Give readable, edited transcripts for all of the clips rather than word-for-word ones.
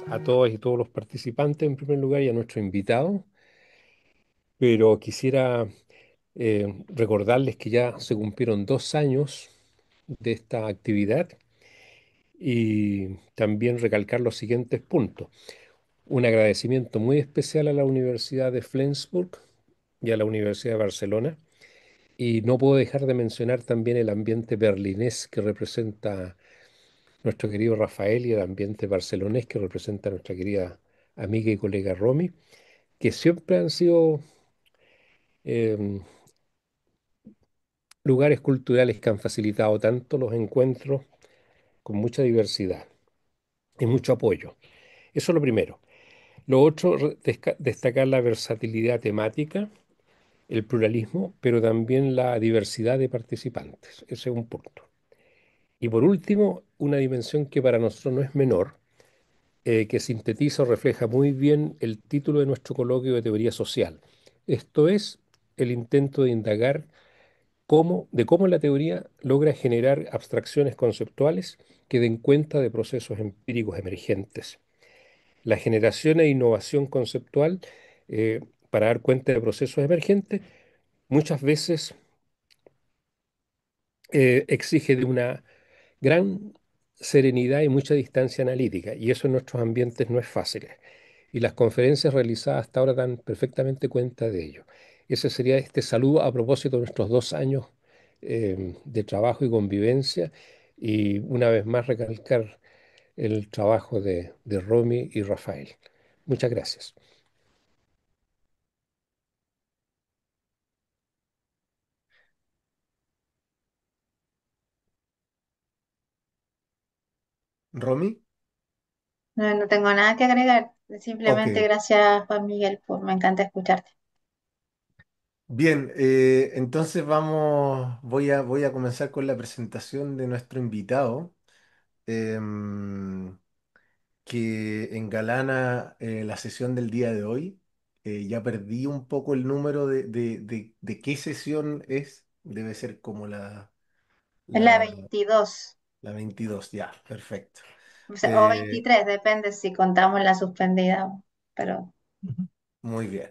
a todas y todos los participantes en primer lugar y a nuestro invitado, pero quisiera recordarles que ya se cumplieron 2 años de esta actividad y también recalcar los siguientes puntos. Un agradecimiento muy especial a la Universidad de Flensburg y a la Universidad de Barcelona. Y no puedo dejar de mencionar también el ambiente berlinés que representa nuestro querido Rafael y el ambiente barcelonés que representa nuestra querida amiga y colega Romy, que siempre han sido em, lugares culturales que han facilitado tanto los encuentros con mucha diversidad y mucho apoyo. Eso es lo primero. Lo otro, destacar la versatilidad temática, el pluralismo, pero también la diversidad de participantes. Ese es un punto. Y por último, una dimensión que para nosotros no es menor, que sintetiza o refleja muy bien el título de nuestro coloquio de teoría social. Esto es el intento de indagar de cómo la teoría logra generar abstracciones conceptuales que den cuenta de procesos empíricos emergentes. La generación e innovación conceptual para dar cuenta de procesos emergentes muchas veces exige de una gran serenidad y mucha distancia analítica, y eso en nuestros ambientes no es fácil. Y las conferencias realizadas hasta ahora dan perfectamente cuenta de ello. Ese sería este saludo a propósito de nuestros 2 años de trabajo y convivencia, y una vez más recalcar el trabajo de Romy y Rafael. Muchas gracias. Romy, No, no tengo nada que agregar. ok. Simplemente gracias, Juan Miguel, me encanta escucharte. Bien, entonces voy a comenzar con la presentación de nuestro invitado, em, que engalana la sesión del día de hoy. Ya perdí un poco el número de qué sesión es. Debe ser como Es la la, 22, la 22, ya, perfecto. o Eh, 23, depende si contamos la suspendida, pero Ujú. Muy bien.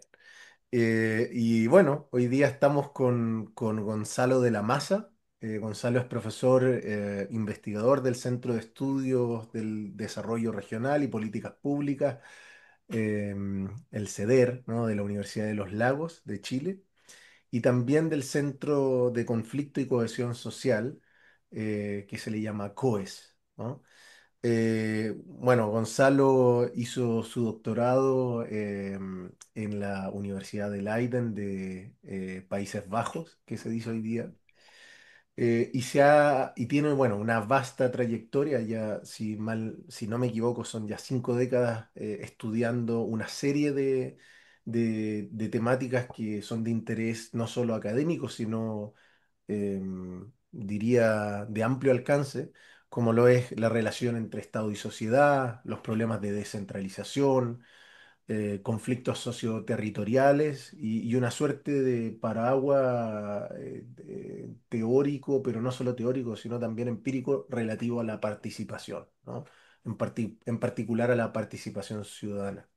Y bueno, hoy día estamos con Gonzalo de la Maza. Gonzalo es profesor investigador del Centro de Estudios del Desarrollo Regional y Políticas Públicas, eh, el CEDER, ¿no? De la Universidad de los Lagos de Chile, y también del Centro de Conflicto y Cohesión Social, que se le llama COES, ¿no? Bueno, Gonzalo hizo su doctorado en la Universidad de Leiden de Países Bajos, que se dice hoy día, y tiene, bueno, una vasta trayectoria, ya si no me equivoco, son ya 5 décadas estudiando una serie de temáticas que son de interés no solo académico, sino diría, de amplio alcance, como lo es la relación entre Estado y sociedad, los problemas de descentralización, conflictos socioterritoriales y una suerte de paraguas teórico, pero no solo teórico, sino también empírico relativo a la participación, ¿no? En particular a la participación ciudadana.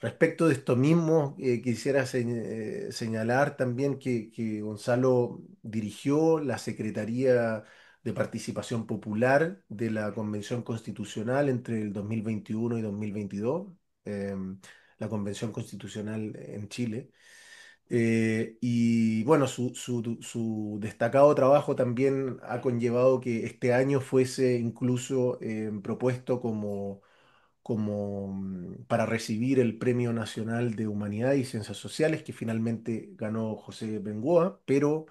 Respecto de esto mismo, quisiera señalar también que Gonzalo dirigió la Secretaría de Participación Popular de la Convención Constitucional entre el 2021 y 2022, la Convención Constitucional en Chile. Y bueno, su destacado trabajo también ha conllevado que este año fuese incluso propuesto como para recibir el Premio Nacional de Humanidad y Ciencias Sociales, que finalmente ganó José Bengoa, pero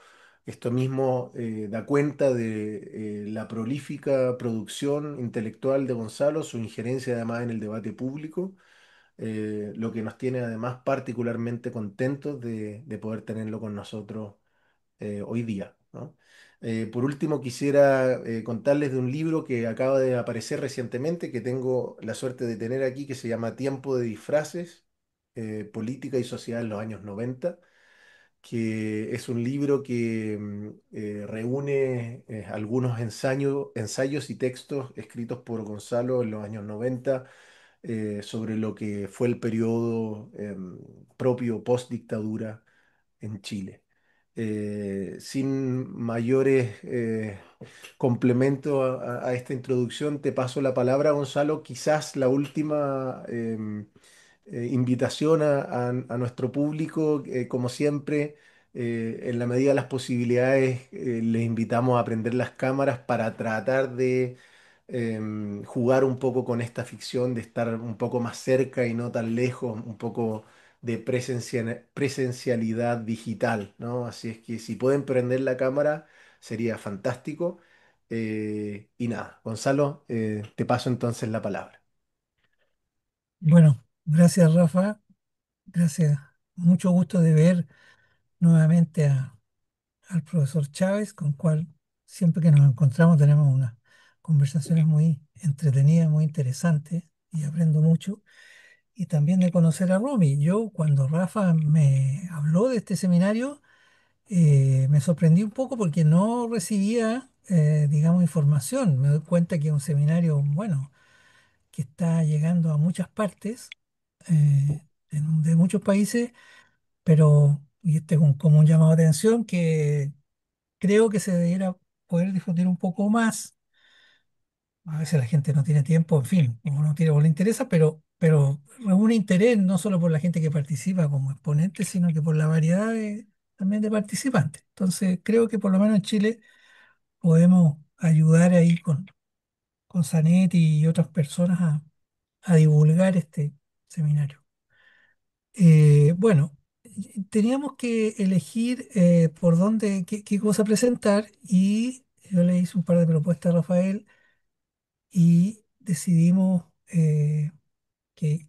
esto mismo da cuenta de la prolífica producción intelectual de Gonzalo, su injerencia además en el debate público, lo que nos tiene además particularmente contentos de poder tenerlo con nosotros hoy día, ¿no? Por último, quisiera contarles de un libro que acaba de aparecer recientemente, que tengo la suerte de tener aquí, que se llama Tiempo de disfraces, política y sociedad en los años 90, que es un libro que reúne algunos ensayos y textos escritos por Gonzalo en los años 90, sobre lo que fue el periodo propio post-dictadura en Chile. Sin mayores complementos a esta introducción, te paso la palabra, Gonzalo. Quizás la última invitación a nuestro público, como siempre, en la medida de las posibilidades, les invitamos a prender las cámaras para tratar de jugar un poco con esta ficción, de estar un poco más cerca y no tan lejos, un poco de presencialidad digital, ¿no? Así es que si pueden prender la cámara, sería fantástico. Y nada, Gonzalo, te paso entonces la palabra. Bueno, gracias Rafa, gracias. Mucho gusto de ver nuevamente al profesor Chávez, con cual siempre que nos encontramos tenemos unas conversaciones muy entretenidas, muy interesantes y aprendo mucho. Y también de conocer a Romy. Yo cuando Rafa me habló de este seminario, me sorprendí un poco porque no recibía, digamos, información. Me doy cuenta que es un seminario, bueno, que está llegando a muchas partes, de muchos países, pero, y este es como un llamado de atención que creo que se debiera poder difundir un poco más. A veces la gente no tiene tiempo, en fin, o no tiene o le interesa, pero reúne interés no solo por la gente que participa como exponente, sino que por la variedad también de participantes. Entonces, creo que por lo menos en Chile podemos ayudar ahí con Zanetti y otras personas a divulgar este seminario. Bueno, teníamos que elegir por dónde, qué cosa presentar y yo le hice un par de propuestas a Rafael y decidimos que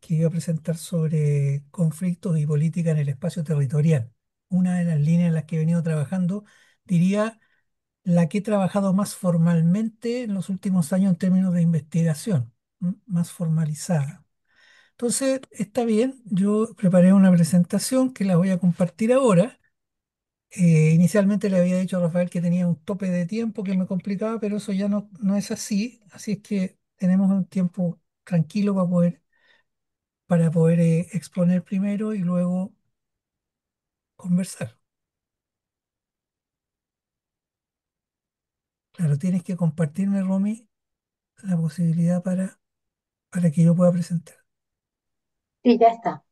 iba a presentar sobre conflictos y política en el espacio territorial. Una de las líneas en las que he venido trabajando, diría, la que he trabajado más formalmente en los últimos años en términos de investigación, más formalizada. Entonces, está bien, yo preparé una presentación que la voy a compartir ahora. Inicialmente le había dicho a Rafael que tenía un tope de tiempo que me complicaba, pero eso ya no es así. Así es que tenemos un tiempo tranquilo para poder exponer primero y luego conversar. Claro, tienes que compartirme, Romy, la posibilidad para que yo pueda presentar. Sí, ya está.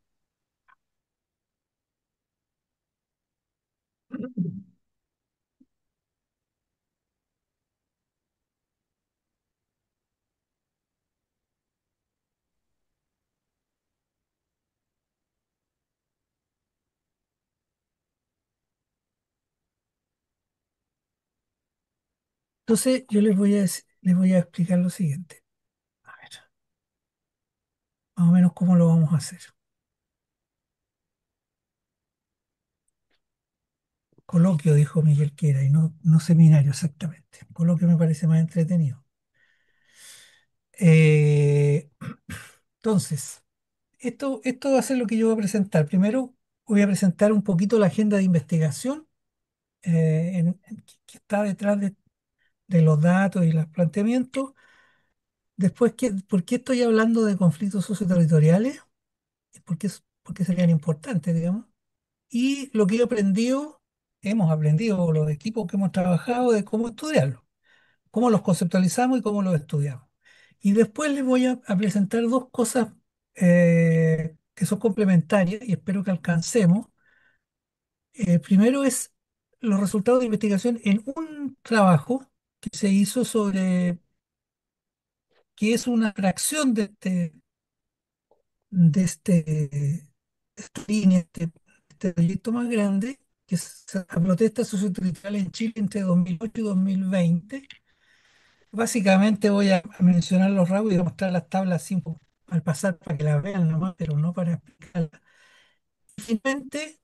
Entonces, yo les voy a explicar lo siguiente. A ver, más o menos cómo lo vamos a hacer. Coloquio, dijo Miguel Quera, y no seminario exactamente. Coloquio me parece más entretenido. Eh, entonces, esto va a ser lo que yo voy a presentar. Primero, voy a presentar un poquito la agenda de investigación que está detrás de los datos y los planteamientos. Después, ¿por qué estoy hablando de conflictos socioterritoriales? ¿Por qué serían importantes, digamos? Y lo que he aprendido, hemos aprendido, los equipos que hemos trabajado, de cómo estudiarlos, cómo los conceptualizamos y cómo los estudiamos. Y después les voy a presentar dos cosas que son complementarias y espero que alcancemos. Primero es los resultados de investigación en un trabajo que se hizo sobre qué es una fracción de esta línea, este proyecto más grande, que es la protesta socioterritorial en Chile entre 2008 y 2020. Básicamente voy a mencionar los rasgos y voy a mostrar las tablas así al pasar para que las vean nomás, pero no para explicarlas. Finalmente,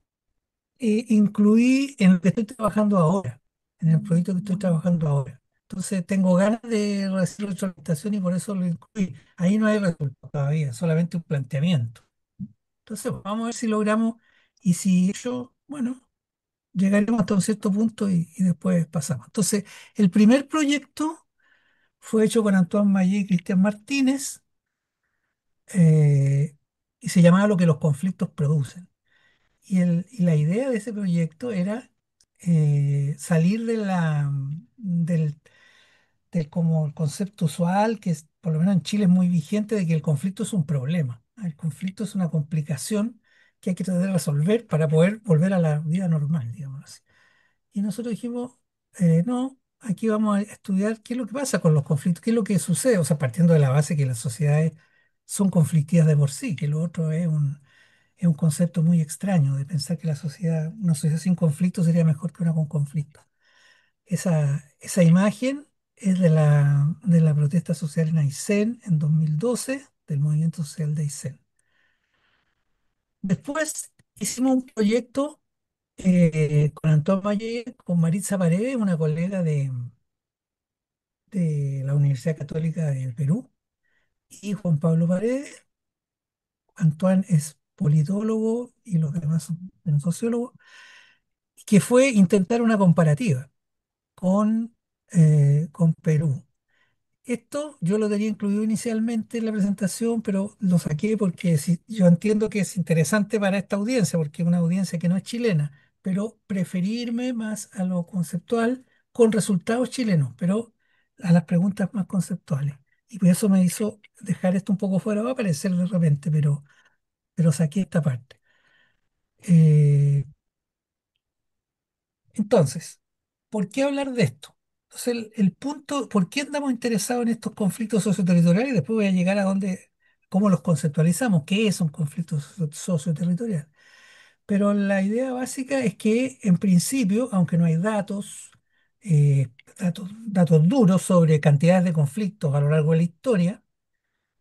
incluí en lo que estoy trabajando ahora, en el proyecto que estoy trabajando ahora. Entonces tengo ganas de recibir retroalimentación y por eso lo incluí. Ahí no hay resultado todavía, solamente un planteamiento. Entonces vamos a ver si logramos y si yo, bueno, llegaremos hasta un cierto punto y después pasamos. Entonces, el primer proyecto fue hecho con Antoine Mayé y Cristian Martínez. eh, y se llamaba Lo que los conflictos producen. Y la idea de ese proyecto era salir del como el concepto usual, que es, por lo menos en Chile es muy vigente, de que el conflicto es un problema. El conflicto es una complicación que hay que tratar de resolver para poder volver a la vida normal, digamos así. Y nosotros dijimos, no, aquí vamos a estudiar qué es lo que pasa con los conflictos, qué es lo que sucede, o sea, partiendo de la base que las sociedades son conflictivas de por sí, que lo otro es un concepto muy extraño de pensar que una sociedad sin conflicto sería mejor que una con conflicto. Esa imagen es de la protesta social en Aysén en 2012, del movimiento social de Aysén. Después hicimos un proyecto con Antoine Mayer, con Maritza Paredes, una colega de la Universidad Católica del Perú, y Juan Pablo Paredes. Antoine es politólogo y los demás son sociólogos, que fue intentar una comparativa con Perú. Esto yo lo tenía incluido inicialmente en la presentación, pero lo saqué porque yo entiendo que es interesante para esta audiencia, porque es una audiencia que no es chilena, pero preferí irme más a lo conceptual con resultados chilenos, pero a las preguntas más conceptuales. Y por eso me hizo dejar esto un poco fuera, va a aparecer de repente, pero saqué esta parte. Eh, Entonces, ¿por qué hablar de esto? Entonces, el punto, ¿por qué andamos interesados en estos conflictos socioterritoriales? Y después voy a llegar a dónde, cómo los conceptualizamos, qué es un conflicto socioterritorial. Pero la idea básica es que, en principio, aunque no hay datos duros sobre cantidades de conflictos a lo largo de la historia,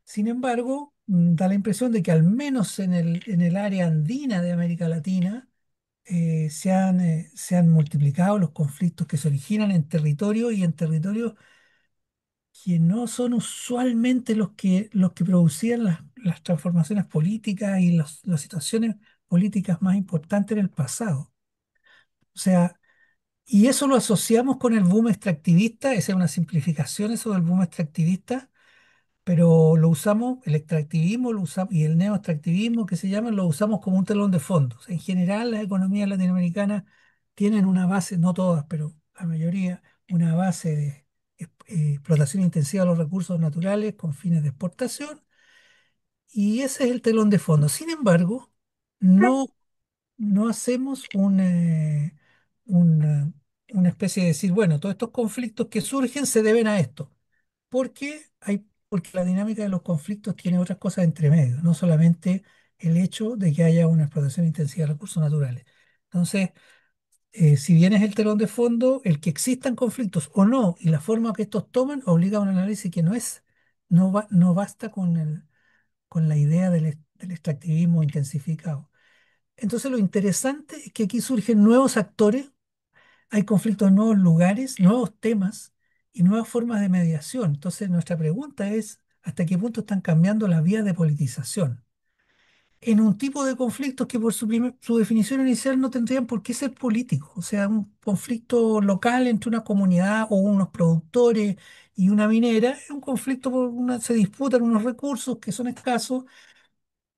sin embargo, da la impresión de que al menos en el área andina de América Latina, se han multiplicado los conflictos que se originan en territorio y en territorios que no son usualmente los que producían las transformaciones políticas y las situaciones políticas más importantes en el pasado. O sea, y eso lo asociamos con el boom extractivista, esa es una simplificación eso del boom extractivista, pero lo usamos, el extractivismo lo usamos, y el neoextractivismo que se llama, lo usamos como un telón de fondo. O sea, en general, las economías latinoamericanas tienen una base, no todas, pero la mayoría, una base de explotación intensiva de los recursos naturales con fines de exportación, y ese es el telón de fondo. Sin embargo, no, no hacemos una, una especie de decir, bueno, todos estos conflictos que surgen se deben a esto porque la dinámica de los conflictos tiene otras cosas entre medio, no solamente el hecho de que haya una explotación intensiva de recursos naturales. Entonces, si bien es el telón de fondo, el que existan conflictos o no y la forma que estos toman obliga a un análisis que no basta con la idea del extractivismo intensificado. Entonces, lo interesante es que aquí surgen nuevos actores, hay conflictos en nuevos lugares, nuevos temas y nuevas formas de mediación. Entonces, nuestra pregunta es, ¿hasta qué punto están cambiando las vías de politización? En un tipo de conflictos que por su definición inicial no tendrían por qué ser políticos. O sea, un conflicto local entre una comunidad o unos productores y una minera, es un conflicto se disputan unos recursos que son escasos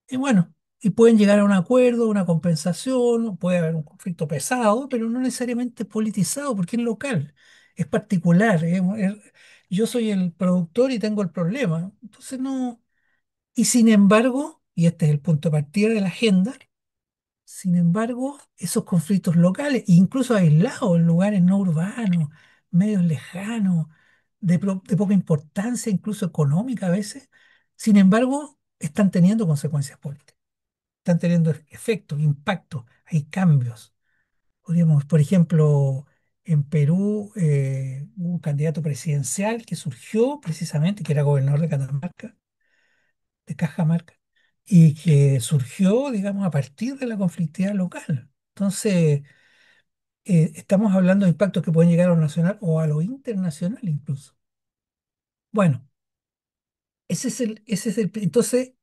y bueno, y pueden llegar a un acuerdo, una compensación, puede haber un conflicto pesado, pero no necesariamente politizado, porque es local, es particular. Yo soy el productor y tengo el problema. Entonces no. Y sin embargo, y este es el punto de partida de la agenda, sin embargo, esos conflictos locales, incluso aislados en lugares no urbanos, medios lejanos, de poca importancia, incluso económica a veces, sin embargo, están teniendo consecuencias políticas, están teniendo efectos, impactos, hay cambios. Podríamos, por ejemplo, en Perú, hubo un candidato presidencial que surgió precisamente, que era gobernador de Catamarca, de Cajamarca, y que surgió, digamos, a partir de la conflictividad local. Entonces, estamos hablando de impactos que pueden llegar a lo nacional o a lo internacional incluso. Bueno, entonces,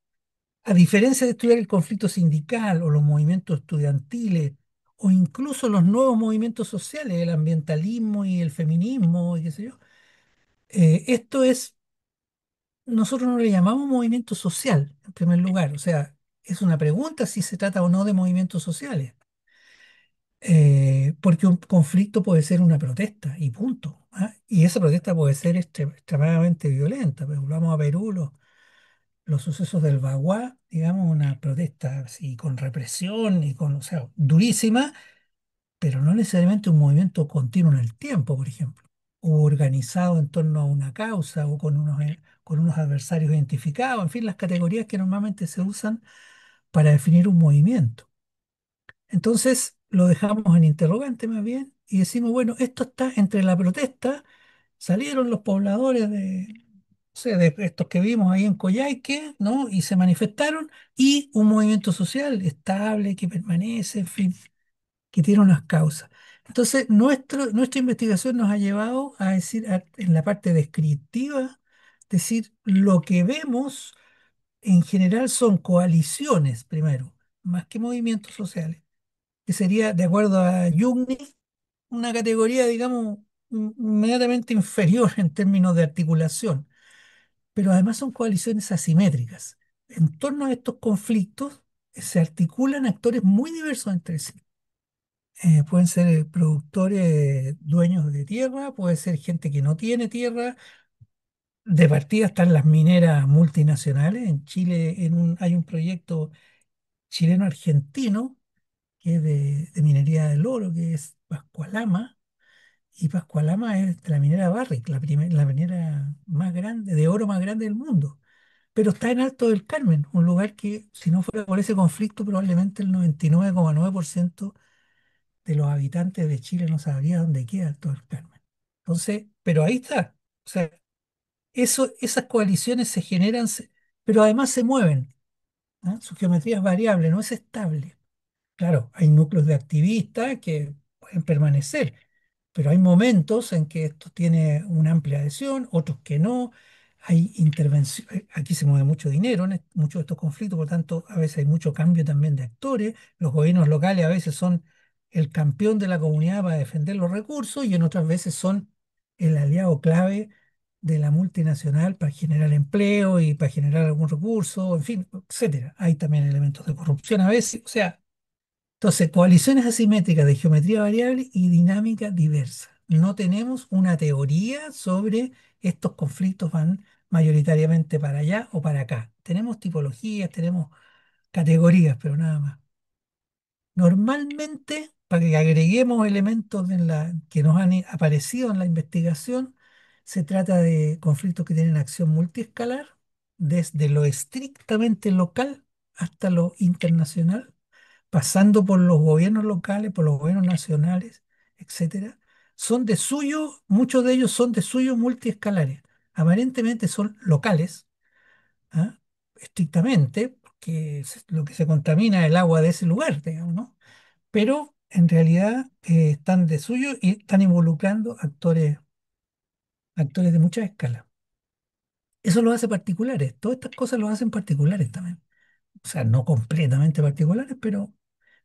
a diferencia de estudiar el conflicto sindical o los movimientos estudiantiles o incluso los nuevos movimientos sociales, el ambientalismo y el feminismo y qué sé yo, esto es nosotros no le llamamos movimiento social, en primer lugar. O sea, es una pregunta si se trata o no de movimientos sociales. Porque un conflicto puede ser una protesta y punto. ¿Ah? Y esa protesta puede ser extremadamente violenta. Pero vamos a Perú, los sucesos del Baguá, digamos, una protesta así con represión y con, o sea, durísima, pero no necesariamente un movimiento continuo en el tiempo, por ejemplo, o organizado en torno a una causa o con unos adversarios identificados, en fin, las categorías que normalmente se usan para definir un movimiento. Entonces lo dejamos en interrogante más bien y decimos, bueno, esto está entre la protesta, salieron los pobladores o sea, de estos que vimos ahí en Coyhaique, ¿no? Y se manifestaron y un movimiento social estable que permanece, en fin, que tiene unas causas. Entonces, nuestra investigación nos ha llevado a decir, en la parte descriptiva, decir, lo que vemos en general son coaliciones, primero, más que movimientos sociales, que sería, de acuerdo a Jung, una categoría, digamos, inmediatamente inferior en términos de articulación, pero además son coaliciones asimétricas. En torno a estos conflictos se articulan actores muy diversos entre sí. Pueden ser productores dueños de tierra, puede ser gente que no tiene tierra. De partida están las mineras multinacionales. En Chile hay un proyecto chileno-argentino que es de minería del oro, que es Pascualama. Y Pascualama es de la minera Barrick, la minera más grande, de oro más grande del mundo. Pero está en Alto del Carmen, un lugar que, si no fuera por ese conflicto, probablemente el 99,9% de los habitantes de Chile no sabría dónde queda Alto del Carmen. Entonces, pero ahí está. O sea, esas coaliciones se generan, pero además se mueven. ¿Ah? Su geometría es variable, no es estable. Claro, hay núcleos de activistas que pueden permanecer, pero hay momentos en que esto tiene una amplia adhesión, otros que no. Hay intervención, aquí se mueve mucho dinero en muchos de estos conflictos, por lo tanto, a veces hay mucho cambio también de actores. Los gobiernos locales a veces son el campeón de la comunidad para defender los recursos y en otras veces son el aliado clave de la multinacional para generar empleo y para generar algún recurso, en fin, etcétera. Hay también elementos de corrupción a veces, o sea. Entonces, coaliciones asimétricas de geometría variable y dinámica diversa. No tenemos una teoría sobre estos conflictos van mayoritariamente para allá o para acá. Tenemos tipologías, tenemos categorías, pero nada más. Normalmente, para que agreguemos elementos que nos han aparecido en la investigación, se trata de conflictos que tienen acción multiescalar, desde lo estrictamente local hasta lo internacional, pasando por los gobiernos locales, por los gobiernos nacionales, etcétera. Son de suyo, muchos de ellos son de suyo multiescalares. Aparentemente son locales, ¿ah? Estrictamente, porque lo que se contamina es el agua de ese lugar, digamos, ¿no? Pero en realidad están de suyo y están involucrando actores de muchas escalas. Eso los hace particulares, todas estas cosas los hacen particulares también. O sea, no completamente particulares, pero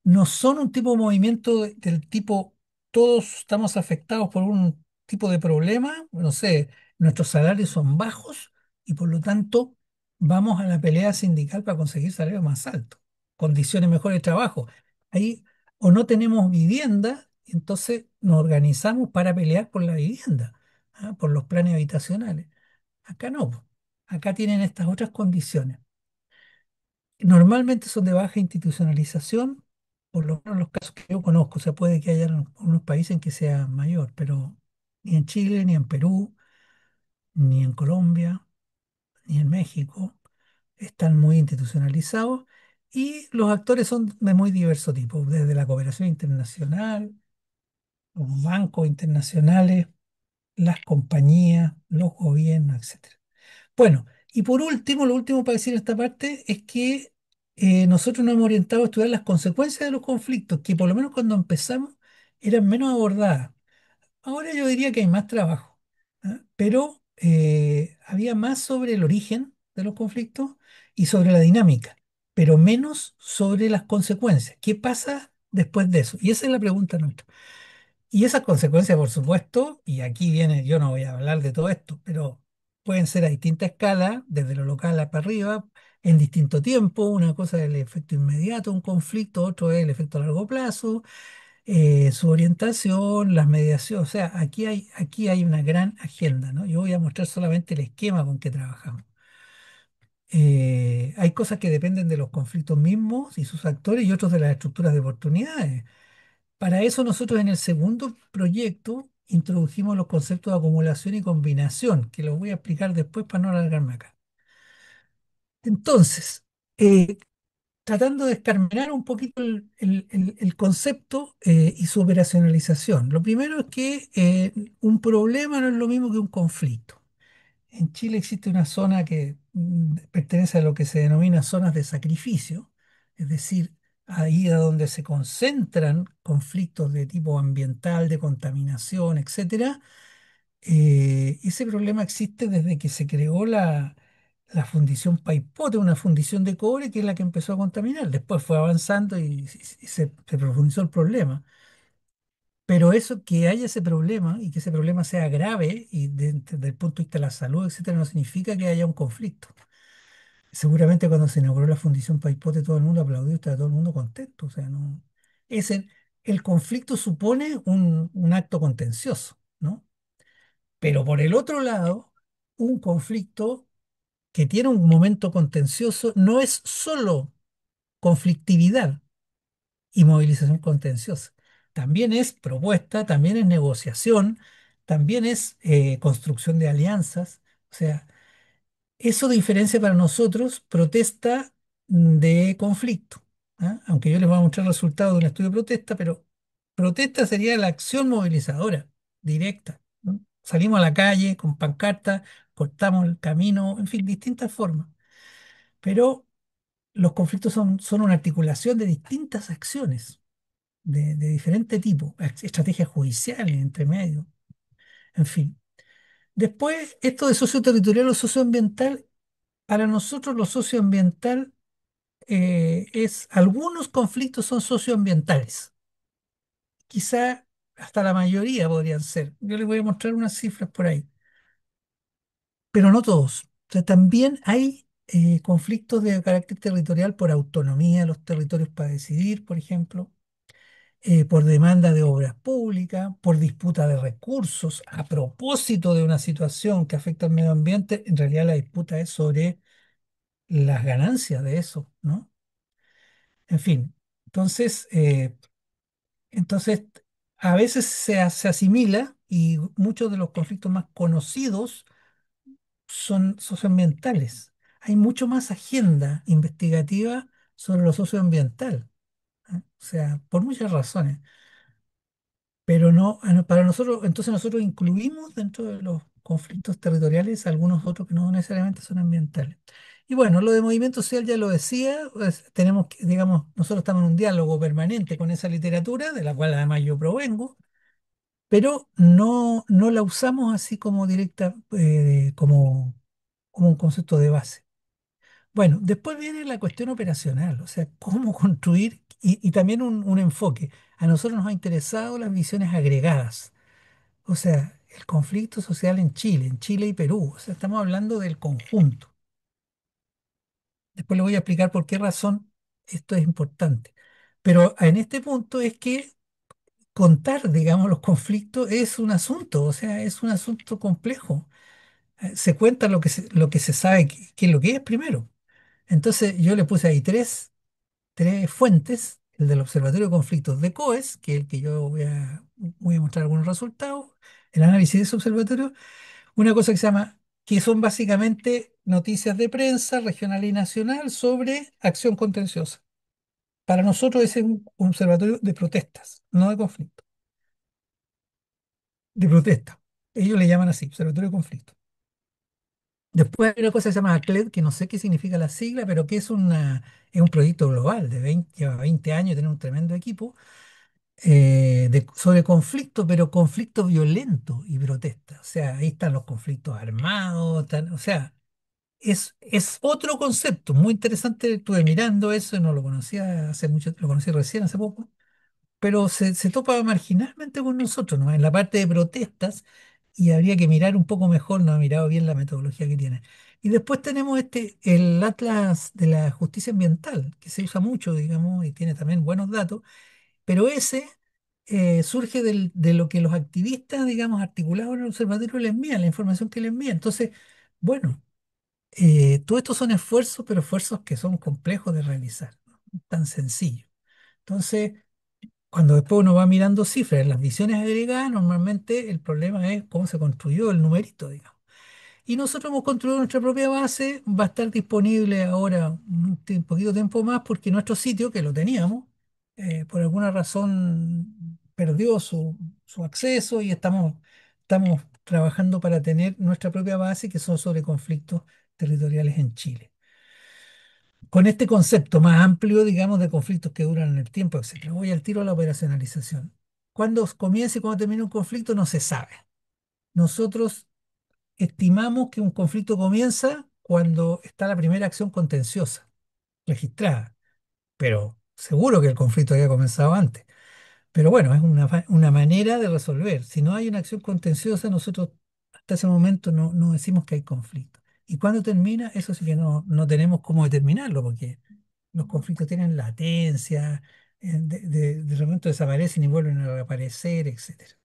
no son un tipo de movimiento del tipo todos estamos afectados por un tipo de problema, no sé, nuestros salarios son bajos y por lo tanto vamos a la pelea sindical para conseguir salarios más altos, condiciones mejores de trabajo. Ahí o no tenemos vivienda, entonces nos organizamos para pelear por la vivienda, ¿ah? Por los planes habitacionales. Acá no, po. Acá tienen estas otras condiciones. Normalmente son de baja institucionalización, por lo menos los casos que yo conozco. O sea, puede que haya unos países en que sea mayor, pero ni en Chile, ni en Perú, ni en Colombia, ni en México están muy institucionalizados. Y los actores son de muy diverso tipo, desde la cooperación internacional, los bancos internacionales, las compañías, los gobiernos, etcétera. Bueno, y por último, lo último para decir en esta parte es que nosotros nos hemos orientado a estudiar las consecuencias de los conflictos, que por lo menos cuando empezamos eran menos abordadas. Ahora yo diría que hay más trabajo, ¿ah? Pero había más sobre el origen de los conflictos y sobre la dinámica, pero menos sobre las consecuencias. ¿Qué pasa después de eso? Y esa es la pregunta nuestra. Y esas consecuencias, por supuesto, y aquí viene, yo no voy a hablar de todo esto, pero pueden ser a distinta escala, desde lo local para arriba, en distinto tiempo. Una cosa es el efecto inmediato, un conflicto, otro es el efecto a largo plazo, su orientación, las mediaciones. O sea, aquí hay una gran agenda, ¿no? Yo voy a mostrar solamente el esquema con que trabajamos. Hay cosas que dependen de los conflictos mismos y sus actores y otros de las estructuras de oportunidades. Para eso nosotros en el segundo proyecto introdujimos los conceptos de acumulación y combinación, que los voy a explicar después para no alargarme acá. Entonces, eh, tratando de escarminar un poquito el concepto y su operacionalización. Lo primero es que un problema no es lo mismo que un conflicto. En Chile existe una zona que pertenece a lo que se denomina zonas de sacrificio, es decir, ahí a donde se concentran conflictos de tipo ambiental, de contaminación, etcétera. Ese problema existe desde que se creó la fundición Paipote, una fundición de cobre que es la que empezó a contaminar. Después fue avanzando y se profundizó el problema. Pero eso, que haya ese problema y que ese problema sea grave y desde el punto de vista de la salud, etcétera, no significa que haya un conflicto. Seguramente cuando se inauguró la Fundición Paipote todo el mundo aplaudió, estaba todo el mundo contento. O sea, no, el conflicto supone un acto contencioso, ¿no? Pero por el otro lado, un conflicto que tiene un momento contencioso no es solo conflictividad y movilización contenciosa. También es propuesta, también es negociación, también es construcción de alianzas. O sea, eso diferencia para nosotros protesta de conflicto. ¿Ah? Aunque yo les voy a mostrar resultados de un estudio de protesta, pero protesta sería la acción movilizadora directa, ¿no? Salimos a la calle con pancartas, cortamos el camino, en fin, distintas formas. Pero los conflictos son una articulación de distintas acciones de diferente tipo, estrategias judiciales entre medio, en fin. Después, esto de socioterritorial o socioambiental, para nosotros lo socioambiental algunos conflictos son socioambientales, quizá hasta la mayoría podrían ser. Yo les voy a mostrar unas cifras por ahí, pero no todos. O sea, también hay conflictos de carácter territorial por autonomía de los territorios para decidir, por ejemplo, por demanda de obras públicas, por disputa de recursos, a propósito de una situación que afecta al medio ambiente. En realidad la disputa es sobre las ganancias de eso, ¿no? En fin, entonces, entonces a veces se asimila y muchos de los conflictos más conocidos son socioambientales. Hay mucho más agenda investigativa sobre lo socioambiental, ¿eh? O sea, por muchas razones. Pero no, para nosotros, entonces nosotros incluimos dentro de los conflictos territoriales algunos otros que no necesariamente son ambientales. Y bueno, lo de movimiento social ya lo decía, pues, tenemos que, digamos, nosotros estamos en un diálogo permanente con esa literatura, de la cual además yo provengo, pero no la usamos así como directa, como un concepto de base. Bueno, después viene la cuestión operacional, o sea, cómo construir y también un enfoque. A nosotros nos ha interesado las visiones agregadas, o sea, el conflicto social en Chile y Perú, o sea, estamos hablando del conjunto. Después le voy a explicar por qué razón esto es importante. Pero en este punto es que contar, digamos, los conflictos es un asunto, o sea, es un asunto complejo. Se cuenta lo que se sabe que es lo que es primero. Entonces yo le puse ahí tres fuentes, el del Observatorio de Conflictos de COES, que es el que yo voy a mostrar algunos resultados, el análisis de ese observatorio, una cosa que se llama, que son básicamente noticias de prensa regional y nacional sobre acción contenciosa. Para nosotros ese es un observatorio de protestas, no de conflictos, de protesta. Ellos le llaman así, Observatorio de Conflictos. Después hay una cosa que se llama ACLED, que no sé qué significa la sigla, pero que es un proyecto global de 20, lleva 20 años, tiene un tremendo equipo, sobre conflicto, pero conflicto violento y protesta. O sea, ahí están los conflictos armados, o sea, es otro concepto muy interesante. Estuve mirando eso, no lo conocía hace mucho, lo conocí recién hace poco, pero se topa marginalmente con nosotros, ¿no? En la parte de protestas y habría que mirar un poco mejor, no ha mirado bien la metodología que tiene. Y después tenemos el Atlas de la Justicia Ambiental, que se usa mucho, digamos, y tiene también buenos datos, pero ese surge de lo que los activistas, digamos, articulados en el observatorio les envían, la información que les envían. Entonces, bueno, todo esto son esfuerzos, pero esfuerzos que son complejos de realizar, no tan sencillos. Entonces, cuando después uno va mirando cifras en las visiones agregadas, normalmente el problema es cómo se construyó el numerito, digamos. Y nosotros hemos construido nuestra propia base, va a estar disponible ahora un poquito tiempo más porque nuestro sitio, que lo teníamos, por alguna razón perdió su acceso y estamos trabajando para tener nuestra propia base que son sobre conflictos territoriales en Chile. Con este concepto más amplio, digamos, de conflictos que duran en el tiempo, etcétera. Voy al tiro a la operacionalización. ¿Cuándo comienza y cuándo termina un conflicto? No se sabe. Nosotros estimamos que un conflicto comienza cuando está la primera acción contenciosa registrada, pero seguro que el conflicto había comenzado antes. Pero bueno, es una manera de resolver. Si no hay una acción contenciosa, nosotros hasta ese momento no decimos que hay conflicto. ¿Y cuándo termina? Eso sí que no tenemos cómo determinarlo, porque los conflictos tienen latencia, de repente desaparecen y vuelven a reaparecer, etcétera.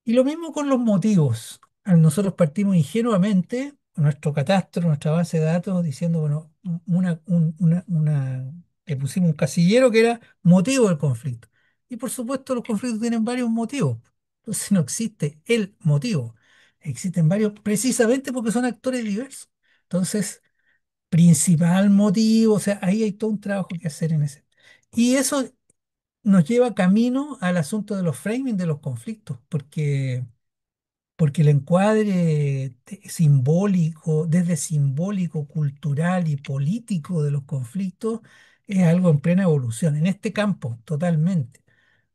Y lo mismo con los motivos. Nosotros partimos ingenuamente con nuestro catastro, nuestra base de datos, diciendo, bueno, le pusimos un casillero que era motivo del conflicto. Y por supuesto los conflictos tienen varios motivos. Entonces no existe el motivo. Existen varios precisamente porque son actores diversos. Entonces, principal motivo, o sea, ahí hay todo un trabajo que hacer en ese. Y eso nos lleva camino al asunto de los framing de los conflictos, porque el encuadre simbólico, desde simbólico, cultural y político de los conflictos es algo en plena evolución, en este campo, totalmente.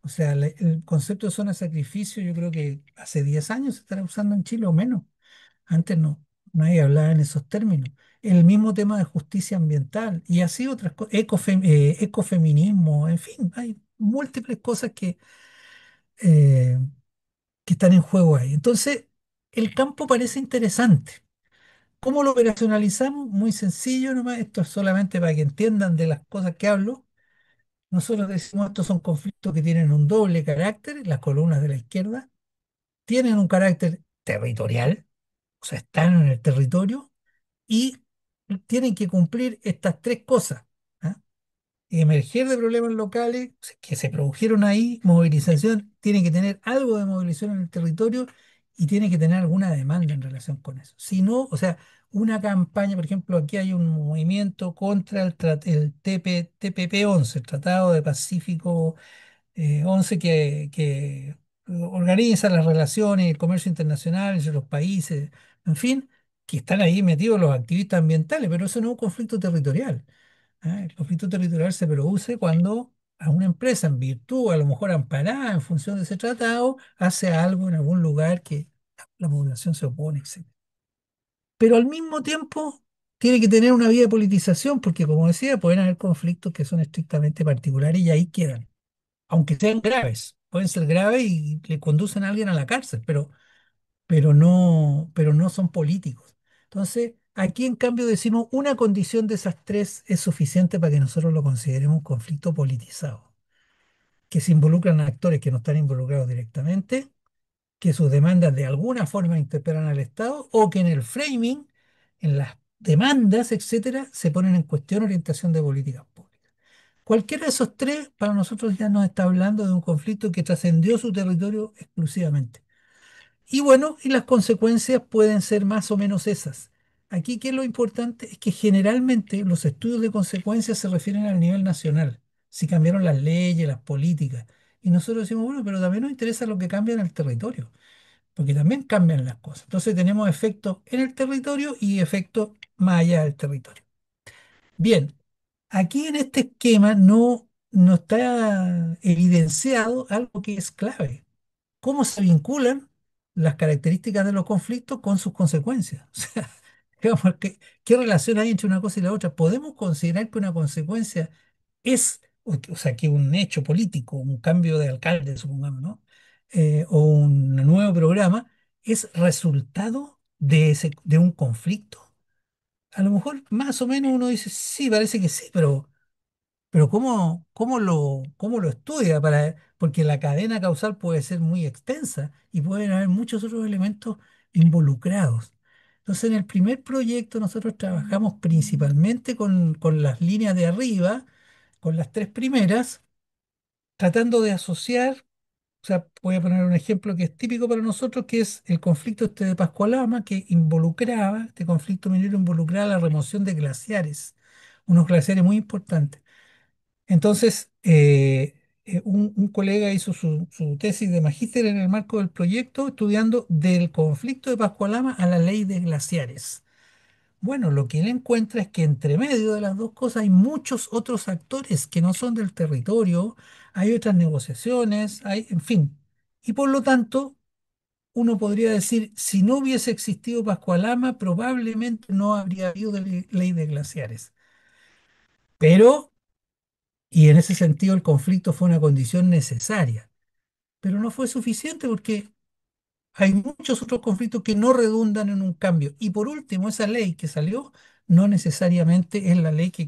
O sea, el concepto de zona de sacrificio yo creo que hace 10 años se estará usando en Chile o menos. Antes nadie hablaba en esos términos. El mismo tema de justicia ambiental y así otras cosas, ecofeminismo, en fin, hay múltiples cosas eh, que están en juego ahí. Entonces, el campo parece interesante. ¿Cómo lo operacionalizamos? Muy sencillo nomás, esto es solamente para que entiendan de las cosas que hablo. Nosotros decimos estos son conflictos que tienen un doble carácter, las columnas de la izquierda, tienen un carácter territorial, o sea, están en el territorio y tienen que cumplir estas tres cosas. ¿Ah? Emerger de problemas locales que se produjeron ahí, movilización, tiene que tener algo de movilización en el territorio y tiene que tener alguna demanda en relación con eso. Si no, o sea, una campaña, por ejemplo, aquí hay un movimiento contra el TPP-11, el Tratado de Pacífico 11, que organiza las relaciones y el comercio internacional entre los países, en fin, que están ahí metidos los activistas ambientales, pero eso no es un conflicto territorial. ¿Ah? El conflicto territorial se produce cuando a una empresa, en virtud, a lo mejor amparada en función de ese tratado, hace algo en algún lugar que la población se opone, etc. Pero al mismo tiempo tiene que tener una vía de politización, porque como decía, pueden haber conflictos que son estrictamente particulares y ahí quedan, aunque sean graves. Pueden ser graves y le conducen a alguien a la cárcel, pero no son políticos. Entonces, aquí en cambio decimos una condición de esas tres es suficiente para que nosotros lo consideremos un conflicto politizado, que se involucran a actores que no están involucrados directamente, que sus demandas de alguna forma interpelan al Estado o que en el framing, en las demandas, etcétera, se ponen en cuestión orientación de políticas públicas. Cualquiera de esos tres para nosotros ya nos está hablando de un conflicto que trascendió su territorio exclusivamente. Y bueno, y las consecuencias pueden ser más o menos esas. Aquí, ¿qué es lo importante? Es que generalmente los estudios de consecuencias se refieren al nivel nacional, si cambiaron las leyes, las políticas. Y nosotros decimos, bueno, pero también nos interesa lo que cambia en el territorio, porque también cambian las cosas. Entonces tenemos efectos en el territorio y efectos más allá del territorio. Bien, aquí en este esquema no está evidenciado algo que es clave: cómo se vinculan las características de los conflictos con sus consecuencias. O sea, digamos, ¿qué relación hay entre una cosa y la otra? ¿Podemos considerar que una consecuencia o sea, que un hecho político, un cambio de alcalde, supongamos, ¿no? O un nuevo programa, es resultado de un conflicto. A lo mejor más o menos uno dice, sí, parece que sí, pero ¿cómo lo estudia? Porque la cadena causal puede ser muy extensa y pueden haber muchos otros elementos involucrados. Entonces, en el primer proyecto nosotros trabajamos principalmente con las líneas de arriba, con las tres primeras, tratando de asociar, o sea, voy a poner un ejemplo que es típico para nosotros, que es el conflicto este de Pascualama, que involucraba, este conflicto minero involucraba la remoción de glaciares, unos glaciares muy importantes. Entonces, un colega hizo su tesis de magíster en el marco del proyecto, estudiando del conflicto de Pascualama a la ley de glaciares. Bueno, lo que él encuentra es que entre medio de las dos cosas hay muchos otros actores que no son del territorio, hay otras negociaciones, en fin. Y por lo tanto, uno podría decir, si no hubiese existido Pascualama, probablemente no habría habido ley de glaciares. Pero, y en ese sentido, el conflicto fue una condición necesaria, pero no fue suficiente porque hay muchos otros conflictos que no redundan en un cambio. Y por último, esa ley que salió no necesariamente es la ley que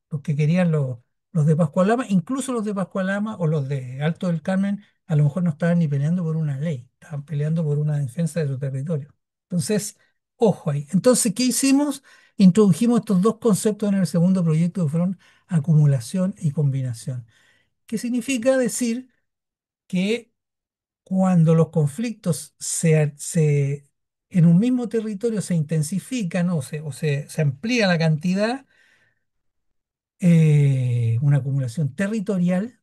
los que querían los de Pascualama, incluso los de Pascualama o los de Alto del Carmen, a lo mejor no estaban ni peleando por una ley, estaban peleando por una defensa de su territorio. Entonces, ojo ahí. Entonces, ¿qué hicimos? Introdujimos estos dos conceptos en el segundo proyecto que fueron acumulación y combinación. ¿Qué significa decir que cuando los conflictos en un mismo territorio se intensifican se amplía la cantidad, una acumulación territorial,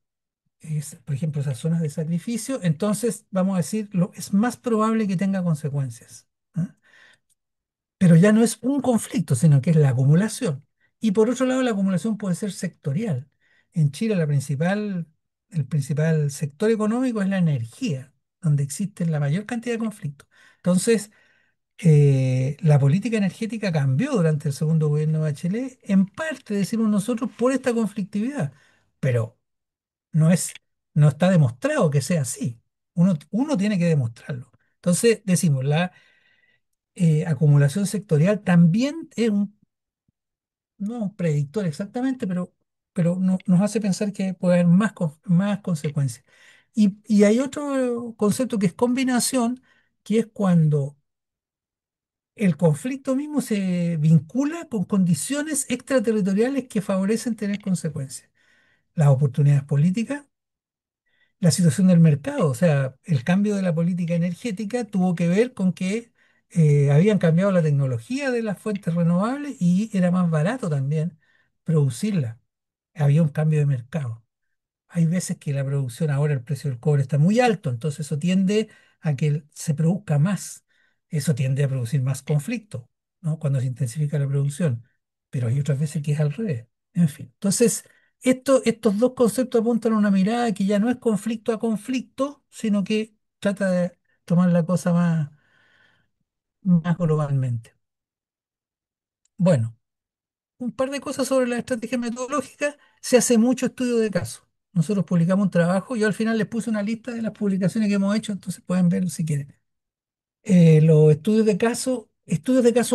por ejemplo, esas zonas de sacrificio, entonces vamos a decir, es más probable que tenga consecuencias. ¿Ah? Pero ya no es un conflicto, sino que es la acumulación. Y por otro lado, la acumulación puede ser sectorial. En Chile, el principal sector económico es la energía, donde existe la mayor cantidad de conflictos. Entonces, la política energética cambió durante el segundo gobierno de Bachelet, en parte, decimos nosotros, por esta conflictividad. Pero no es, no está demostrado que sea así. Uno tiene que demostrarlo. Entonces, decimos, la acumulación sectorial también es no un predictor exactamente, pero nos hace pensar que puede haber más consecuencias. Y hay otro concepto que es combinación, que es cuando el conflicto mismo se vincula con condiciones extraterritoriales que favorecen tener consecuencias. Las oportunidades políticas, la situación del mercado, o sea, el cambio de la política energética tuvo que ver con que habían cambiado la tecnología de las fuentes renovables y era más barato también producirla. Había un cambio de mercado. Hay veces que la producción, ahora el precio del cobre está muy alto, entonces eso tiende a que se produzca más. Eso tiende a producir más conflicto, ¿no? Cuando se intensifica la producción. Pero hay otras veces que es al revés. En fin. Entonces, estos dos conceptos apuntan a una mirada que ya no es conflicto a conflicto, sino que trata de tomar la cosa más globalmente. Bueno, un par de cosas sobre la estrategia metodológica. Se hace mucho estudio de caso. Nosotros publicamos un trabajo, yo al final les puse una lista de las publicaciones que hemos hecho, entonces pueden ver si quieren. Los estudios de caso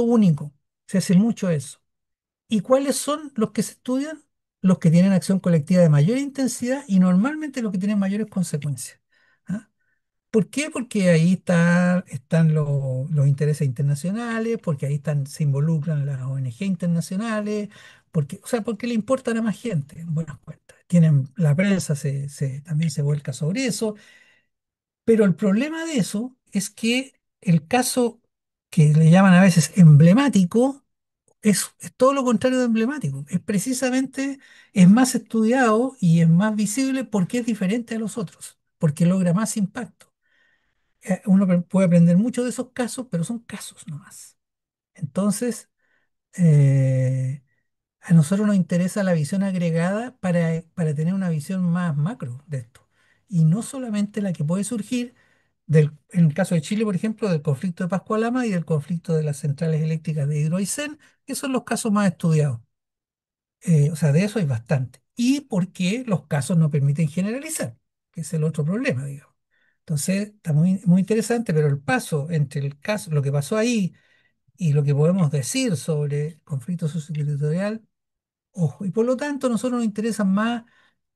único, se hace mucho eso. ¿Y cuáles son los que se estudian? Los que tienen acción colectiva de mayor intensidad y normalmente los que tienen mayores consecuencias. ¿Ah? ¿Por qué? Porque ahí están los intereses internacionales, porque ahí se involucran las ONG internacionales, o sea, porque le importan a más gente, en buenas cuentas. La prensa también se vuelca sobre eso, pero el problema de eso es que el caso que le llaman a veces emblemático es todo lo contrario de emblemático. Es más estudiado y es más visible porque es diferente a los otros, porque logra más impacto. Uno puede aprender mucho de esos casos, pero son casos nomás. Entonces, eh, a nosotros nos interesa la visión agregada para tener una visión más macro de esto. Y no solamente la que puede surgir en el caso de Chile, por ejemplo, del conflicto de Pascualama y del conflicto de las centrales eléctricas de Hidroaicén, que son los casos más estudiados. O sea, de eso hay bastante. Y porque los casos no permiten generalizar, que es el otro problema, digamos. Entonces, está muy, muy interesante, pero el paso entre el caso, lo que pasó ahí y lo que podemos decir sobre conflicto socioterritorial, ojo, y por lo tanto, a nosotros nos interesan más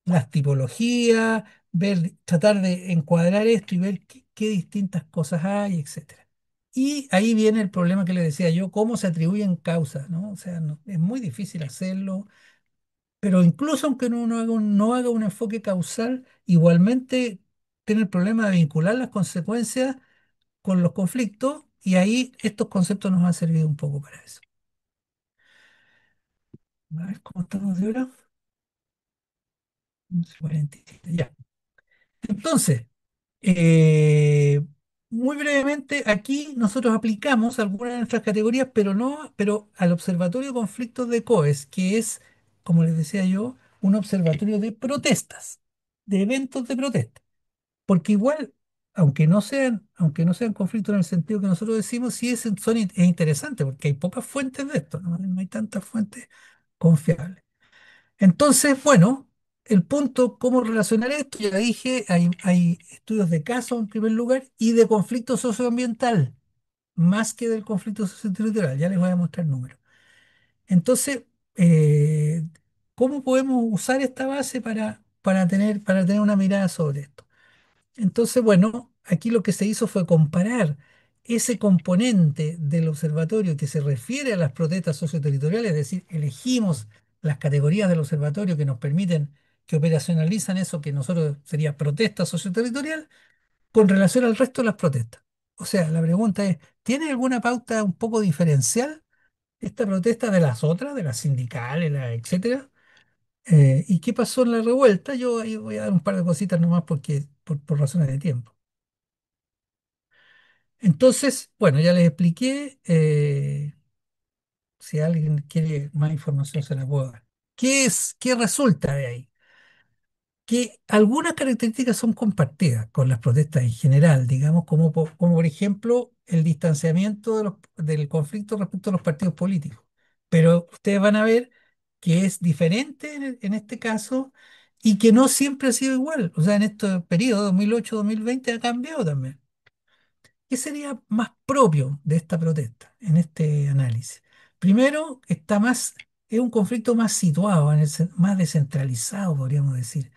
las tipologías, ver, tratar de encuadrar esto y ver qué distintas cosas hay, etcétera. Y ahí viene el problema que le decía yo, cómo se atribuyen causas, ¿no? O sea, es muy difícil hacerlo, pero incluso aunque uno no haga un enfoque causal, igualmente tiene el problema de vincular las consecuencias con los conflictos y ahí estos conceptos nos han servido un poco para eso. A ver cómo estamos de hora. 11:47, ya. Entonces, eh, muy brevemente, aquí nosotros aplicamos algunas de nuestras categorías, pero al Observatorio de Conflictos de COES, que es, como les decía yo, un observatorio de protestas, de eventos de protesta. Porque igual, aunque no sean conflictos en el sentido que nosotros decimos, sí es interesante, porque hay pocas fuentes de esto, ¿no? No hay tantas fuentes confiables. Entonces, bueno, el punto, cómo relacionar esto, ya dije, hay estudios de caso en primer lugar y de conflicto socioambiental, más que del conflicto socioterritorial, ya les voy a mostrar números. Entonces, eh, ¿cómo podemos usar esta base para tener una mirada sobre esto? Entonces, bueno, aquí lo que se hizo fue comparar ese componente del observatorio que se refiere a las protestas socioterritoriales, es decir, elegimos las categorías del observatorio que nos permiten, que operacionalizan eso que nosotros sería protesta socioterritorial, con relación al resto de las protestas. O sea, la pregunta es, ¿tiene alguna pauta un poco diferencial esta protesta de las otras, de las sindicales, etcétera? ¿Y qué pasó en la revuelta? Yo ahí voy a dar un par de cositas nomás porque, por razones de tiempo. Entonces, bueno, ya les expliqué. Si alguien quiere más información, se la puedo dar. ¿Qué resulta de ahí? Que algunas características son compartidas con las protestas en general, digamos, como por ejemplo el distanciamiento del conflicto respecto a los partidos políticos. Pero ustedes van a ver que es diferente en este caso y que no siempre ha sido igual. O sea, en este periodo 2008-2020 ha cambiado también. ¿Qué sería más propio de esta protesta en este análisis? Primero, es un conflicto más situado, más descentralizado, podríamos decir.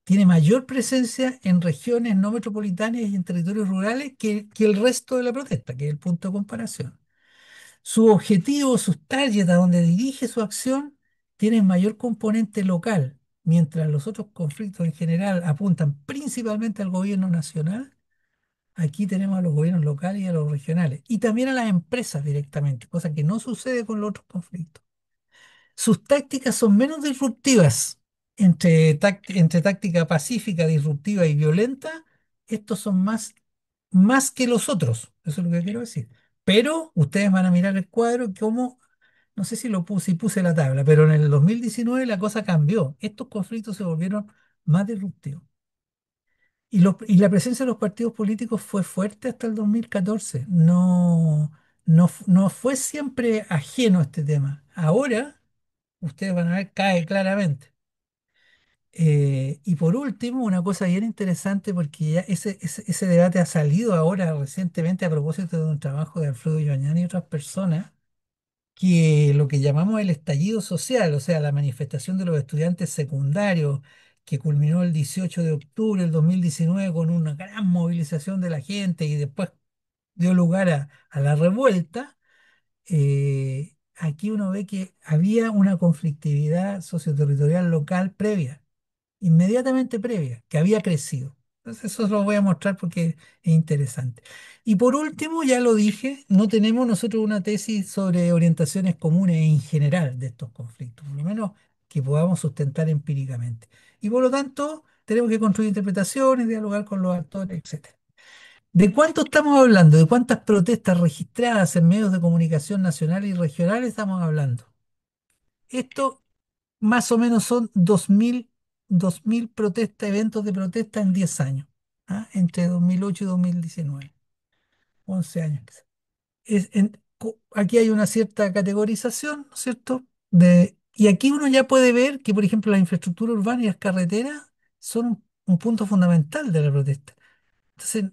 Tiene mayor presencia en regiones no metropolitanas y en territorios rurales que el resto de la protesta, que es el punto de comparación. Su objetivo, sus targets, a donde dirige su acción, tienen mayor componente local, mientras los otros conflictos en general apuntan principalmente al gobierno nacional. Aquí tenemos a los gobiernos locales y a los regionales, y también a las empresas directamente, cosa que no sucede con los otros conflictos. Sus tácticas son menos disruptivas. Entre táctica pacífica, disruptiva y violenta, estos son más que los otros. Eso es lo que quiero decir. Pero ustedes van a mirar el cuadro como, no sé si puse la tabla, pero en el 2019 la cosa cambió. Estos conflictos se volvieron más disruptivos. Y la presencia de los partidos políticos fue fuerte hasta el 2014. No fue siempre ajeno a este tema. Ahora, ustedes van a ver, cae claramente. Y por último, una cosa bien interesante, porque ya ese debate ha salido ahora recientemente a propósito de un trabajo de Alfredo Ibañez y otras personas, que lo que llamamos el estallido social, o sea, la manifestación de los estudiantes secundarios, que culminó el 18 de octubre del 2019 con una gran movilización de la gente y después dio lugar a la revuelta. Aquí uno ve que había una conflictividad socioterritorial local previa, inmediatamente previa, que había crecido. Entonces eso lo voy a mostrar porque es interesante. Y por último, ya lo dije, no tenemos nosotros una tesis sobre orientaciones comunes en general de estos conflictos, por lo menos que podamos sustentar empíricamente. Y por lo tanto, tenemos que construir interpretaciones, dialogar con los actores, etcétera. ¿De cuánto estamos hablando? ¿De cuántas protestas registradas en medios de comunicación nacionales y regionales estamos hablando? Esto más o menos son 2.000 eventos de protesta en 10 años, ¿ah? Entre 2008 y 2019, 11 años quizás. Aquí hay una cierta categorización, ¿no es cierto? Y aquí uno ya puede ver que, por ejemplo, la infraestructura urbana y las carreteras son un punto fundamental de la protesta. Entonces,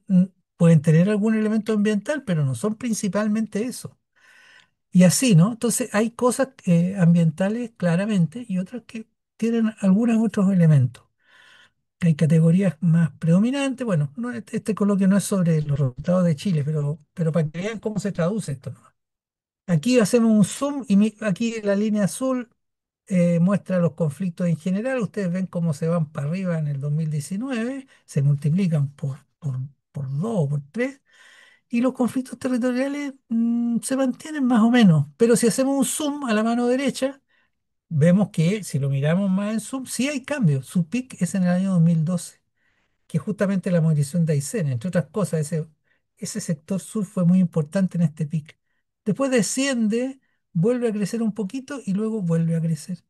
pueden tener algún elemento ambiental, pero no son principalmente eso. Y así, ¿no? Entonces, hay cosas ambientales claramente y otras que tienen algunos otros elementos. Hay categorías más predominantes. Bueno, este coloquio no es sobre los resultados de Chile, pero para que vean cómo se traduce esto, ¿no? Aquí hacemos un zoom y aquí la línea azul muestra los conflictos en general. Ustedes ven cómo se van para arriba en el 2019, se multiplican por 2 o por 3 y los conflictos territoriales se mantienen más o menos. Pero si hacemos un zoom a la mano derecha, vemos que si lo miramos más en zoom, sí hay cambios. Su peak es en el año 2012, que es justamente la movilización de Aysén. Entre otras cosas, ese sector sur fue muy importante en este pic. Después desciende, vuelve a crecer un poquito y luego vuelve a crecer.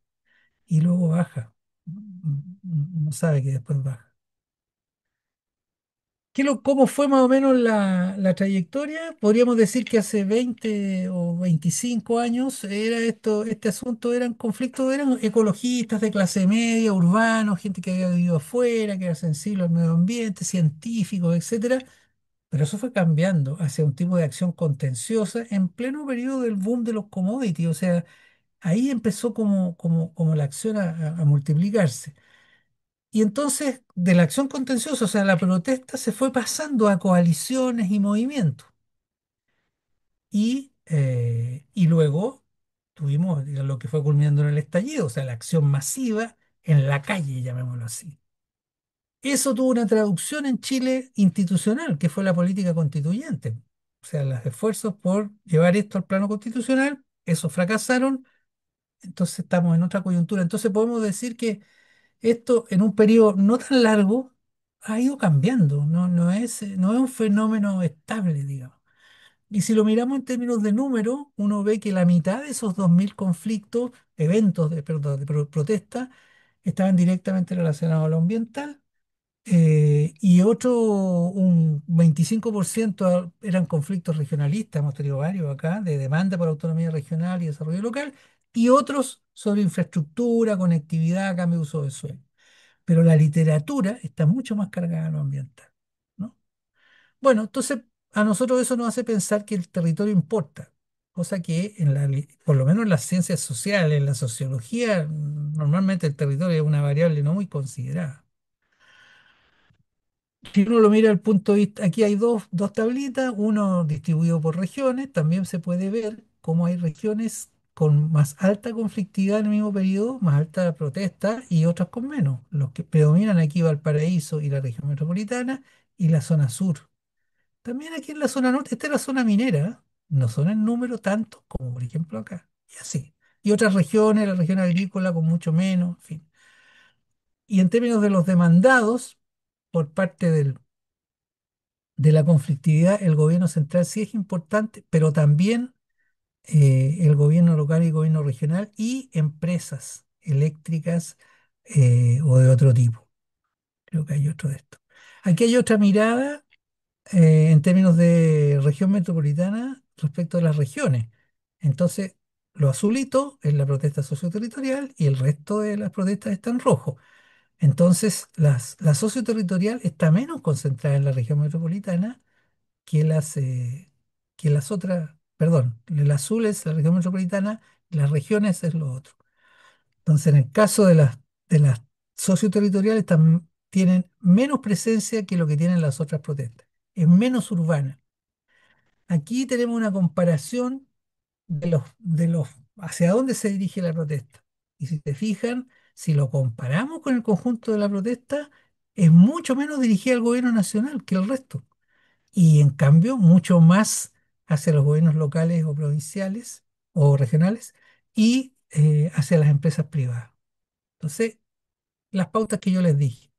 Y luego baja. No sabe que después baja. ¿Cómo fue más o menos la trayectoria? Podríamos decir que hace 20 o 25 años este asunto eran conflictos, eran ecologistas de clase media, urbanos, gente que había vivido afuera, que era sensible al medio ambiente, científicos, etcétera. Pero eso fue cambiando hacia un tipo de acción contenciosa en pleno periodo del boom de los commodities. O sea, ahí empezó como la acción a multiplicarse. Y entonces, de la acción contenciosa, o sea, la protesta se fue pasando a coaliciones y movimientos. Y luego tuvimos lo que fue culminando en el estallido, o sea, la acción masiva en la calle, llamémoslo así. Eso tuvo una traducción en Chile institucional, que fue la política constituyente. O sea, los esfuerzos por llevar esto al plano constitucional, esos fracasaron, entonces estamos en otra coyuntura. Entonces podemos decir que esto en un periodo no tan largo ha ido cambiando, no es un fenómeno estable, digamos. Y si lo miramos en términos de número, uno ve que la mitad de esos 2000 conflictos, eventos perdón, de protesta, estaban directamente relacionados a lo ambiental, y un 25% eran conflictos regionalistas, hemos tenido varios acá, de demanda por autonomía regional y desarrollo local, y otros sobre infraestructura, conectividad, cambio de uso del suelo. Pero la literatura está mucho más cargada en lo ambiental, ¿no? Bueno, entonces a nosotros eso nos hace pensar que el territorio importa, cosa que por lo menos en las ciencias sociales, en la sociología, normalmente el territorio es una variable no muy considerada. Si uno lo mira al punto de vista, aquí hay dos tablitas, uno distribuido por regiones, también se puede ver cómo hay regiones con más alta conflictividad en el mismo periodo, más alta protesta y otras con menos. Los que predominan aquí Valparaíso y la región metropolitana y la zona sur. También aquí en la zona norte, esta es la zona minera, ¿eh? No son en número tantos como por ejemplo acá, y así. Y otras regiones, la región agrícola con mucho menos, en fin. Y en términos de los demandados por parte de la conflictividad, el gobierno central sí es importante, pero también el gobierno local y el gobierno regional y empresas eléctricas o de otro tipo. Creo que hay otro de estos. Aquí hay otra mirada en términos de región metropolitana respecto a las regiones. Entonces, lo azulito es la protesta socioterritorial y el resto de las protestas está en rojo. Entonces, la socioterritorial está menos concentrada en la región metropolitana que las otras, perdón, el azul es la región metropolitana, las regiones es lo otro. Entonces, en el caso de las socioterritoriales tienen menos presencia que lo que tienen las otras protestas. Es menos urbana. Aquí tenemos una comparación de los hacia dónde se dirige la protesta. Y si te fijan, si lo comparamos con el conjunto de la protesta, es mucho menos dirigida al gobierno nacional que el resto y en cambio mucho más hacia los gobiernos locales o provinciales o regionales y hacia las empresas privadas. Entonces, las pautas que yo les dije.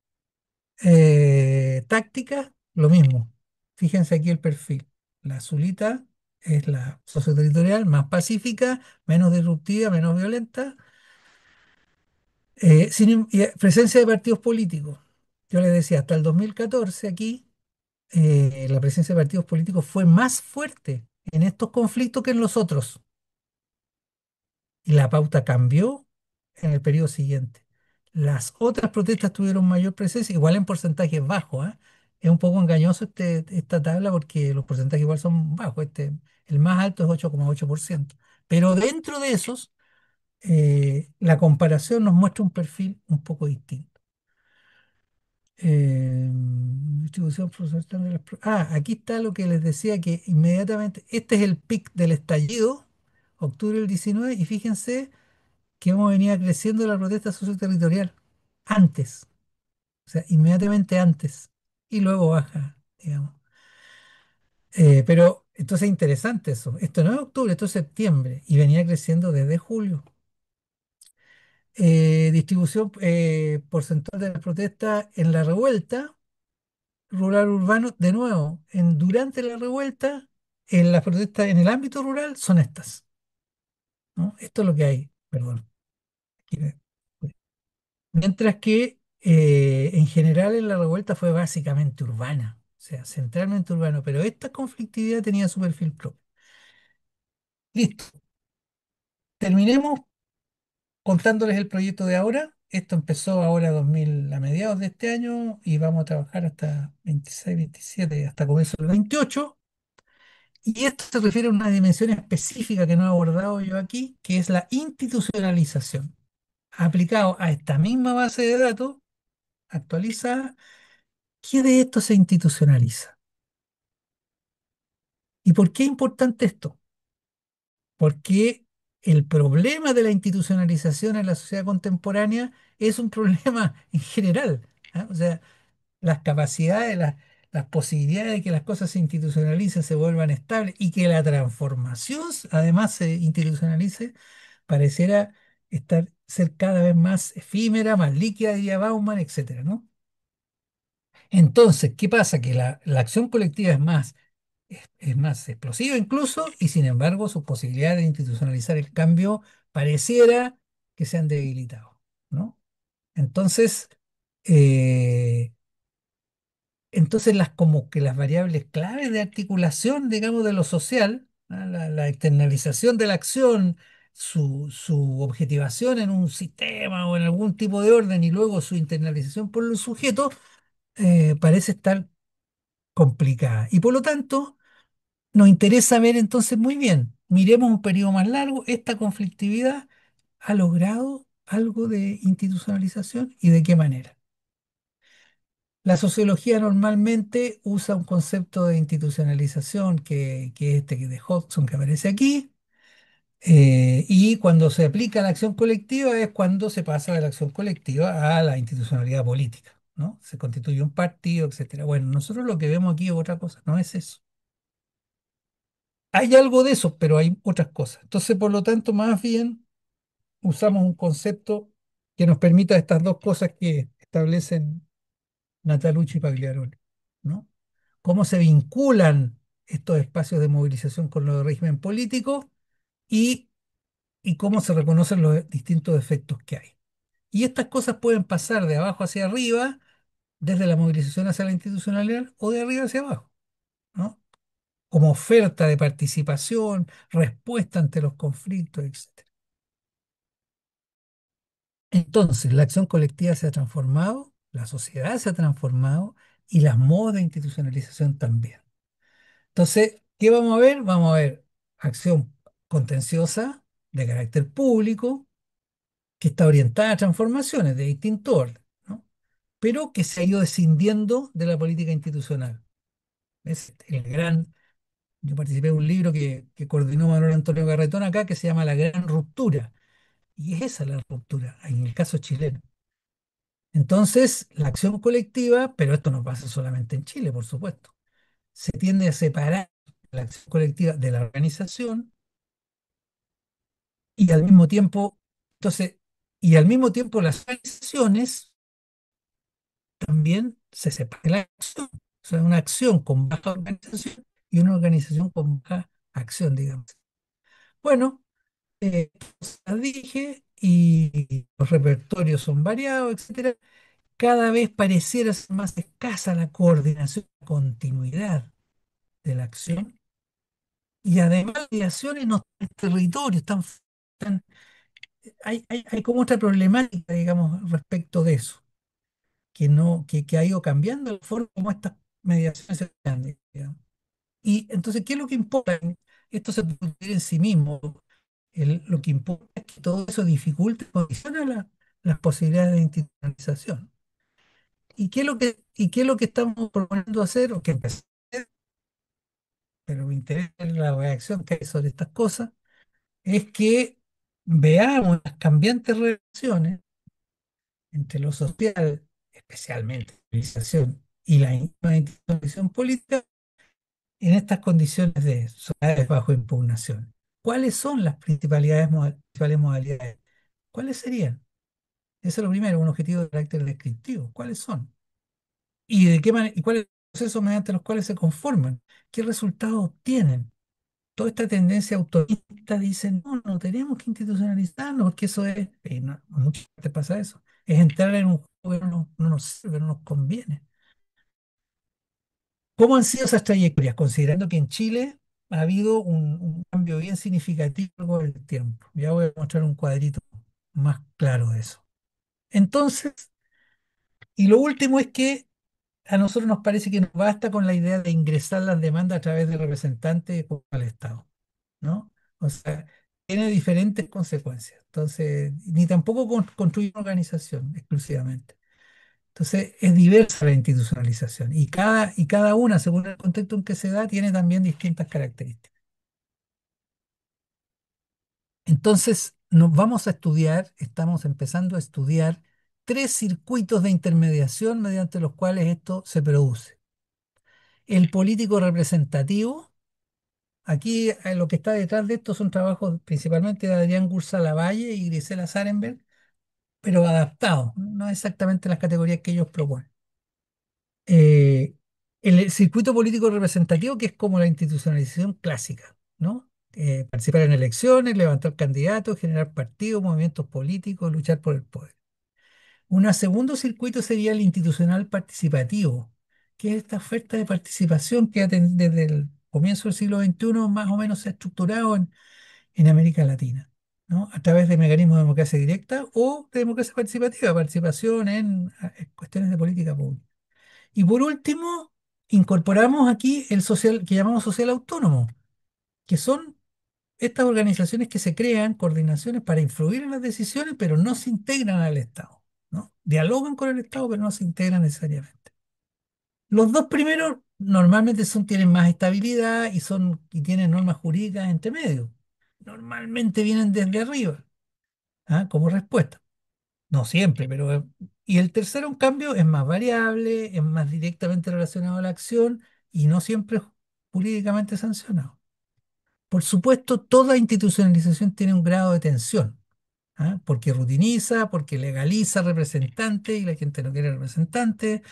Táctica, lo mismo. Fíjense aquí el perfil. La azulita es la socioterritorial más pacífica, menos disruptiva, menos violenta. Presencia de partidos políticos. Yo les decía, hasta el 2014 aquí la presencia de partidos políticos fue más fuerte en estos conflictos que en los otros. Y la pauta cambió en el periodo siguiente. Las otras protestas tuvieron mayor presencia, igual en porcentajes bajos, ¿ah? es un poco engañoso esta tabla porque los porcentajes igual son bajos. El más alto es 8,8%. Pero dentro de esos, la comparación nos muestra un perfil un poco distinto. Distribución proporcional de aquí está lo que les decía que inmediatamente, este es el pic del estallido, octubre del 19, y fíjense que hemos venido creciendo la protesta socioterritorial antes, o sea, inmediatamente antes, y luego baja, digamos. Pero entonces es interesante eso. Esto no es octubre, esto es septiembre, y venía creciendo desde julio. Distribución porcentual de la protesta en la revuelta rural urbano, de nuevo, durante la revuelta, en las protestas en el ámbito rural son estas, ¿no? Esto es lo que hay, perdón. Aquí mientras que en general en la revuelta fue básicamente urbana, o sea, centralmente urbano, pero esta conflictividad tenía su perfil propio. Listo, terminemos contándoles el proyecto de ahora. Esto empezó ahora 2000, a mediados de este año y vamos a trabajar hasta 26, 27, hasta comienzo del 28. Y esto se refiere a una dimensión específica que no he abordado yo aquí, que es la institucionalización. Aplicado a esta misma base de datos actualizada, ¿qué de esto se institucionaliza? ¿Y por qué es importante esto? Porque el problema de la institucionalización en la sociedad contemporánea es un problema en general. ¿Ah? O sea, las capacidades, las posibilidades de que las cosas se institucionalicen, se vuelvan estables y que la transformación además se institucionalice, pareciera ser cada vez más efímera, más líquida, diría Bauman, etcétera, ¿no? Entonces, ¿qué pasa? Que la acción colectiva es más explosiva incluso, y sin embargo sus posibilidades de institucionalizar el cambio pareciera que se han debilitado, ¿no? Entonces, eh, entonces como que las variables claves de articulación, digamos, de lo social, ¿ah? La externalización de la acción, su objetivación en un sistema o en algún tipo de orden y luego su internalización por los sujetos, parece estar complicada. Y por lo tanto, nos interesa ver entonces muy bien, miremos un periodo más largo, esta conflictividad ha logrado algo de institucionalización y de qué manera. La sociología normalmente usa un concepto de institucionalización que es este de Hodgson que aparece aquí, y cuando se aplica a la acción colectiva es cuando se pasa de la acción colectiva a la institucionalidad política, ¿no? Se constituye un partido, etcétera. Bueno, nosotros lo que vemos aquí es otra cosa, no es eso. Hay algo de eso, pero hay otras cosas. Entonces, por lo tanto, más bien usamos un concepto que nos permita estas dos cosas que establecen Natalucci y Pagliarone, ¿no? Cómo se vinculan estos espacios de movilización con los de régimen político y, y cómo se reconocen los distintos efectos que hay. Y estas cosas pueden pasar de abajo hacia arriba, desde la movilización hacia la institucionalidad, o de arriba hacia abajo, ¿no? Como oferta de participación, respuesta ante los conflictos, etc. Entonces, la acción colectiva se ha transformado, la sociedad se ha transformado y las modos de institucionalización también. Entonces, ¿qué vamos a ver? Vamos a ver acción contenciosa de carácter público que está orientada a transformaciones de distinto orden, ¿no? Pero que se ha ido descindiendo de la política institucional. Es el gran, yo participé en un libro que coordinó Manuel Antonio Garretón acá que se llama La Gran Ruptura. Y es esa la ruptura, en el caso chileno. Entonces, la acción colectiva, pero esto no pasa solamente en Chile, por supuesto, se tiende a separar la acción colectiva de la organización y al mismo tiempo, entonces, y al mismo tiempo las organizaciones también se separan de la acción. O sea, una acción con baja organización y una organización con baja acción, digamos. Bueno, ya dije, y los repertorios son variados, etcétera. Cada vez pareciera ser más escasa la coordinación, la continuidad de la acción y además las mediaciones no están en territorio, hay como otra problemática, digamos, respecto de eso, que, no, que ha ido cambiando la forma como estas mediaciones se dan, digamos. Y entonces, ¿qué es lo que importa? Esto se puede discutir en sí mismo. Lo que importa es que todo eso dificulte, condiciona las posibilidades de institucionalización. ¿Y qué es lo que estamos proponiendo hacer? O que empezar a hacer, pero me interesa la reacción que hay sobre estas cosas, es que veamos las cambiantes relaciones entre lo social, especialmente la civilización, y la institucionalización política en estas condiciones de sociedades bajo impugnación. ¿Cuáles son las principales modalidades? ¿Cuáles serían? Eso es lo primero, un objetivo de carácter descriptivo. ¿Cuáles son? ¿Y de qué manera, y cuáles son los procesos mediante los cuales se conforman? ¿Qué resultados obtienen? Toda esta tendencia autoritaria dice, no, no tenemos que institucionalizarnos, porque eso es, muchas veces pasa eso, es entrar en un juego que no nos sirve, no nos conviene. ¿Cómo han sido esas trayectorias? Considerando que en Chile ha habido un cambio bien significativo con el tiempo. Ya voy a mostrar un cuadrito más claro de eso. Entonces, y lo último es que a nosotros nos parece que nos basta con la idea de ingresar las demandas a través de representantes al Estado, ¿no? O sea, tiene diferentes consecuencias. Entonces, ni tampoco construir una organización exclusivamente. Entonces, es diversa la institucionalización y cada una, según el contexto en que se da, tiene también distintas características. Entonces, nos vamos a estudiar, estamos empezando a estudiar tres circuitos de intermediación mediante los cuales esto se produce. El político representativo, aquí lo que está detrás de esto son trabajos principalmente de Adrián Gursa Lavalle y Grisela Zarenberg, pero adaptados, no exactamente las categorías que ellos proponen. eh, el circuito político representativo, que es como la institucionalización clásica, ¿no? Participar en elecciones, levantar candidatos, generar partidos, movimientos políticos, luchar por el poder. Un segundo circuito sería el institucional participativo, que es esta oferta de participación que desde el comienzo del siglo XXI más o menos se ha estructurado en América Latina, ¿no? A través de mecanismos de democracia directa o de democracia participativa, participación en cuestiones de política pública. Y por último, incorporamos aquí el social, que llamamos social autónomo, que son estas organizaciones que se crean, coordinaciones para influir en las decisiones, pero no se integran al Estado, ¿no? Dialogan con el Estado, pero no se integran necesariamente. Los dos primeros normalmente tienen más estabilidad y tienen normas jurídicas entre medio. Normalmente vienen desde arriba, ¿ah? Como respuesta. No siempre, pero... Y el tercero, en cambio, es más variable, es más directamente relacionado a la acción y no siempre es jurídicamente sancionado. Por supuesto, toda institucionalización tiene un grado de tensión, ¿ah? Porque rutiniza, porque legaliza representantes y la gente no quiere representantes,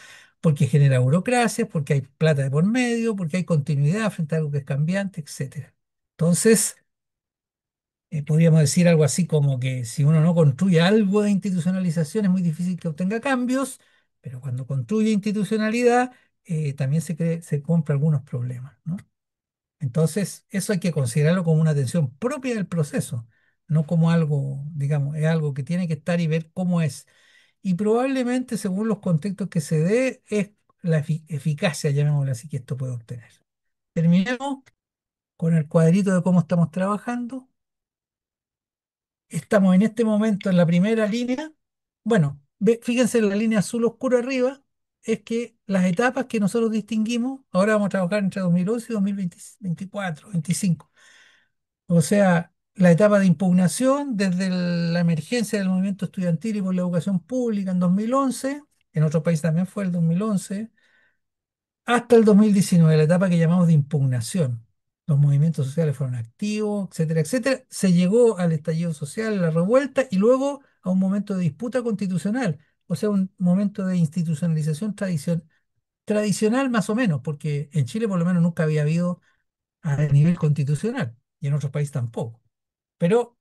porque genera burocracias, porque hay plata de por medio, porque hay continuidad frente a algo que es cambiante, etcétera. Entonces, podríamos decir algo así como que si uno no construye algo de institucionalización es muy difícil que obtenga cambios, pero cuando construye institucionalidad también se compra algunos problemas, ¿no? Entonces, eso hay que considerarlo como una atención propia del proceso, no como algo, digamos, es algo que tiene que estar y ver cómo es. Y probablemente, según los contextos que se dé, es la eficacia, llamémosla así, que esto puede obtener. Terminemos con el cuadrito de cómo estamos trabajando. Estamos en este momento en la primera línea. Bueno, fíjense en la línea azul oscuro arriba, es que las etapas que nosotros distinguimos, ahora vamos a trabajar entre 2011 y 2024, 25. O sea, la etapa de impugnación desde la emergencia del movimiento estudiantil y por la educación pública en 2011, en otros países también fue el 2011, hasta el 2019, la etapa que llamamos de impugnación. Los movimientos sociales fueron activos, etcétera, etcétera. Se llegó al estallido social, a la revuelta y luego a un momento de disputa constitucional, o sea, un momento de institucionalización tradicional más o menos, porque en Chile por lo menos nunca había habido a nivel constitucional y en otros países tampoco. Pero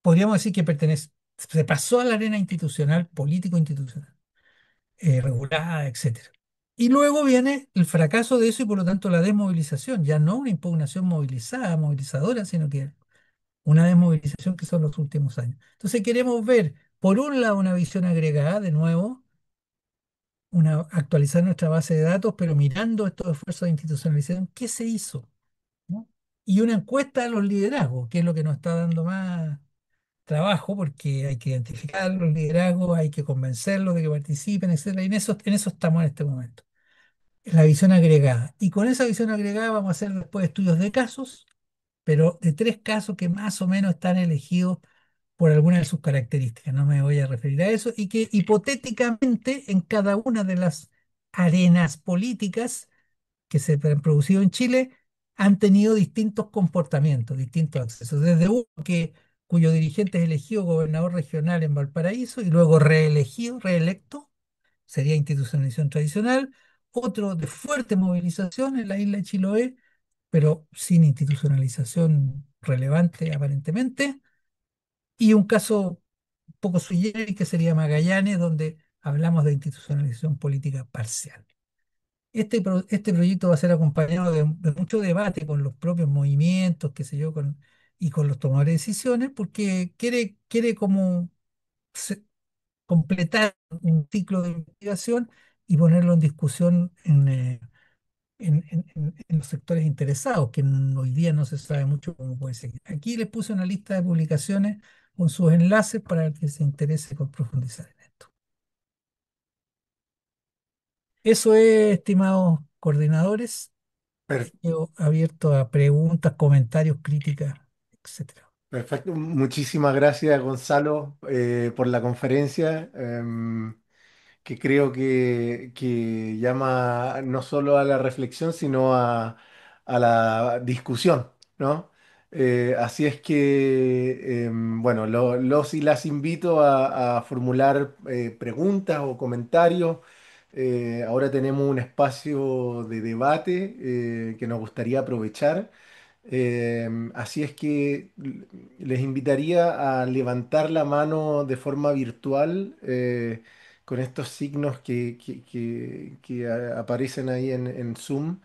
podríamos decir que se pasó a la arena institucional, político-institucional, regulada, etcétera. Y luego viene el fracaso de eso y por lo tanto la desmovilización, ya no una impugnación movilizada, movilizadora, sino que una desmovilización que son los últimos años. Entonces queremos ver, por un lado, una visión agregada, de nuevo, actualizar nuestra base de datos, pero mirando estos esfuerzos de institucionalización, ¿qué se hizo? ¿No? Y una encuesta de los liderazgos, que es lo que nos está dando más trabajo, porque hay que identificar los liderazgos, hay que convencerlos de que participen, etcétera. Y en eso estamos en este momento. Es la visión agregada. Y con esa visión agregada vamos a hacer después estudios de casos, pero de 3 casos que más o menos están elegidos por alguna de sus características. No me voy a referir a eso. Y que hipotéticamente en cada una de las arenas políticas que se han producido en Chile han tenido distintos comportamientos, distintos accesos. Desde uno cuyo dirigente es elegido gobernador regional en Valparaíso y luego reelegido, reelecto, sería institucionalización tradicional. Otro de fuerte movilización en la isla de Chiloé, pero sin institucionalización relevante aparentemente. Y un caso un poco sui generis que sería Magallanes, donde hablamos de institucionalización política parcial. Este proyecto va a ser acompañado de mucho debate con los propios movimientos, qué sé yo, y con los tomadores de decisiones, porque quiere como se- completar un ciclo de investigación y ponerlo en discusión en los sectores interesados, que hoy día no se sabe mucho cómo puede seguir. Aquí les puse una lista de publicaciones con sus enlaces para el que se interese por profundizar en esto. Eso es, estimados coordinadores. Per- Quedo abierto a preguntas, comentarios, críticas, etcétera. Perfecto. Muchísimas gracias, Gonzalo, por la conferencia. Que creo que llama no solo a la reflexión, sino a la discusión, ¿no? Así es que, bueno, los y las invito a formular preguntas o comentarios. Ahora tenemos un espacio de debate que nos gustaría aprovechar. Así es que les invitaría a levantar la mano de forma virtual con estos signos que aparecen ahí en Zoom.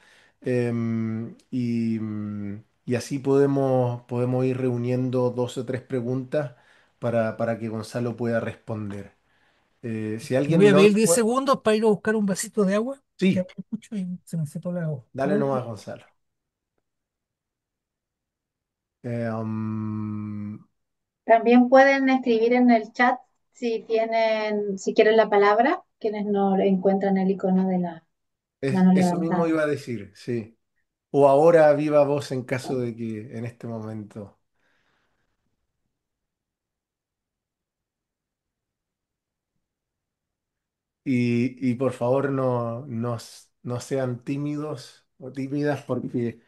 Y así podemos ir reuniendo 2 o 3 preguntas para que Gonzalo pueda responder. Si Te voy alguien a no... pedir 10 segundos para ir a buscar un vasito de agua, que Sí, hablé mucho y se me secó la agua. dale nomás, Gonzalo. Eh, um, También pueden escribir en el chat si quieren la palabra, quienes no encuentran el icono de la mano Eso mismo levantada. iba a decir, sí. O ahora viva voz en caso de que en este momento. Y por favor no sean tímidos o tímidas porque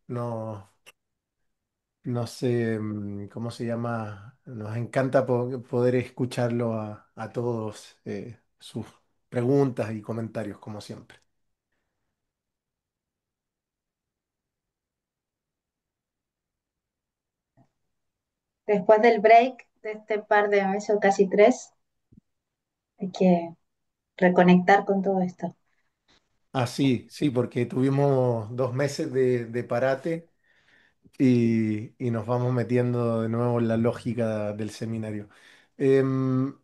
no, no sé, ¿cómo se llama? Nos encanta poder escucharlo a todos sus preguntas y comentarios, como siempre. Después del break de este par de meses o casi 3, hay que reconectar con todo esto. Ah, sí, sí, porque tuvimos 2 meses de parate. Y nos vamos metiendo de nuevo en la lógica del seminario. Em,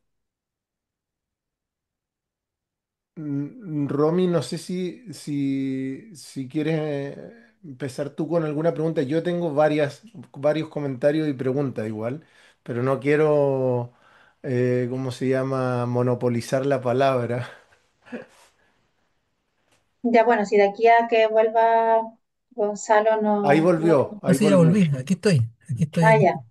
Romy, no sé si quieres empezar tú con alguna pregunta. Yo tengo varios comentarios y preguntas igual, pero no quiero, ¿cómo se llama?, monopolizar la palabra. Ya bueno, si de aquí a que vuelva Gonzalo Ahí no volvió, No ahí sé, ya volvió. volví, aquí estoy, aquí estoy, Ah, aquí ya. estoy.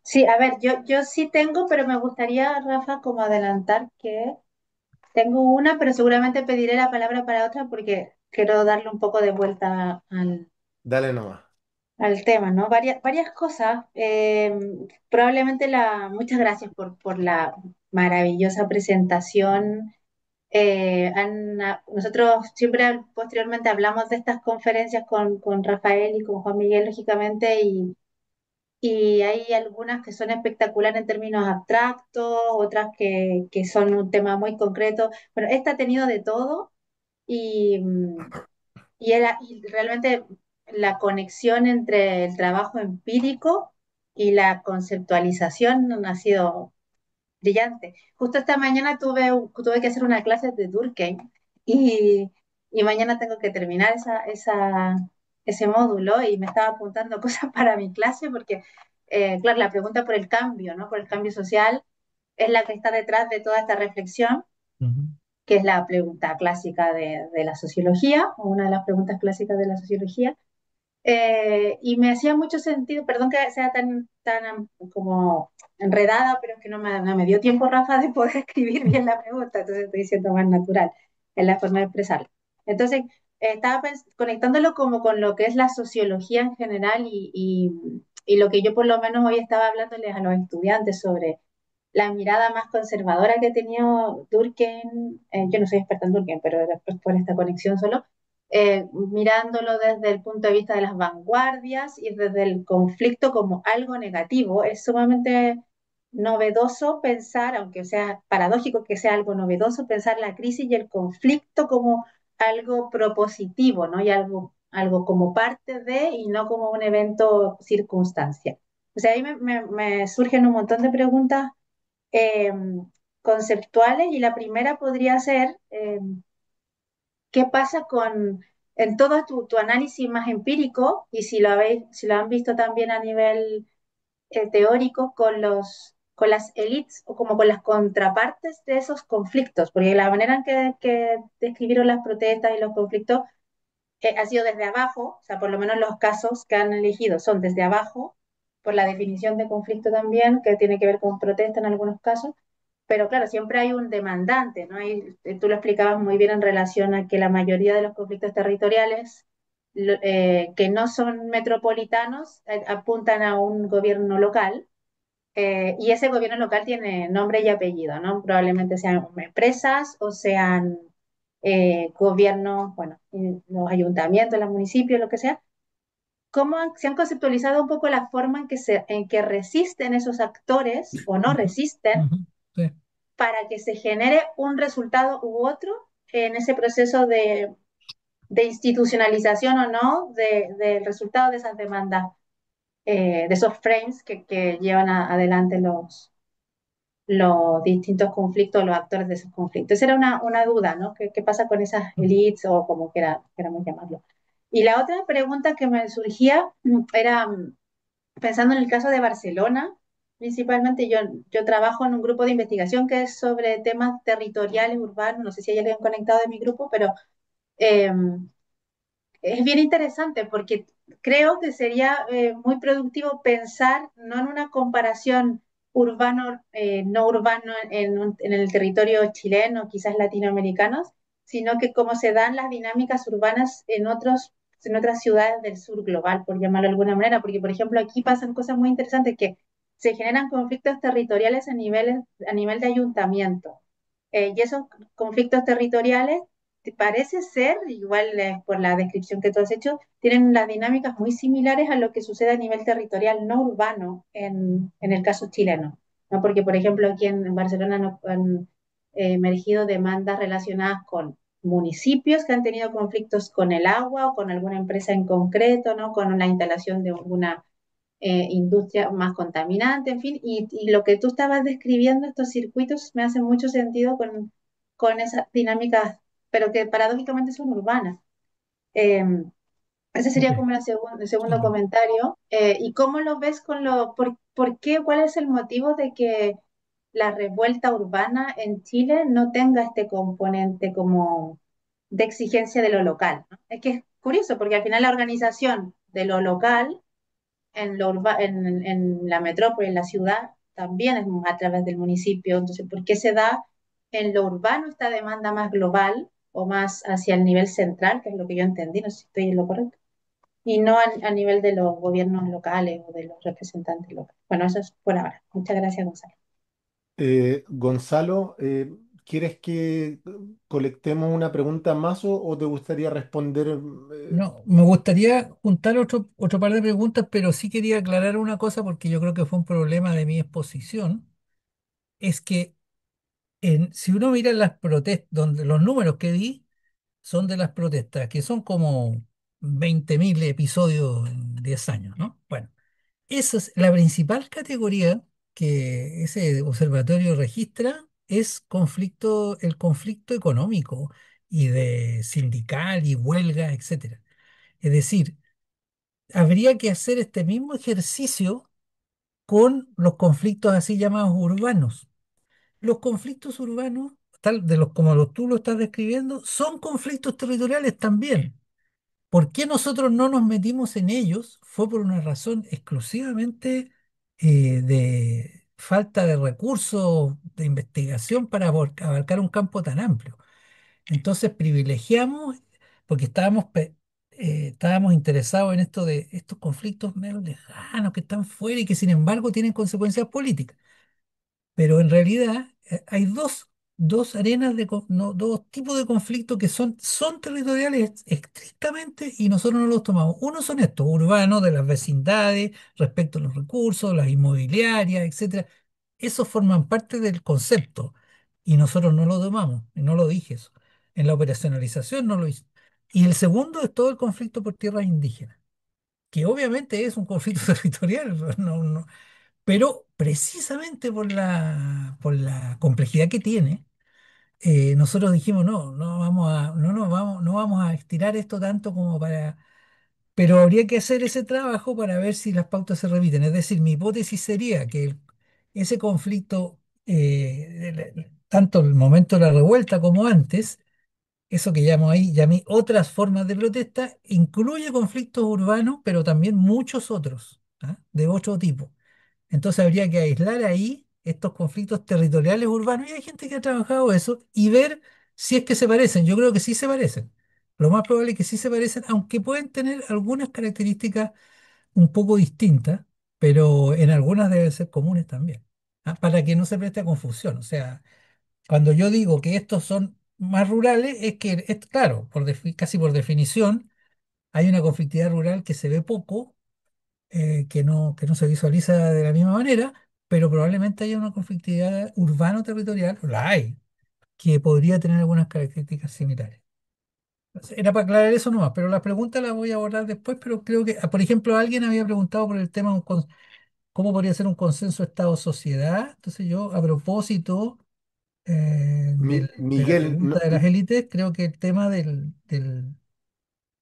Sí, a ver, yo sí tengo, pero me gustaría, Rafa, como adelantar que tengo una, pero seguramente pediré la palabra para otra porque quiero darle un poco de vuelta Dale nomás. al tema, ¿no? Varias cosas. Probablemente muchas gracias por la maravillosa presentación. Nosotros siempre posteriormente hablamos de estas conferencias con Rafael y con Juan Miguel, lógicamente, y hay algunas que son espectaculares en términos abstractos, otras que son un tema muy concreto. Bueno, esta ha tenido de todo y realmente la conexión entre el trabajo empírico y la conceptualización ha sido brillante. Justo esta mañana tuve que hacer una clase de Durkheim y, y mañana tengo que terminar ese módulo y me estaba apuntando cosas para mi clase porque, claro, la pregunta por el cambio, ¿no? Por el cambio social es la que está detrás de toda esta reflexión, Ujú. que es la pregunta clásica de la sociología, o una de las preguntas clásicas de la sociología. Y me hacía mucho sentido, perdón que sea tan como enredada, pero es que no me dio tiempo, Rafa, de poder escribir bien la pregunta, entonces estoy siendo más natural en la forma de expresarla. Entonces, estaba conectándolo como con lo que es la sociología en general y lo que yo por lo menos hoy estaba hablándoles a los estudiantes sobre la mirada más conservadora que ha tenido Durkheim. Yo no soy experta en Durkheim, pero después por esta conexión solo, mirándolo desde el punto de vista de las vanguardias y desde el conflicto como algo negativo. Es sumamente novedoso pensar, aunque sea paradójico que sea algo novedoso, pensar la crisis y el conflicto como algo propositivo, ¿no? Y algo como parte de y no como un evento circunstancia. O sea, ahí me surgen un montón de preguntas eh, conceptuales y la primera podría ser, ¿qué pasa en todo tu análisis más empírico y si lo han visto también a nivel teórico con las élites o como con las contrapartes de esos conflictos? Porque la manera en que describieron las protestas y los conflictos ha sido desde abajo, o sea, por lo menos los casos que han elegido son desde abajo, por la definición de conflicto también, que tiene que ver con protesta en algunos casos, pero claro, siempre hay un demandante, ¿no? Tú lo explicabas muy bien en relación a que la mayoría de los conflictos territoriales que no son metropolitanos apuntan a un gobierno local, y ese gobierno local tiene nombre y apellido, ¿no? Probablemente sean empresas o sean gobiernos, bueno, los ayuntamientos, los municipios, lo que sea. ¿Cómo se han conceptualizado un poco la forma en que resisten esos actores o no Ujú, resisten ujú, sí. para que se genere un resultado u otro en ese proceso de institucionalización o no del resultado de esas demandas, de esos frames que llevan adelante los distintos conflictos, los actores de esos conflictos? Esa era una duda, ¿no? ¿Qué pasa con esas Ujú. elites o como queramos llamarlo? Y la otra pregunta que me surgía era, pensando en el caso de Barcelona, principalmente yo trabajo en un grupo de investigación que es sobre temas territoriales, urbanos, no sé si hay alguien conectado de mi grupo, pero eh, es bien interesante porque creo que sería muy productivo pensar no en una comparación urbano, no urbano en el territorio chileno, quizás latinoamericanos, sino que cómo se dan las dinámicas urbanas en otras ciudades del sur global, por llamarlo de alguna manera, porque por ejemplo aquí pasan cosas muy interesantes que se generan conflictos territoriales a nivel de ayuntamiento. Y esos conflictos territoriales te parece ser, igual por la descripción que tú has hecho, tienen las dinámicas muy similares a lo que sucede a nivel territorial no urbano en el caso chileno, ¿no? Porque, por ejemplo, aquí en Barcelona no, han emergido demandas relacionadas con municipios que han tenido conflictos con el agua o con alguna empresa en concreto, ¿no? Con la instalación de alguna industria más contaminante, en fin, y lo que tú estabas describiendo, estos circuitos, me hacen mucho sentido con esas dinámicas, pero que paradójicamente son urbanas. Eh, Ese Ok, sería como el segundo sí. comentario. ¿Y cómo lo ves por qué, cuál es el motivo de que la revuelta urbana en Chile no tenga este componente como de exigencia de lo local, ¿no? Es que es curioso, porque al final la organización de lo local en la metrópoli, en la ciudad, también es a través del municipio. Entonces, ¿por qué se da en lo urbano esta demanda más global o más hacia el nivel central, que es lo que yo entendí, no sé si estoy en lo correcto, y no a nivel de los gobiernos locales o de los representantes locales? Bueno, eso es por ahora. Muchas gracias, Gonzalo. Gonzalo, ¿quieres que colectemos una pregunta más o te gustaría responder? No, me gustaría juntar otro par de preguntas, pero sí quería aclarar una cosa porque yo creo que fue un problema de mi exposición. Es que si uno mira las protestas, donde los números que di son de las protestas, que son como 20.000 episodios en 10 años, ¿no? Bueno, esa es la principal categoría, que ese observatorio registra es el conflicto económico y de sindical y huelga, etcétera. Es decir, habría que hacer este mismo ejercicio con los conflictos así llamados urbanos. Los conflictos urbanos, tal de los como tú lo estás describiendo, son conflictos territoriales también. ¿Por qué nosotros no nos metimos en ellos? Fue por una razón exclusivamente de falta de recursos de investigación para abarcar un campo tan amplio. Entonces privilegiamos, porque estábamos interesados en esto de estos conflictos medio lejanos que están fuera y que sin embargo tienen consecuencias políticas. Pero en realidad hay dos arenas no, dos tipos de conflictos que son territoriales estrictamente y nosotros no los tomamos. Uno son estos, urbanos, de las vecindades, respecto a los recursos, las inmobiliarias, etcétera. Esos forman parte del concepto y nosotros no lo tomamos, y no lo dije eso. En la operacionalización no lo hice. Y el segundo es todo el conflicto por tierras indígenas, que obviamente es un conflicto territorial, no, pero precisamente por la complejidad que tiene, nosotros dijimos, no vamos a estirar esto tanto como para... Pero habría que hacer ese trabajo para ver si las pautas se repiten. Es decir, mi hipótesis sería que ese conflicto, tanto el momento de la revuelta como antes, eso que llamé otras formas de protesta, incluye conflictos urbanos, pero también muchos otros, ¿ah? De otro tipo. Entonces habría que aislar ahí estos conflictos territoriales urbanos, y hay gente que ha trabajado eso, y ver si es que se parecen. Yo creo que sí se parecen. Lo más probable es que sí se parecen, aunque pueden tener algunas características un poco distintas, pero en algunas deben ser comunes también. ¿Ah? Para que no se preste a confusión. O sea, cuando yo digo que estos son más rurales, es que, claro, casi por definición, hay una conflictividad rural que se ve poco, que no se visualiza de la misma manera, pero probablemente haya una conflictividad urbano-territorial, la hay, que podría tener algunas características similares. Era para aclarar eso nomás, pero las preguntas las voy a abordar después, pero creo que, por ejemplo, alguien había preguntado por el tema de cómo podría ser un consenso Estado-sociedad. Entonces yo, a propósito de la Miguel, pregunta de las élites, creo que el tema del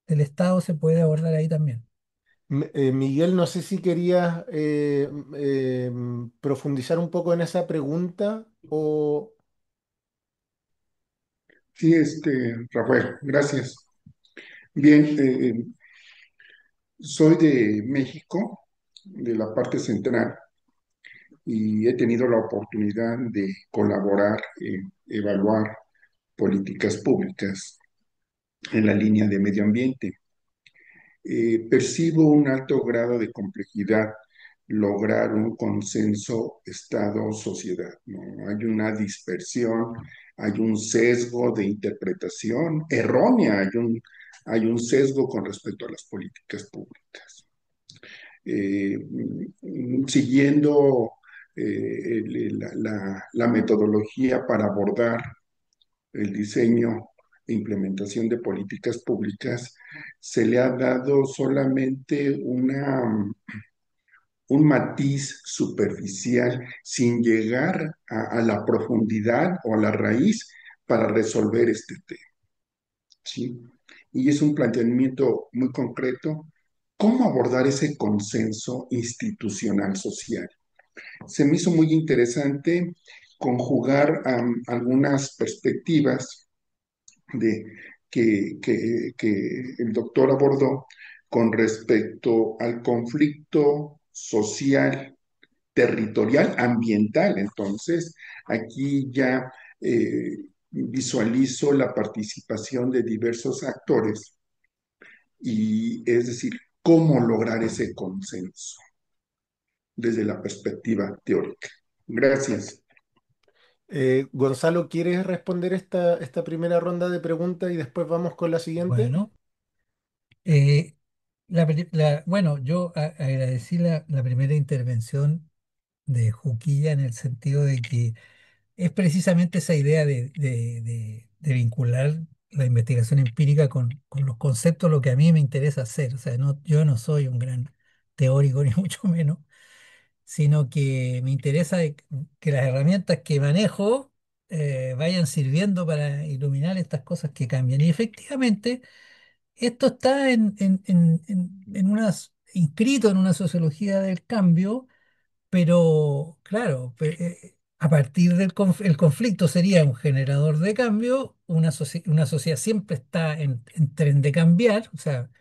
Estado se puede abordar ahí también. Miguel, no sé si querías profundizar un poco en esa pregunta o... Sí, Rafael, gracias. Bien, soy de México, de la parte central, y he tenido la oportunidad de colaborar, evaluar políticas públicas en la línea de medio ambiente. Percibo un alto grado de complejidad lograr un consenso Estado-sociedad, ¿no? Hay una dispersión, hay un sesgo de interpretación errónea, hay un sesgo con respecto a las políticas públicas. Siguiendo la metodología para abordar el diseño e implementación de políticas públicas, se le ha dado solamente un matiz superficial sin llegar a la profundidad o a la raíz para resolver este tema, ¿sí? Y es un planteamiento muy concreto. ¿Cómo abordar ese consenso institucional social? Se me hizo muy interesante conjugar algunas perspectivas de, que el doctor abordó con respecto al conflicto social, territorial, ambiental. Entonces, aquí ya visualizo la participación de diversos actores y es decir, cómo lograr ese consenso desde la perspectiva teórica. Gracias. Gonzalo, ¿quieres responder esta primera ronda de preguntas y después vamos con la siguiente? Bueno, eh, bueno, yo agradecí la primera intervención de Juquilla en el sentido de que es precisamente esa idea de vincular la investigación empírica con los conceptos, lo que a mí me interesa hacer. O sea, yo no soy un gran teórico, ni mucho menos, sino que me interesa que las herramientas que manejo vayan sirviendo para iluminar estas cosas que cambian. Y efectivamente, esto está inscrito en una sociología del cambio, pero claro, a partir el conflicto sería un generador de cambio, una sociedad siempre está en tren de cambiar, o sea,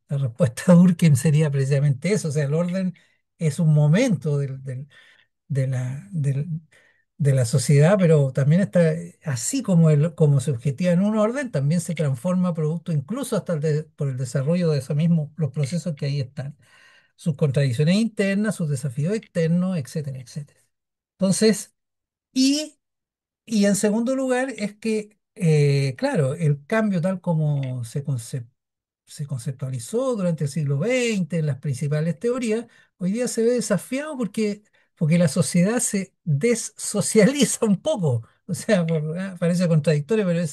la respuesta de Durkheim sería precisamente eso, o sea, el orden es un momento de la, del- de la sociedad, pero también está, así como, como se objetiva en un orden, también se transforma producto incluso hasta por el desarrollo de eso mismo, los procesos que ahí están, sus contradicciones internas, sus desafíos externos, etcétera, etcétera. Entonces, y, y en segundo lugar es que, claro, el cambio tal como se conceptualizó durante el siglo XX en las principales teorías, hoy día se ve desafiado porque la sociedad se dessocializa un poco. O sea, parece contradictorio, pero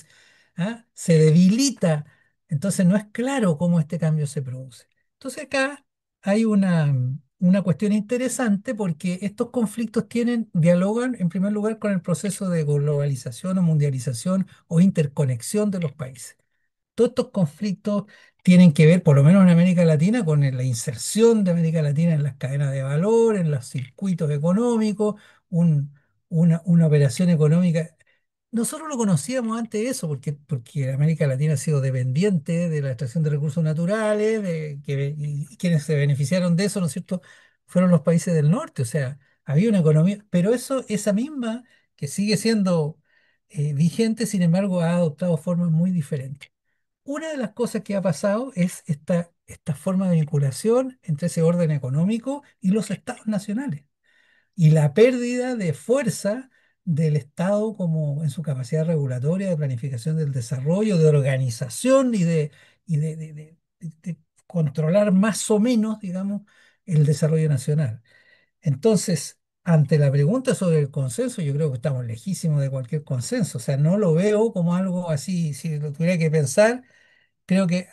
se debilita. Entonces no es claro cómo este cambio se produce. Entonces acá hay una cuestión interesante porque estos conflictos dialogan en primer lugar con el proceso de globalización o mundialización o interconexión de los países. Todos estos conflictos tienen que ver, por lo menos en América Latina, con la inserción de América Latina en las cadenas de valor, en los circuitos económicos, un- una operación económica. Nosotros lo conocíamos antes de eso, porque América Latina ha sido dependiente de la extracción de recursos naturales, y quienes se beneficiaron de eso, ¿no es cierto?, fueron los países del norte. O sea, había una economía, pero esa misma, que sigue siendo vigente, sin embargo, ha adoptado formas muy diferentes. Una de las cosas que ha pasado es esta forma de vinculación entre ese orden económico y los estados nacionales y la pérdida de fuerza del Estado como en su capacidad regulatoria de planificación del desarrollo, de organización y de controlar más o menos, digamos, el desarrollo nacional. Entonces, ante la pregunta sobre el consenso, yo creo que estamos lejísimos de cualquier consenso. O sea, no lo veo como algo así, si lo tuviera que pensar. Creo que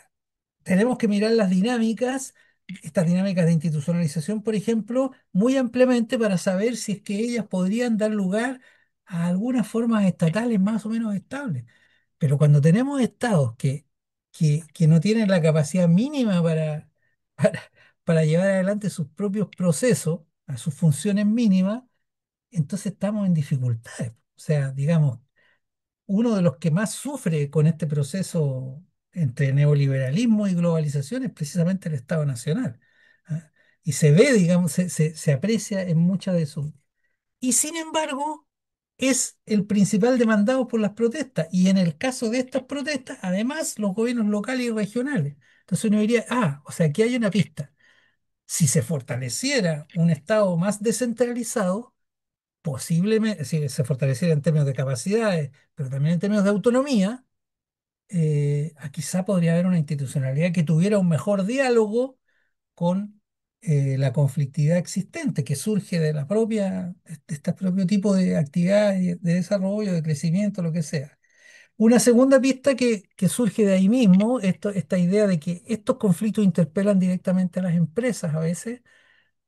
tenemos que mirar las dinámicas, estas dinámicas de institucionalización, por ejemplo, muy ampliamente para saber si es que ellas podrían dar lugar a algunas formas estatales más o menos estables. Pero cuando tenemos estados que no tienen la capacidad mínima para, para llevar adelante sus propios procesos, a sus funciones mínimas, entonces estamos en dificultades. O sea, digamos, uno de los que más sufre con este proceso entre neoliberalismo y globalización es precisamente el Estado Nacional. ¿Ah? Y se ve, digamos, se aprecia en muchas de sus... Y sin embargo, es el principal demandado por las protestas. Y en el caso de estas protestas, además, los gobiernos locales y regionales. Entonces uno diría, o sea, aquí hay una pista. Si se fortaleciera un Estado más descentralizado, posiblemente, si se fortaleciera en términos de capacidades, pero también en términos de autonomía, quizá podría haber una institucionalidad que tuviera un mejor diálogo con la conflictividad existente que surge de de este propio tipo de actividades de desarrollo, de crecimiento, lo que sea. Una segunda pista que surge de ahí mismo, esta idea de que estos conflictos interpelan directamente a las empresas a veces,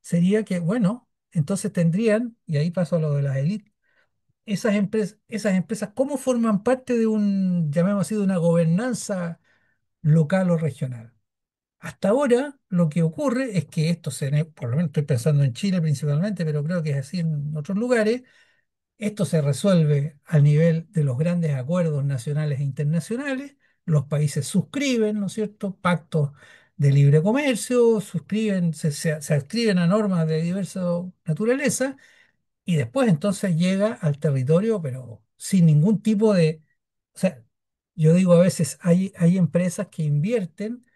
sería que, bueno, entonces tendrían, y ahí paso a lo de las élites, esas empresas, ¿cómo forman parte de llamemos así, de una gobernanza local o regional? Hasta ahora lo que ocurre es que por lo menos estoy pensando en Chile principalmente, pero creo que es así en otros lugares, esto se resuelve al nivel de los grandes acuerdos nacionales e internacionales, los países suscriben, ¿no es cierto?, pactos de libre comercio, se adscriben a normas de diversa naturaleza y después entonces llega al territorio, pero sin ningún tipo de... O sea, yo digo a veces, hay empresas que invierten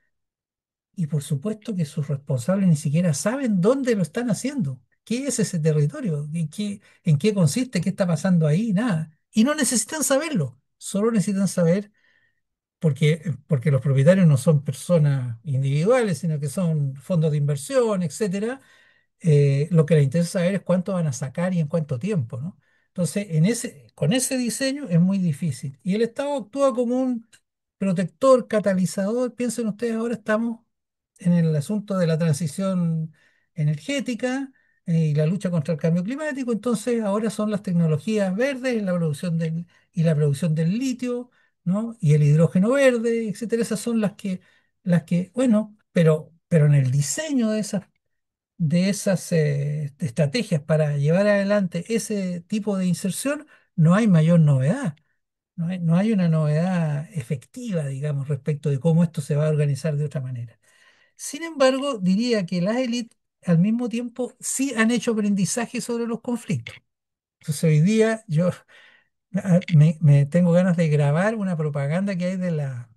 y por supuesto que sus responsables ni siquiera saben dónde lo están haciendo. ¿Qué es ese territorio? ¿En qué consiste? ¿Qué está pasando ahí? Nada. Y no necesitan saberlo. Solo necesitan saber porque los propietarios no son personas individuales, sino que son fondos de inversión, etcétera. Lo que les interesa saber es cuánto van a sacar y en cuánto tiempo, ¿no? Entonces, con ese diseño es muy difícil. Y el Estado actúa como un protector, catalizador. Piensen ustedes, ahora estamos en el asunto de la transición energética. y la lucha contra el cambio climático. Entonces ahora son las tecnologías verdes, y la producción del litio, ¿no? Y el hidrógeno verde, etcétera. Esas son bueno, pero en el diseño de esas estrategias para llevar adelante ese tipo de inserción, no hay mayor novedad. No hay una novedad efectiva, digamos, respecto de cómo esto se va a organizar de otra manera. Sin embargo, diría que las élites al mismo tiempo sí han hecho aprendizaje sobre los conflictos. Entonces hoy día yo me tengo ganas de grabar una propaganda que hay de una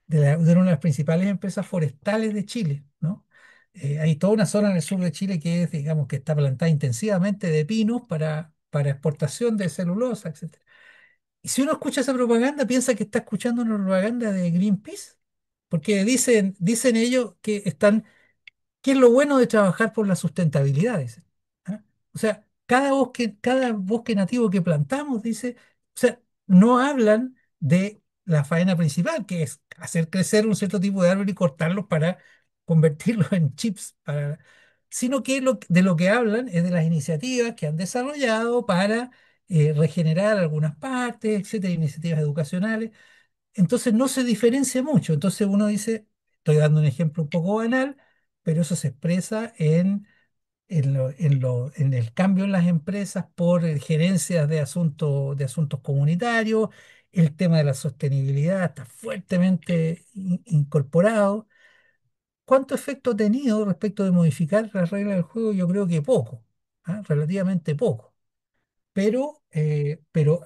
de las principales empresas forestales de Chile, ¿no? Hay toda una zona en el sur de Chile que es, digamos, que está plantada intensivamente de pinos para exportación de celulosa, etcétera. Y si uno escucha esa propaganda, piensa que está escuchando una propaganda de Greenpeace, porque dicen ellos que están. ¿Qué es lo bueno de trabajar por la sustentabilidad? Dice. ¿Ah? O sea, cada bosque nativo que plantamos, dice, o sea, no hablan de la faena principal, que es hacer crecer un cierto tipo de árbol y cortarlos para convertirlos en chips, sino que de lo que hablan es de las iniciativas que han desarrollado para regenerar algunas partes, etcétera, iniciativas educacionales. Entonces no se diferencia mucho. Entonces uno dice, estoy dando un ejemplo un poco banal, pero eso se expresa en el cambio en las empresas por gerencias de asuntos comunitarios. El tema de la sostenibilidad está fuertemente incorporado. ¿Cuánto efecto ha tenido respecto de modificar las reglas del juego? Yo creo que poco, relativamente poco. Pero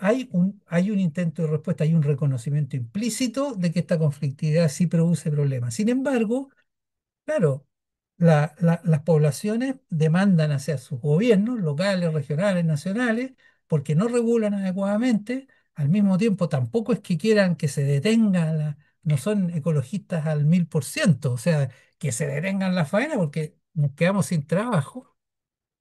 hay un intento de respuesta, hay un reconocimiento implícito de que esta conflictividad sí produce problemas. Sin embargo, claro, las poblaciones demandan hacia sus gobiernos locales, regionales, nacionales, porque no regulan adecuadamente. Al mismo tiempo, tampoco es que quieran que se detenga, no son ecologistas al 1000%, o sea, que se detengan la faena porque nos quedamos sin trabajo,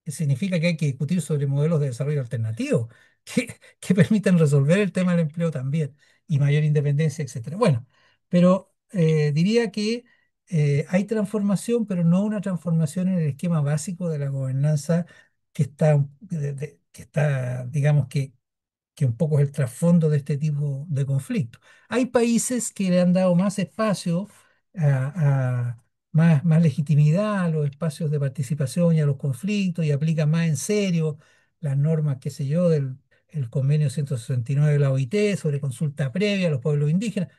que significa que hay que discutir sobre modelos de desarrollo alternativos que permitan resolver el tema del empleo también y mayor independencia, etcétera. Bueno, pero diría que hay transformación, pero no una transformación en el esquema básico de la gobernanza que está, digamos que un poco es el trasfondo de este tipo de conflictos. Hay países que le han dado más espacio, más legitimidad a los espacios de participación y a los conflictos y aplican más en serio las normas, qué sé yo, del el convenio 169 de la OIT sobre consulta previa a los pueblos indígenas,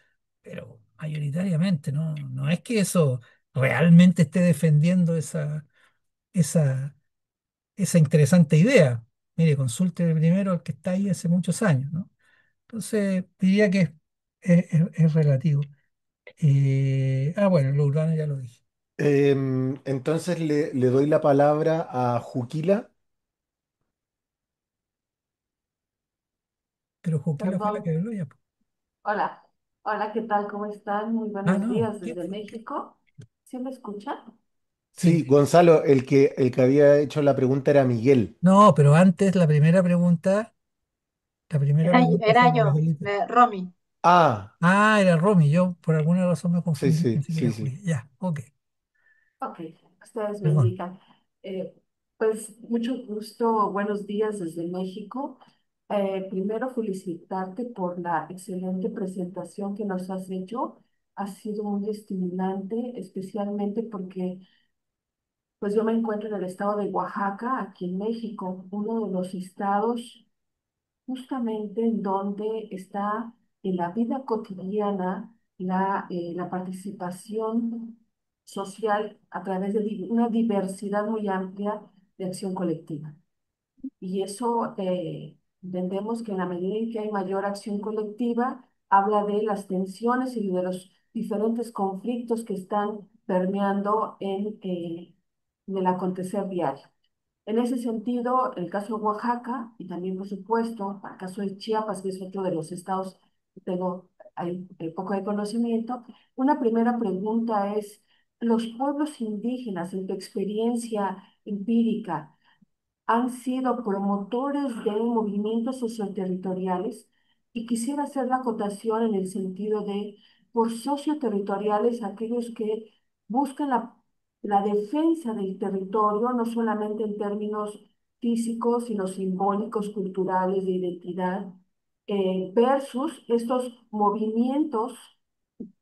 pero mayoritariamente no es que eso realmente esté defendiendo esa interesante idea. Mire, consulte primero al que está ahí hace muchos años, ¿no? Entonces, diría que es relativo. Bueno, lo urbano ya lo dije. Entonces le doy la palabra a Juquila. Pero Joaquín fue la que Perdón. habló ya, po. Hola. Hola, ¿qué tal? ¿Cómo están? Muy Ah, buenos no. días desde México. ¿Sí me escuchan? Sí, Sí. Gonzalo, el que había hecho la pregunta era Miguel. No, pero antes la primera pregunta fue Era de yo, Miguelito. Romy. Ah, Ah, era Romy. Yo por alguna razón me sí, confundí, sí, pensé que era sí, sí. Julia. Ya, ok, Ok, ustedes me perdón. indican. Pues mucho gusto, buenos días desde México. Primero felicitarte por la excelente presentación que nos has hecho. Ha sido muy estimulante, especialmente porque pues yo me encuentro en el estado de Oaxaca, aquí en México, uno de los estados justamente en donde está en la vida cotidiana la participación social a través de una diversidad muy amplia de acción colectiva. Y eso entendemos que en la medida en que hay mayor acción colectiva, habla de las tensiones y de los diferentes conflictos que están permeando en el acontecer diario. En ese sentido, el caso de Oaxaca y también, por supuesto, el caso de Chiapas, que es otro de los estados que tengo hay poco de conocimiento, una primera pregunta es, ¿los pueblos indígenas, en tu experiencia empírica, han sido promotores de movimientos socioterritoriales? Y quisiera hacer la acotación en el sentido de, por socioterritoriales, aquellos que buscan la defensa del territorio, no solamente en términos físicos, sino simbólicos, culturales, de identidad, versus estos movimientos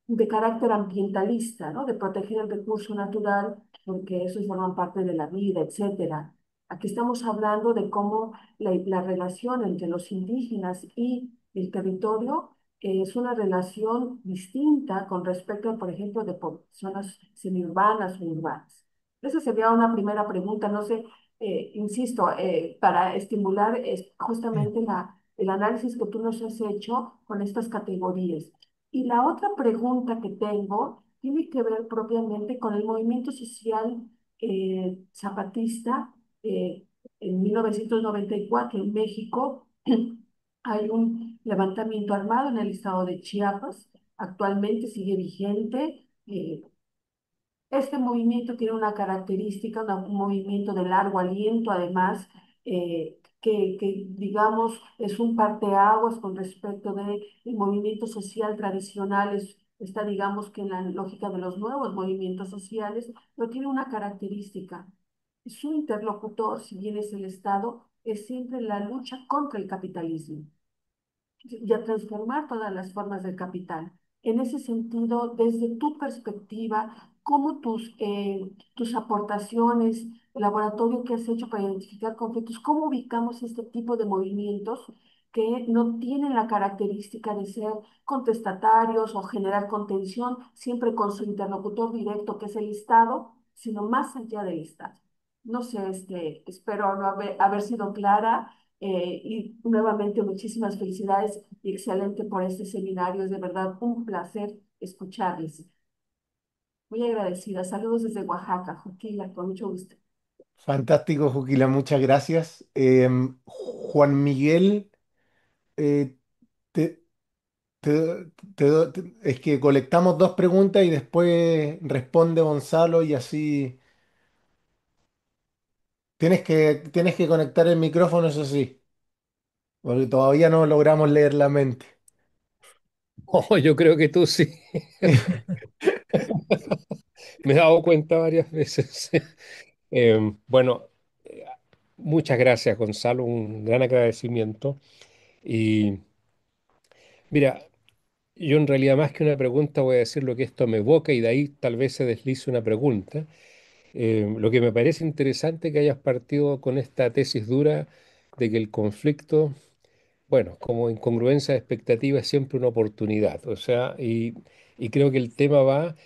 de carácter ambientalista, ¿no? De proteger el recurso natural, porque eso forma parte de la vida, etcétera. Aquí estamos hablando de cómo la relación entre los indígenas y el territorio es una relación distinta con respecto, por ejemplo, de zonas semiurbanas o urbanas. Esa sería una primera pregunta, no sé, insisto, para estimular justamente el análisis que tú nos has hecho con estas categorías. Y la otra pregunta que tengo tiene que ver propiamente con el movimiento social zapatista. eh, en 1994 en México hay un levantamiento armado en el estado de Chiapas. Actualmente sigue vigente. Este movimiento tiene una característica, un movimiento de largo aliento, además, digamos es un parteaguas con respecto del movimiento social tradicional, está digamos que en la lógica de los nuevos movimientos sociales, pero tiene una característica. Su interlocutor, si bien es el Estado, es siempre la lucha contra el capitalismo y a transformar todas las formas del capital. En ese sentido, desde tu perspectiva, ¿cómo tus aportaciones, el laboratorio que has hecho para identificar conflictos, cómo ubicamos este tipo de movimientos que no tienen la característica de ser contestatarios o generar contención, siempre con su interlocutor directo, que es el Estado, sino más allá del Estado? No sé, espero no haber sido clara. Y nuevamente muchísimas felicidades y excelente por este seminario. Es de verdad un placer escucharles. Muy agradecida. Saludos desde Oaxaca, Juquila, con mucho gusto. Fantástico, Juquila, muchas gracias. Juan Miguel, eh, te- es que colectamos dos preguntas y después responde Gonzalo y así tienes que conectar el micrófono, eso sí, porque todavía no logramos leer la mente. Oh, yo creo que tú sí. Me he dado cuenta varias veces. Bueno, eh, muchas gracias, Gonzalo. Un gran agradecimiento. Y mira, yo en realidad más que una pregunta voy a decir lo que esto me evoca y de ahí tal vez se deslice una pregunta. Lo que me parece interesante que hayas partido con esta tesis dura de que el conflicto, bueno, como incongruencia de expectativas es siempre una oportunidad. O sea, y creo que el tema va,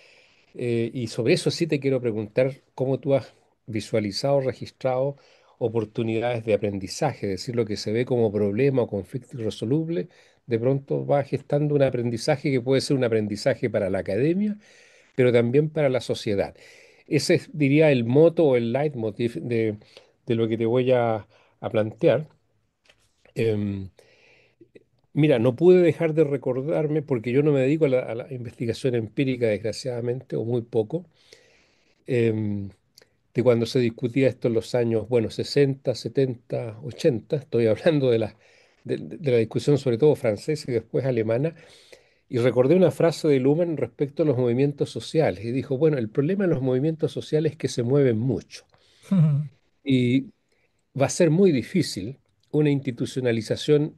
y sobre eso sí te quiero preguntar cómo tú has visualizado, registrado oportunidades de aprendizaje, es decir, lo que se ve como problema o conflicto irresoluble, de pronto va gestando un aprendizaje que puede ser un aprendizaje para la academia pero también para la sociedad. Ese es, diría, el moto o el leitmotiv de lo que te voy a plantear. Em, Mira, no pude dejar de recordarme, porque yo no me dedico a la investigación empírica, desgraciadamente, o muy poco, em, de cuando se discutía esto en los años, bueno, 60, 70, 80, estoy hablando de la discusión sobre todo francesa y después alemana, y recordé una frase de Luhmann respecto a los movimientos sociales, y dijo, bueno, el problema de los movimientos sociales es que se mueven mucho, y va a ser muy difícil una institucionalización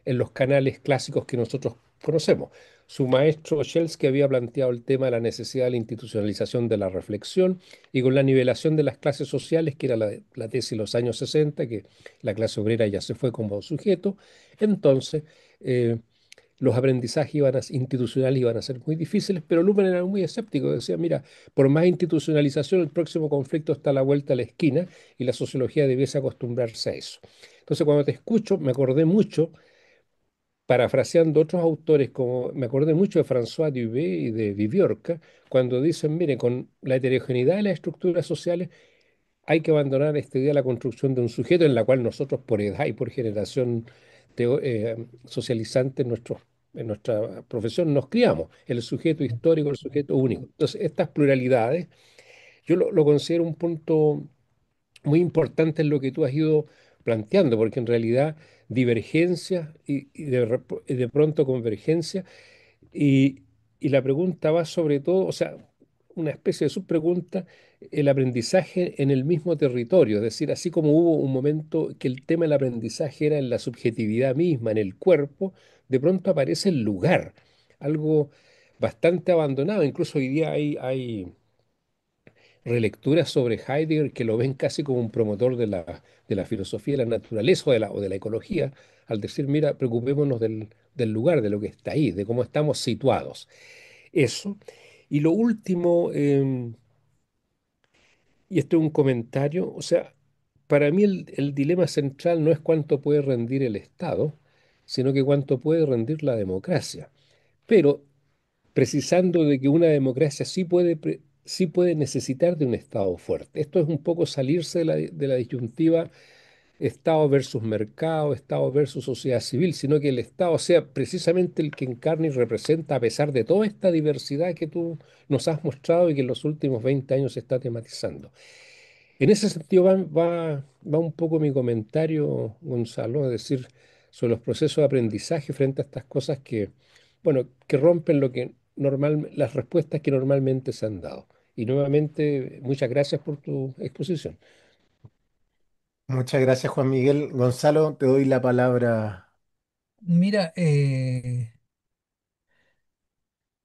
en los canales clásicos que nosotros conocemos. Su maestro Shelsky había planteado el tema de la necesidad de la institucionalización de la reflexión y con la nivelación de las clases sociales, que era la tesis de los años 60, que la clase obrera ya se fue como sujeto. Entonces, eh, los aprendizajes institucionales iban a ser muy difíciles, pero Luhmann era muy escéptico. Decía, mira, por más institucionalización, el próximo conflicto está a la vuelta de la esquina y la sociología debiese acostumbrarse a eso. Entonces, cuando te escucho, me acordé mucho, parafraseando otros autores, como me acordé mucho de François Dubé y de Viviorca, cuando dicen, mire, con la heterogeneidad de las estructuras sociales, hay que abandonar esta idea de la construcción de un sujeto en la cual nosotros por edad y por generación socializante en nuestra profesión nos criamos, el sujeto histórico, el sujeto único. Entonces, estas pluralidades, yo lo considero un punto muy importante en lo que tú has ido planteando, porque en realidad divergencia y de pronto convergencia, y, y la pregunta va sobre todo, o sea, una especie de subpregunta, el aprendizaje en el mismo territorio, es decir, así como hubo un momento que el tema del aprendizaje era en la subjetividad misma, en el cuerpo, de pronto aparece el lugar, algo bastante abandonado. Incluso hoy día hay relecturas sobre Heidegger que lo ven casi como un promotor de la filosofía de la naturaleza o de la ecología, al decir, mira, preocupémonos del lugar, de lo que está ahí, de cómo estamos situados. Eso. Y lo último, y esto es un comentario, o sea, para mí el dilema central no es cuánto puede rendir el Estado, sino que cuánto puede rendir la democracia. Pero precisando de que una democracia sí puede necesitar de un Estado fuerte. Esto es un poco salirse de la disyuntiva Estado versus mercado, Estado versus sociedad civil, sino que el Estado sea precisamente el que encarna y representa, a pesar de toda esta diversidad que tú nos has mostrado y que en los últimos 20 años se está tematizando. En ese sentido va un poco mi comentario, Gonzalo, es decir, sobre los procesos de aprendizaje frente a estas cosas que, bueno, que rompen las respuestas que normalmente se han dado. Y nuevamente, muchas gracias por tu exposición. Muchas gracias, Juan Miguel. Gonzalo, te doy la palabra. Mira,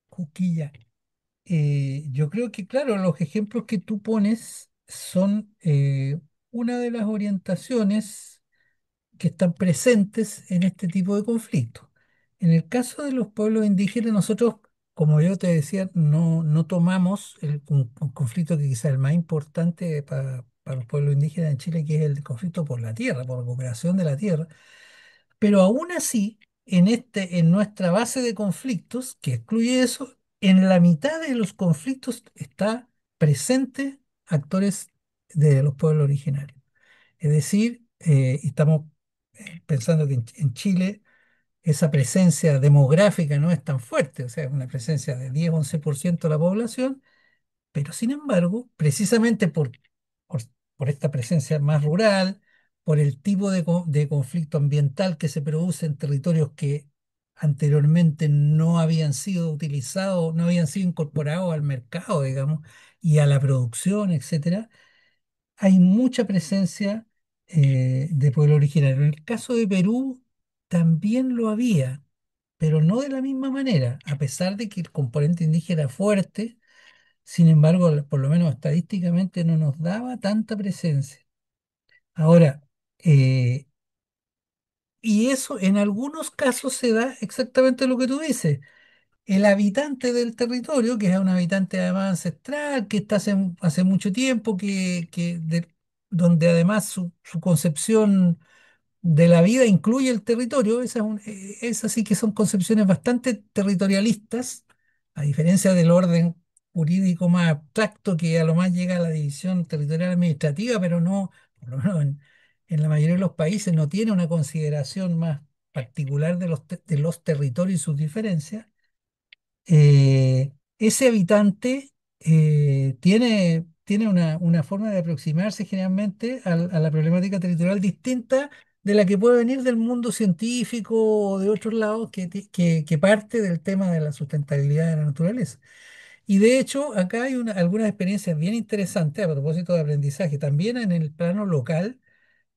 Cuquilla, yo creo que, claro, los ejemplos que tú pones son una de las orientaciones que están presentes en este tipo de conflictos. En el caso de los pueblos indígenas, nosotros, como yo te decía, no tomamos un conflicto que quizá es el más importante para los pueblos indígenas en Chile, que es el conflicto por la tierra, por la recuperación de la tierra. Pero aún así, en nuestra base de conflictos, que excluye eso, en la mitad de los conflictos está presente actores de los pueblos originarios. Es decir, estamos pensando que en Chile esa presencia demográfica no es tan fuerte, o sea, es una presencia de 10-11% de la población, pero sin embargo, precisamente por, por esta presencia más rural, por el tipo de conflicto ambiental que se produce en territorios que anteriormente no habían sido utilizados, no habían sido incorporados al mercado, digamos, y a la producción, etcétera, hay mucha presencia de pueblo originario. En el caso de Perú también lo había, pero no de la misma manera, a pesar de que el componente indígena era fuerte. Sin embargo, por lo menos estadísticamente no nos daba tanta presencia. Ahora, eh, y eso en algunos casos se da exactamente lo que tú dices. El habitante del territorio, que es un habitante además ancestral, que está hace mucho tiempo, donde además su concepción de la vida incluye el territorio, esas sí que son concepciones bastante territorialistas, a diferencia del orden jurídico más abstracto que a lo más llega a la división territorial administrativa, pero no, por lo menos en la mayoría de los países no tiene una consideración más particular de los territorios y sus diferencias. Ese habitante tiene una forma de aproximarse generalmente a la problemática territorial distinta de la que puede venir del mundo científico o de otros lados que parte del tema de la sustentabilidad de la naturaleza. Y de hecho, acá hay algunas experiencias bien interesantes a propósito de aprendizaje. También en el plano local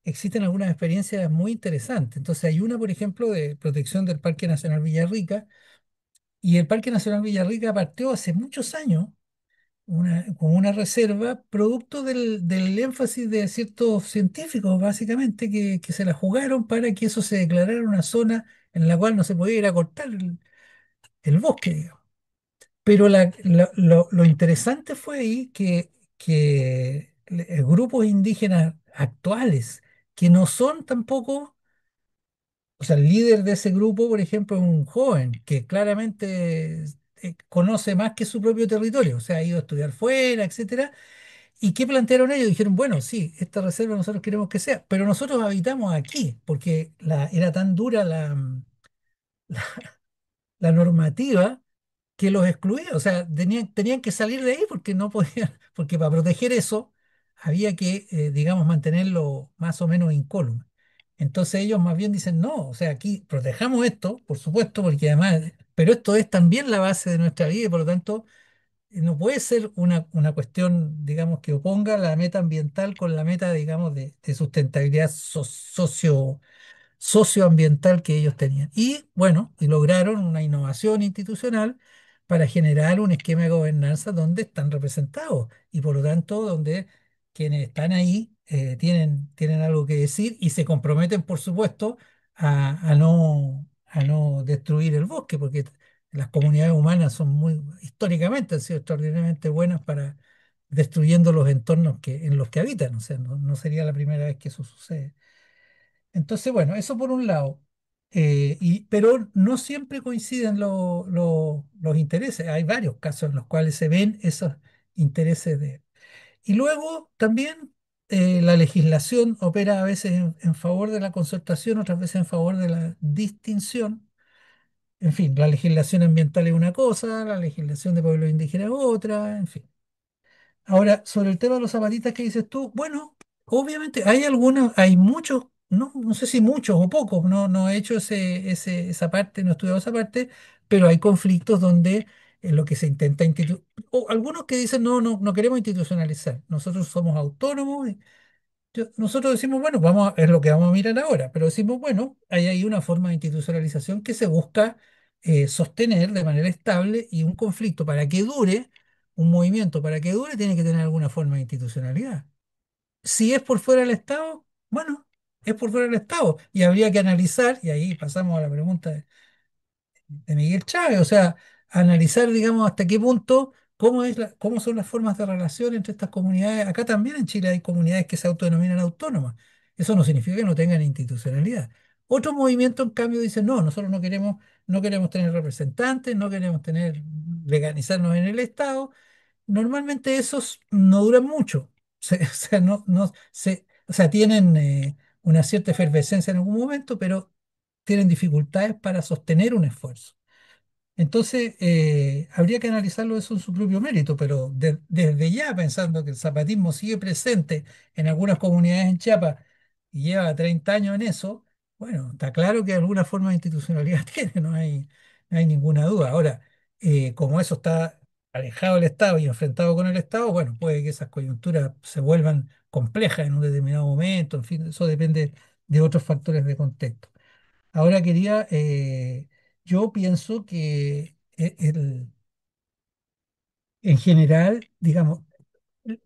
existen algunas experiencias muy interesantes. Entonces, hay una, por ejemplo, de protección del Parque Nacional Villarrica, y el Parque Nacional Villarrica partió hace muchos años como una reserva, producto del énfasis de ciertos científicos, básicamente, que se la jugaron para que eso se declarara una zona en la cual no se podía ir a cortar el bosque, digamos. Pero lo interesante fue ahí que grupos indígenas actuales, que no son tampoco, o sea, el líder de ese grupo, por ejemplo, es un joven que claramente conoce más que su propio territorio, o sea, ha ido a estudiar fuera, etcétera. ¿Y qué plantearon ellos? Dijeron, bueno, sí, esta reserva nosotros queremos que sea, pero nosotros habitamos aquí, porque era tan dura la normativa que los excluía, o sea, tenían que salir de ahí porque no podían, porque para proteger eso había que, digamos, mantenerlo más o menos incólume. Entonces ellos más bien dicen, no, o sea, aquí protejamos esto, por supuesto, porque además, pero esto es también la base de nuestra vida y por lo tanto no puede ser una cuestión, digamos, que oponga la meta ambiental con la meta, digamos, de sustentabilidad socioambiental que ellos tenían. Y bueno, y lograron una innovación institucional para generar un esquema de gobernanza donde están representados y por lo tanto donde quienes están ahí tienen algo que decir y se comprometen, por supuesto, a no destruir el bosque, porque las comunidades humanas son muy, históricamente han sido extraordinariamente buenas para destruyendo los entornos en los que habitan. O sea, no sería la primera vez que eso sucede. Entonces, bueno, eso por un lado. Pero no siempre coinciden los intereses. Hay varios casos en los cuales se ven esos intereses de... Y luego también la legislación opera a veces en favor de la concertación, otras veces en favor de la distinción. En fin, la legislación ambiental es una cosa, la legislación de pueblos indígenas es otra, en fin. Ahora, sobre el tema de los zapatistas que dices tú, bueno, obviamente hay algunos, hay muchos, no sé si muchos o pocos, no he hecho esa parte, no he estudiado esa parte, pero hay conflictos donde lo que se intenta o algunos que dicen no queremos institucionalizar, nosotros somos autónomos, nosotros decimos, bueno, es lo que vamos a mirar ahora, pero decimos, bueno, hay ahí una forma de institucionalización que se busca sostener de manera estable y un conflicto para que dure, un movimiento para que dure, tiene que tener alguna forma de institucionalidad. Si es por fuera del Estado, bueno, es por fuera del Estado y habría que analizar, y ahí pasamos a la pregunta de Miguel Chávez, o sea, analizar, digamos, hasta qué punto, cómo son las formas de relación entre estas comunidades. Acá también en Chile hay comunidades que se autodenominan autónomas. Eso no significa que no tengan institucionalidad. Otros movimientos, en cambio, dicen, no, nosotros no queremos tener representantes, no queremos legalizarnos en el Estado. Normalmente esos no duran mucho. O sea, o sea, tienen una cierta efervescencia en algún momento, pero tienen dificultades para sostener un esfuerzo. Entonces, habría que analizarlo eso en su propio mérito, pero desde ya pensando que el zapatismo sigue presente en algunas comunidades en Chiapas y lleva 30 años en eso, bueno, está claro que alguna forma de institucionalidad tiene, no hay ninguna duda. Ahora, como eso está alejado del Estado y enfrentado con el Estado, bueno, puede que esas coyunturas se vuelvan complejas en un determinado momento, en fin, eso depende de otros factores de contexto. Ahora yo pienso que en general, digamos,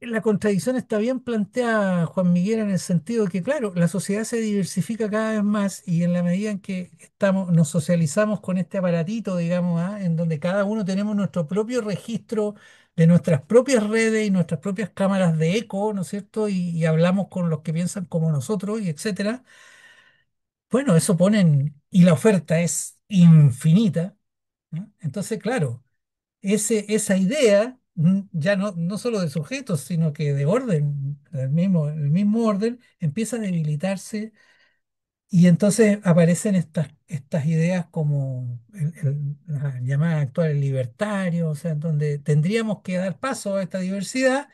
la contradicción está bien planteada, Juan Miguel, en el sentido de que, claro, la sociedad se diversifica cada vez más y en la medida en que nos socializamos con este aparatito, digamos, en donde cada uno tenemos nuestro propio registro de nuestras propias redes y nuestras propias cámaras de eco, ¿no es cierto? Y hablamos con los que piensan como nosotros y etcétera. Bueno, y la oferta es infinita, ¿no? Entonces, claro, esa idea, ya no solo de sujetos, sino que de orden, el mismo orden, empieza a debilitarse y entonces aparecen estas ideas como la llamada actual el libertario, o sea, en donde tendríamos que dar paso a esta diversidad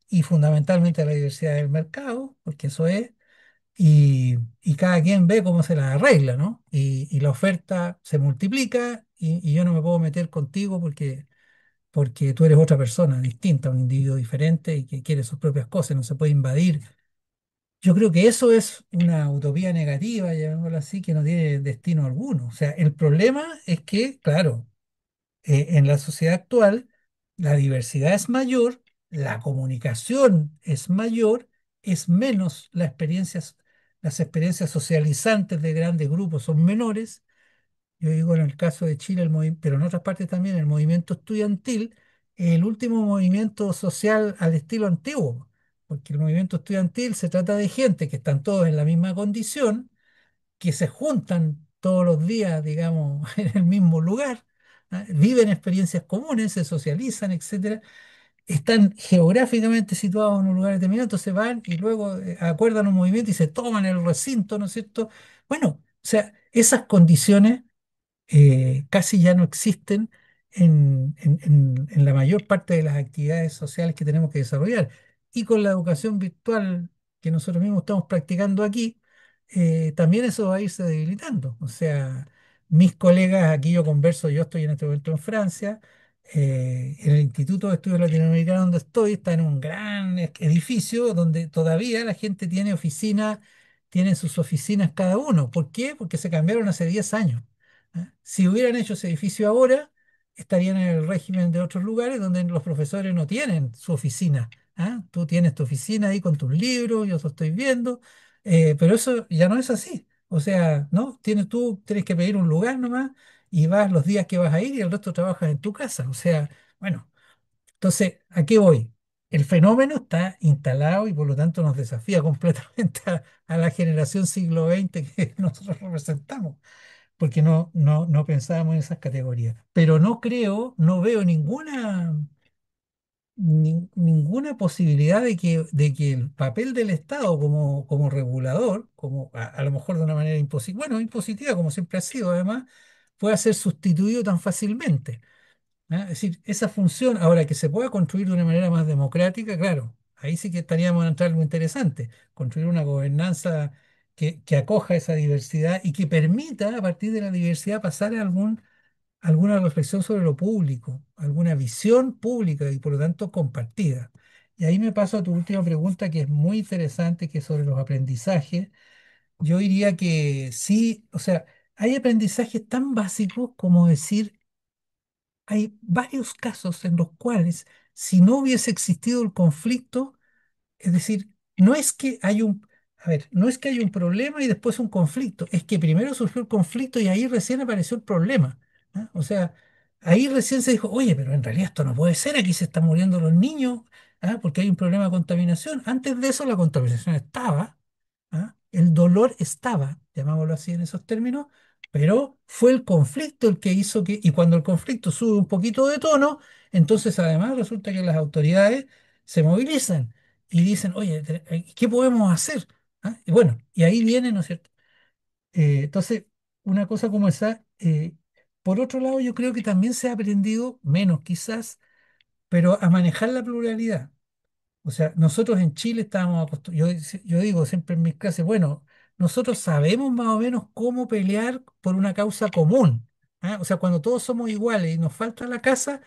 y fundamentalmente a la diversidad del mercado, porque eso es y cada quien ve cómo se la arregla, ¿no? Y la oferta se multiplica y yo no me puedo meter contigo porque tú eres otra persona distinta, un individuo diferente y que quiere sus propias cosas, no se puede invadir. Yo creo que eso es una utopía negativa, llamémoslo así, que no tiene destino alguno. O sea, el problema es que, claro, en la sociedad actual, la diversidad es mayor, la comunicación es mayor, es menos las experiencias socializantes de grandes grupos son menores. Yo digo en el caso de Chile, pero en otras partes también, el movimiento estudiantil, el último movimiento social al estilo antiguo, porque el movimiento estudiantil se trata de gente que están todos en la misma condición, que se juntan todos los días, digamos, en el mismo lugar, viven experiencias comunes, se socializan, etcétera, están geográficamente situados en un lugar determinado, entonces van y luego acuerdan un movimiento y se toman el recinto, ¿no es cierto? Bueno, o sea, esas condiciones casi ya no existen en la mayor parte de las actividades sociales que tenemos que desarrollar. Y con la educación virtual que nosotros mismos estamos practicando aquí, también eso va a irse debilitando. O sea, mis colegas, aquí yo converso, yo estoy en este momento en Francia, En el Instituto de Estudios Latinoamericanos donde estoy, está en un gran edificio donde todavía la gente tiene oficinas, tiene sus oficinas cada uno. ¿Por qué? Porque se cambiaron hace 10 años. ¿Ah? Si hubieran hecho ese edificio ahora, estarían en el régimen de otros lugares donde los profesores no tienen su oficina. ¿Ah? Tú tienes tu oficina ahí con tus libros, yo lo estoy viendo, pero eso ya no es así. O sea, ¿no? Tienes que pedir un lugar nomás y vas los días que vas a ir y el resto trabajas en tu casa. O sea, bueno, entonces, ¿a qué voy? El fenómeno está instalado y por lo tanto nos desafía completamente a la generación siglo XX que nosotros representamos, porque no pensábamos en esas categorías. Pero no creo, no veo ninguna posibilidad de que el papel del Estado como regulador, como a lo mejor de una manera impositiva, bueno, impositiva como siempre ha sido además, pueda ser sustituido tan fácilmente. ¿Ah? Es decir, esa función, ahora que se pueda construir de una manera más democrática, claro, ahí sí que estaríamos en entrar algo interesante, construir una gobernanza que acoja esa diversidad y que permita a partir de la diversidad pasar a alguna reflexión sobre lo público, alguna visión pública y por lo tanto compartida. Y ahí me paso a tu última pregunta, que es muy interesante, que es sobre los aprendizajes. Yo diría que sí, o sea, hay aprendizajes tan básicos como decir, hay varios casos en los cuales si no hubiese existido el conflicto, es decir, no es que hay un, a ver, no es que hay un problema y después un conflicto, es que primero surgió el conflicto y ahí recién apareció el problema. ¿Ah? O sea, ahí recién se dijo, oye, pero en realidad esto no puede ser, aquí se están muriendo los niños, ¿ah? Porque hay un problema de contaminación. Antes de eso la contaminación estaba, ¿ah? El dolor estaba, llamámoslo así en esos términos, pero fue el conflicto el que hizo que, y cuando el conflicto sube un poquito de tono, entonces además resulta que las autoridades se movilizan y dicen, oye, ¿qué podemos hacer? ¿Ah? Y bueno, y ahí viene, ¿no es cierto? Entonces, una cosa como esa, por otro lado, yo creo que también se ha aprendido, menos quizás, pero a manejar la pluralidad. O sea, nosotros en Chile estábamos acostumbrados, yo digo siempre en mis clases, bueno, nosotros sabemos más o menos cómo pelear por una causa común. ¿Ah? O sea, cuando todos somos iguales y nos falta la casa,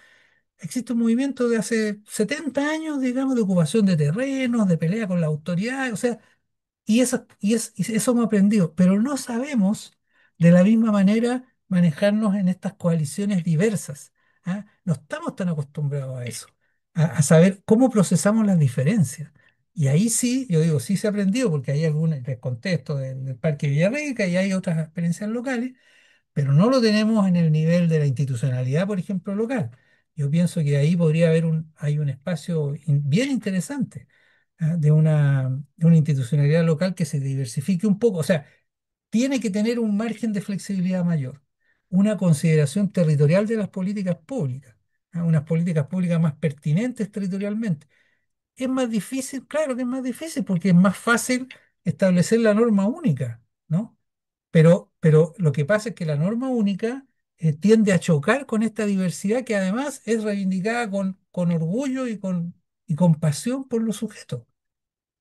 existe un movimiento de hace 70 años, digamos, de ocupación de terrenos, de pelea con la autoridad, o sea, y eso hemos aprendido, pero no sabemos de la misma manera manejarnos en estas coaliciones diversas. ¿Ah? No estamos tan acostumbrados a eso, a saber cómo procesamos las diferencias. Y ahí sí, yo digo, sí se ha aprendido, porque hay algunos, les contesto del Parque Villarrica y hay otras experiencias locales, pero no lo tenemos en el nivel de la institucionalidad, por ejemplo, local. Yo pienso que ahí podría haber hay un espacio bien interesante, ¿ah? De una institucionalidad local que se diversifique un poco. O sea, tiene que tener un margen de flexibilidad mayor, una consideración territorial de las políticas públicas, ¿ah? Unas políticas públicas más pertinentes territorialmente. Es más difícil, claro que es más difícil, porque es más fácil establecer la norma única, ¿no? Pero lo que pasa es que la norma única tiende a chocar con esta diversidad que además es reivindicada con orgullo y con pasión por los sujetos,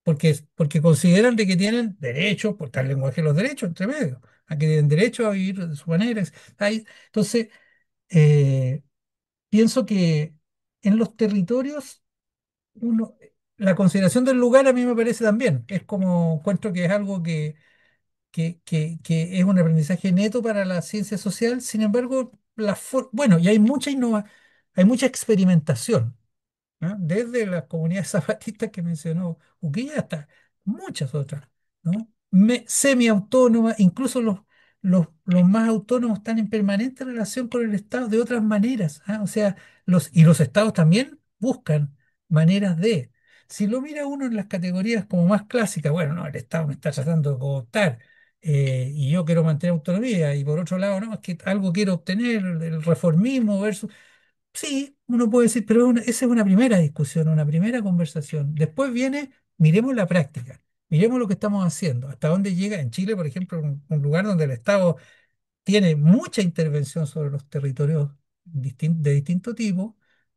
porque consideran de que tienen derechos, por tal lenguaje los derechos entre medio, a que tienen derecho a vivir de su manera. Entonces, eh, pienso que en los territorios, la consideración del lugar a mí me parece también, es como encuentro que es algo que es un aprendizaje neto para la ciencia social. Sin embargo, bueno, y hay mucha experimentación, ¿no? Desde las comunidades zapatistas que mencionó Uquilla hasta muchas otras, ¿no? Semiautónomas, incluso los más autónomos están en permanente relación con el Estado de otras maneras, ¿ah? O sea, los estados también buscan maneras de. Si lo mira uno en las categorías como más clásicas, bueno, no, el Estado me está tratando de cooptar, y yo quiero mantener autonomía, y por otro lado, no, es que algo quiero obtener, el reformismo versus. Sí, uno puede decir, pero esa es una primera discusión, una primera conversación. Después viene, miremos la práctica, miremos lo que estamos haciendo, hasta dónde llega en Chile, por ejemplo, un lugar donde el Estado tiene mucha intervención sobre los territorios de distinto tipo,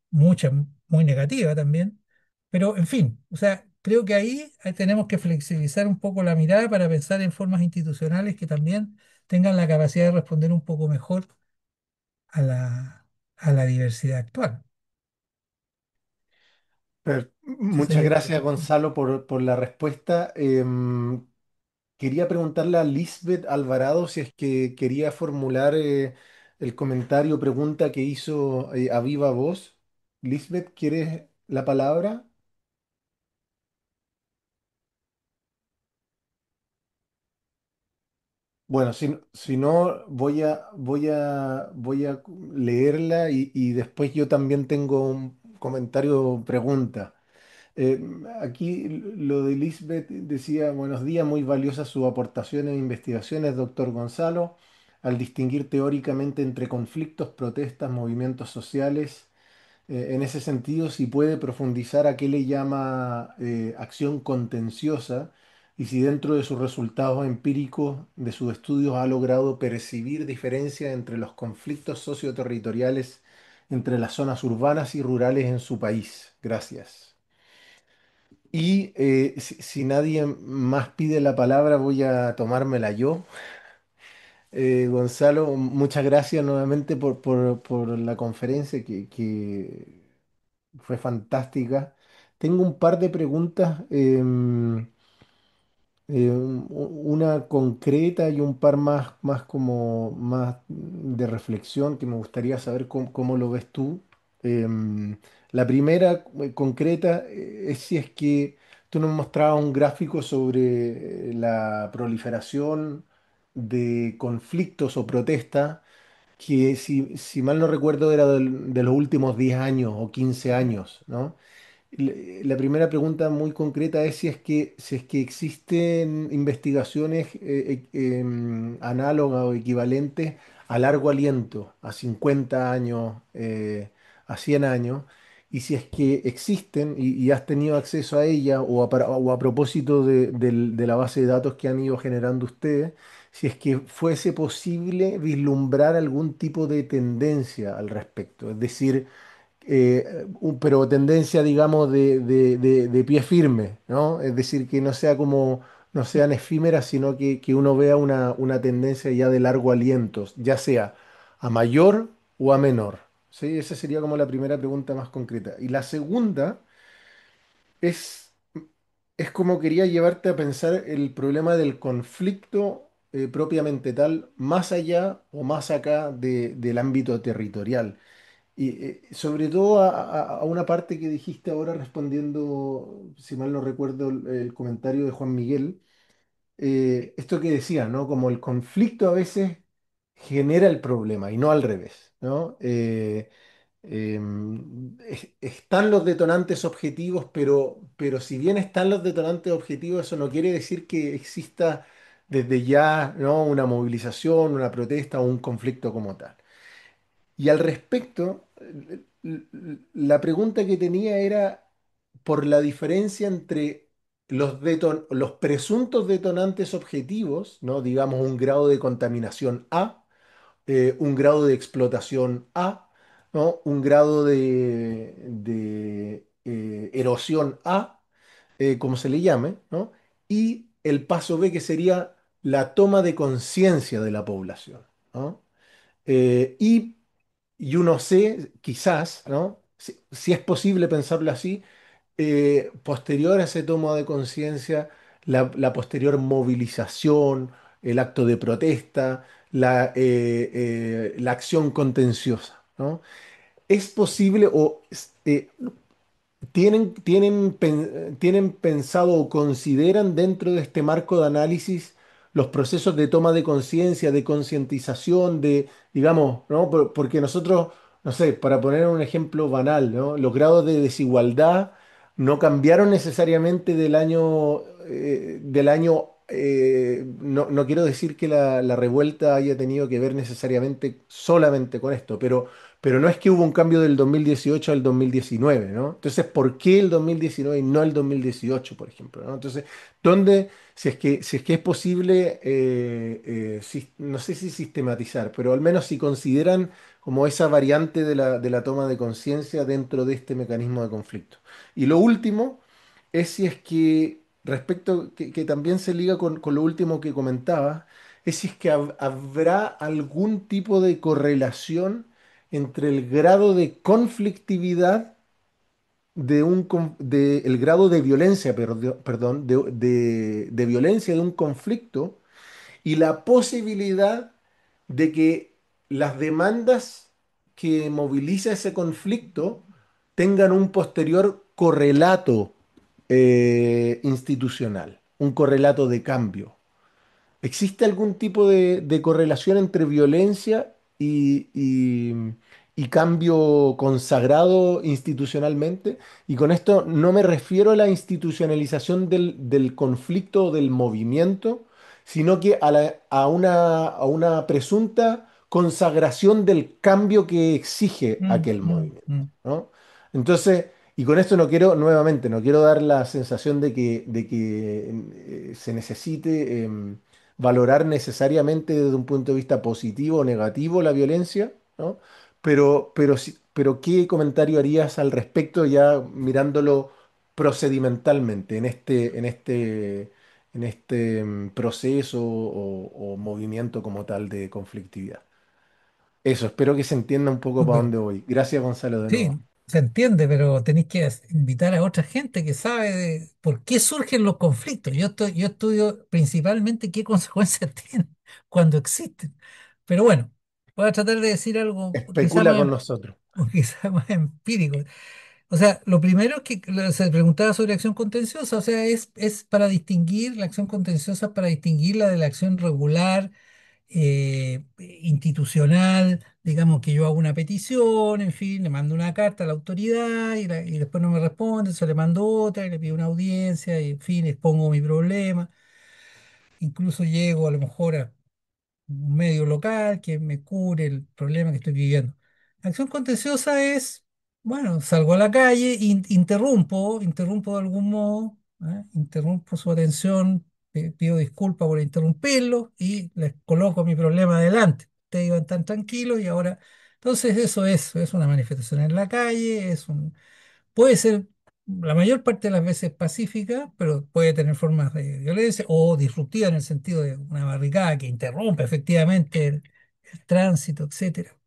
mucha, muy negativa también, pero en fin, o sea, creo que ahí tenemos que flexibilizar un poco la mirada para pensar en formas institucionales que también tengan la capacidad de responder un poco mejor a a la diversidad actual. Esa Muchas sería la gracias, respuesta. Gonzalo, por la respuesta. Quería preguntarle a Lisbeth Alvarado si es que quería formular el comentario o pregunta que hizo a viva voz. Lisbeth, ¿quieres la palabra? Bueno, si no, voy a leerla y después yo también tengo un comentario o pregunta. Eh, Aquí lo de Lisbeth decía, buenos días, muy valiosas sus aportaciones e investigaciones, doctor Gonzalo, al distinguir teóricamente entre conflictos, protestas, movimientos sociales. En ese sentido, si puede profundizar a qué le llama acción contenciosa y si dentro de sus resultados empíricos de sus estudios ha logrado percibir diferencias entre los conflictos socioterritoriales entre las zonas urbanas y rurales en su país. Gracias. Y si nadie más pide la palabra, voy a tomármela yo. Gonzalo, muchas gracias nuevamente por la conferencia que fue fantástica. Tengo un par de preguntas, una concreta y un par más como más de reflexión que me gustaría saber cómo lo ves tú. La primera concreta es si es que tú nos mostrabas un gráfico sobre la proliferación de conflictos o protestas que si mal no recuerdo era de los últimos 10 años o 15 años, ¿no? La primera pregunta muy concreta es si es que existen investigaciones análogas o equivalentes a largo aliento, a 50 años, a 100 años, y si es que existen y has tenido acceso a ella o a propósito de la base de datos que han ido generando ustedes, si es que fuese posible vislumbrar algún tipo de tendencia al respecto, es decir, pero tendencia, digamos, de pie firme, ¿no? Es decir, que no sea como, no sean efímeras, sino que uno vea una tendencia ya de largo aliento, ya sea a mayor o a menor. ¿Sí? Esa sería como la primera pregunta más concreta. Y la segunda es, es como quería llevarte a pensar el problema del conflicto propiamente tal, más allá o más acá del ámbito territorial. Y sobre todo a una parte que dijiste ahora respondiendo, si mal no recuerdo, el comentario de Juan Miguel, esto que decía, ¿no? Como el conflicto a veces genera el problema y no al revés, ¿no? Están los detonantes objetivos, pero si bien están los detonantes objetivos, eso no quiere decir que exista desde ya, ¿no? Una movilización, una protesta o un conflicto como tal. Y al respecto, la pregunta que tenía era por la diferencia entre los presuntos detonantes objetivos, ¿no? Digamos un grado de contaminación A, un grado de explotación A, ¿no? Un grado de erosión A, como se le llame, ¿no? Y el paso B, que sería la toma de conciencia de la población, ¿no? Y uno sé, quizás, ¿no? Si es posible pensarlo así, posterior a ese toma de conciencia, la posterior movilización, el acto de protesta, la acción contenciosa, ¿no? ¿Es posible o tienen pensado o consideran dentro de este marco de análisis los procesos de toma de conciencia, de concientización, digamos, ¿no? Porque nosotros, no sé, para poner un ejemplo banal, ¿no? Los grados de desigualdad no cambiaron necesariamente no quiero decir que la revuelta haya tenido que ver necesariamente solamente con esto, pero no es que hubo un cambio del 2018 al 2019, ¿no? Entonces, ¿por qué el 2019 y no el 2018, por ejemplo? ¿No? Entonces, ¿dónde, si es que es posible, no sé si sistematizar, pero al menos si consideran como esa variante de la toma de conciencia dentro de este mecanismo de conflicto? Y lo último es si es que, respecto, que también se liga con lo último que comentaba, es si es que habrá algún tipo de correlación entre el grado de conflictividad el grado de violencia, perdón, de violencia de un conflicto y la posibilidad de que las demandas que moviliza ese conflicto tengan un posterior correlato institucional, un correlato de cambio. ¿Existe algún tipo de correlación entre violencia y cambio consagrado institucionalmente? Y con esto no me refiero a la institucionalización del conflicto o del movimiento, sino que a una presunta consagración del cambio que exige Mm, aquel mm, movimiento, mm. ¿no? Entonces, y con esto no quiero, nuevamente, no quiero dar la sensación de que se necesite valorar necesariamente desde un punto de vista positivo o negativo la violencia, ¿no? Pero ¿qué comentario harías al respecto ya mirándolo procedimentalmente en este proceso o movimiento como tal de conflictividad? Eso, espero que se entienda un poco para Súper. dónde voy. Gracias, Gonzalo, de Sí, nuevo. se entiende, pero tenéis que invitar a otra gente que sabe de por qué surgen los conflictos. Yo estudio principalmente qué consecuencias tienen cuando existen. Pero bueno, voy a tratar de decir algo quizá Especula con nosotros. o quizá más empírico. O sea, lo primero es que se preguntaba sobre acción contenciosa, o sea, es para distinguir la acción contenciosa, para distinguirla de la acción regular, institucional, digamos que yo hago una petición, en fin, le mando una carta a la autoridad y después no me responde, se le mando otra y le pido una audiencia y, en fin, expongo mi problema, incluso llego a lo mejor a un medio local que me cure el problema que estoy viviendo. Acción contenciosa es, bueno, salgo a la calle, interrumpo de algún modo, interrumpo su atención, pido disculpas por interrumpirlo y les coloco mi problema adelante. Ustedes iban tan tranquilos y ahora, entonces eso es una manifestación en la calle, puede ser la mayor parte de las veces pacífica, pero puede tener formas de violencia o disruptiva en el sentido de una barricada que interrumpe efectivamente el tránsito, etcétera.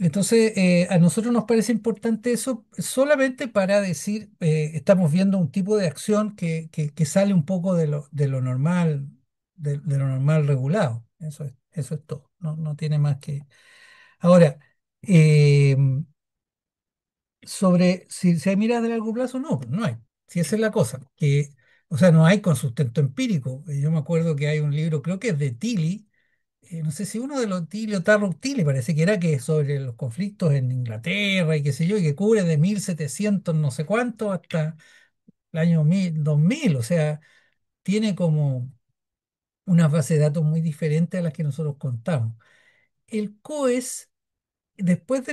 Entonces, a nosotros nos parece importante eso solamente para decir, estamos viendo un tipo de acción que sale un poco de lo normal, de lo normal regulado. Eso es todo. No tiene más que. Ahora, eh, sobre si hay miradas de largo plazo, no, pues no hay. Si esa es la cosa, o sea, no hay con sustento empírico. Yo me acuerdo que hay un libro, creo que es de Tilly, no sé si uno de los Tilly o Tarrant Tilly, parece que era que es sobre los conflictos en Inglaterra y qué sé yo, y que cubre de 1700 no sé cuánto hasta el año 2000, o sea, tiene como una base de datos muy diferente a las que nosotros contamos. El COES después de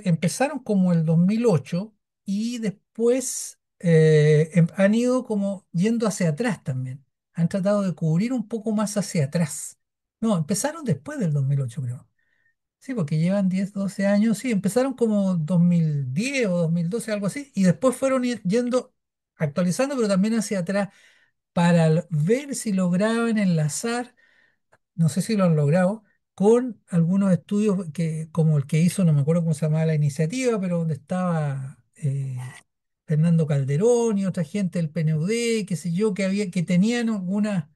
empezaron como el 2008 y después han ido como yendo hacia atrás también. Han tratado de cubrir un poco más hacia atrás. No, empezaron después del 2008, creo. Sí, porque llevan 10 12 años. Sí, empezaron como 2010 o 2012 algo así, y después fueron yendo, actualizando, pero también hacia atrás para ver si lograban enlazar, no sé si lo han logrado, con algunos estudios como el que hizo, no me acuerdo cómo se llamaba la iniciativa, pero donde estaba Fernando Calderón y otra gente del PNUD, qué sé yo, que tenían algunas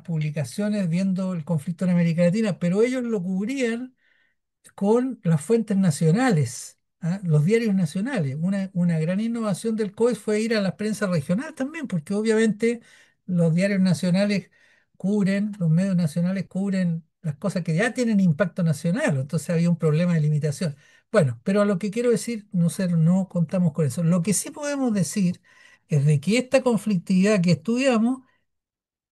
publicaciones viendo el conflicto en América Latina, pero ellos lo cubrían con las fuentes nacionales, los diarios nacionales. Una gran innovación del COES fue ir a la prensa regional también, porque obviamente los diarios nacionales los medios nacionales cubren las cosas que ya tienen impacto nacional, entonces había un problema de limitación. Bueno, pero a lo que quiero decir, no contamos con eso. Lo que sí podemos decir es de que esta conflictividad que estudiamos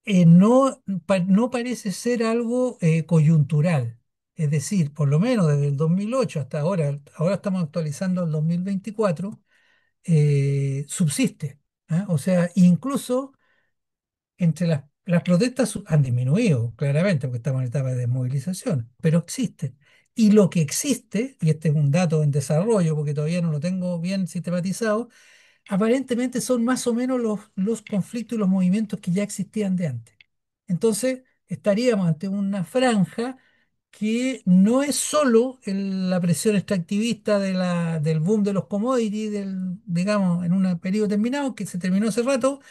no parece ser algo coyuntural. Es decir, por lo menos desde el 2008 hasta ahora estamos actualizando el 2024, subsiste. O sea, incluso entre las protestas han disminuido, claramente, porque estamos en etapa de desmovilización, pero existen. Y lo que existe, y este es un dato en desarrollo, porque todavía no lo tengo bien sistematizado, aparentemente son más o menos los conflictos y los movimientos que ya existían de antes. Entonces, estaríamos ante una franja que no es solo la presión extractivista del boom de los commodities, digamos, en un periodo determinado, que se terminó hace rato,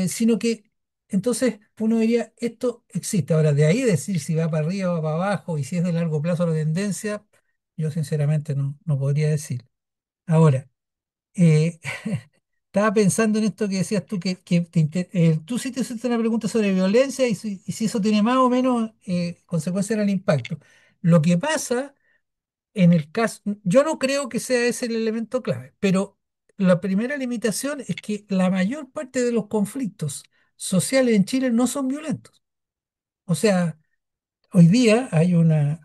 sino que entonces uno diría, esto existe. Ahora, de ahí decir si va para arriba o va para abajo y si es de largo plazo la tendencia, yo sinceramente no podría decir. Ahora, eh, estaba pensando en esto que decías tú, tú sí te hiciste una pregunta sobre violencia y si eso tiene más o menos consecuencia en el impacto. Lo que pasa en el caso, yo no creo que sea ese el elemento clave, pero la primera limitación es que la mayor parte de los conflictos sociales en Chile no son violentos. O sea, hoy día hay una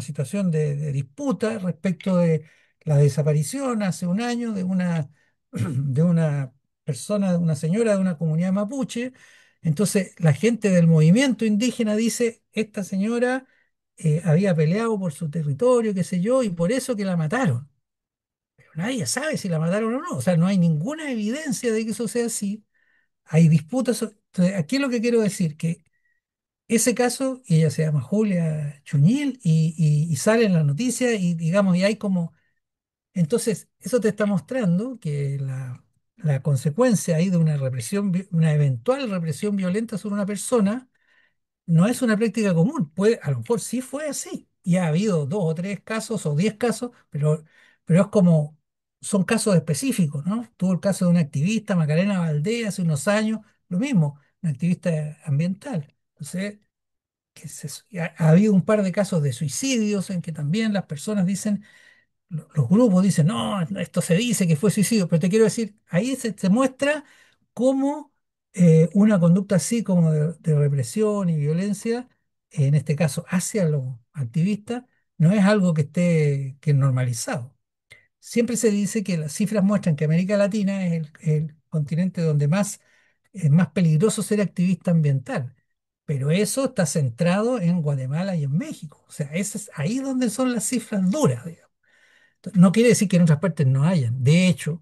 situación de disputa respecto de la desaparición hace un año de una persona, de una señora de una comunidad mapuche. Entonces, la gente del movimiento indígena dice, esta señora había peleado por su territorio, qué sé yo, y por eso que la mataron. Pero nadie sabe si la mataron o no. O sea, no hay ninguna evidencia de que eso sea así. Hay disputas. Entonces, aquí es lo que quiero decir, que ese caso, y ella se llama Julia Chuñil, y sale en la noticia, y digamos, y hay como. Entonces, eso te está mostrando que la consecuencia ahí de una represión, una eventual represión violenta sobre una persona, no es una práctica común. A lo mejor sí fue así, y ha habido 2 o 3 casos o 10 casos, pero es como, son casos específicos, ¿no? Tuvo el caso de una activista, Macarena Valdés, hace unos años, lo mismo, una activista ambiental. Entonces, ha habido un par de casos de suicidios en que también las personas dicen, los grupos dicen, no, esto se dice que fue suicidio, pero te quiero decir, ahí se muestra cómo una conducta así como de represión y violencia, en este caso hacia los activistas, no es algo que es normalizado. Siempre se dice que las cifras muestran que América Latina es el continente donde más es más peligroso ser activista ambiental. Pero eso está centrado en Guatemala y en México. O sea, es ahí donde son las cifras duras, digamos. No quiere decir que en otras partes no hayan. De hecho,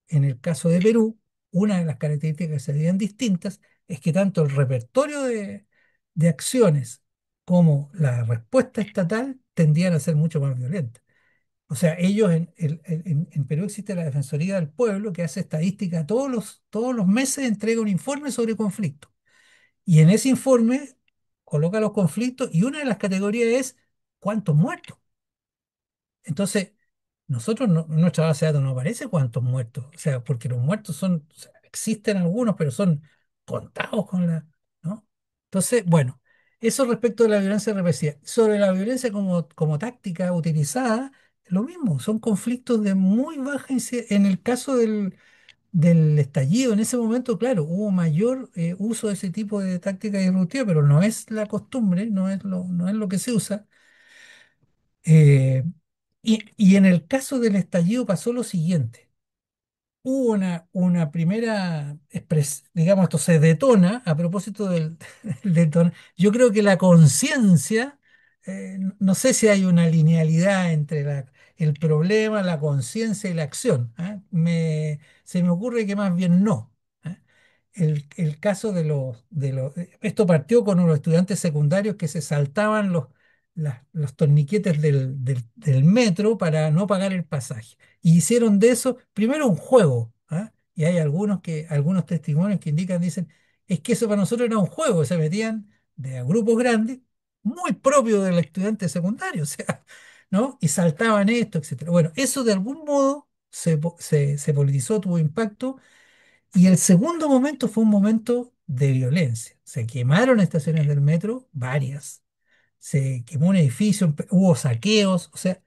en el caso de Perú, una de las características que serían distintas es que tanto el repertorio de acciones como la respuesta estatal tendían a ser mucho más violentas. O sea, ellos en Perú existe la Defensoría del Pueblo que hace estadística todos los meses, entrega un informe sobre conflictos. Y en ese informe coloca los conflictos y una de las categorías es cuántos muertos. Entonces, nosotros, en nuestra base de datos no aparece cuántos muertos. O sea, porque los muertos o sea, existen algunos, pero son contados con ¿no? Entonces, bueno, eso respecto de la violencia represiva. Sobre la violencia como táctica utilizada, lo mismo, son conflictos de muy baja incidencia. En el caso del estallido, en ese momento, claro, hubo mayor uso de ese tipo de táctica disruptiva, pero no es la costumbre, no es lo que se usa. Eh, y en el caso del estallido pasó lo siguiente. Hubo una primera, digamos, esto se detona a propósito Yo creo que la conciencia, no sé si hay una linealidad entre el problema, la conciencia y la acción. ¿Ah? Se me ocurre que más bien no. ¿Ah? El caso esto partió con unos estudiantes secundarios que se saltaban los torniquetes del metro para no pagar el pasaje. Y hicieron de eso primero un juego. ¿Ah? Y hay algunos testimonios que dicen, es que eso para nosotros era un juego, se metían de a grupos grandes, muy propio del estudiante secundario, o sea, ¿no? Y saltaban esto, etcétera. Bueno, eso de algún modo se politizó, tuvo impacto, y el segundo momento fue un momento de violencia. Se quemaron estaciones del metro, varias. Se quemó un edificio, hubo saqueos, o sea,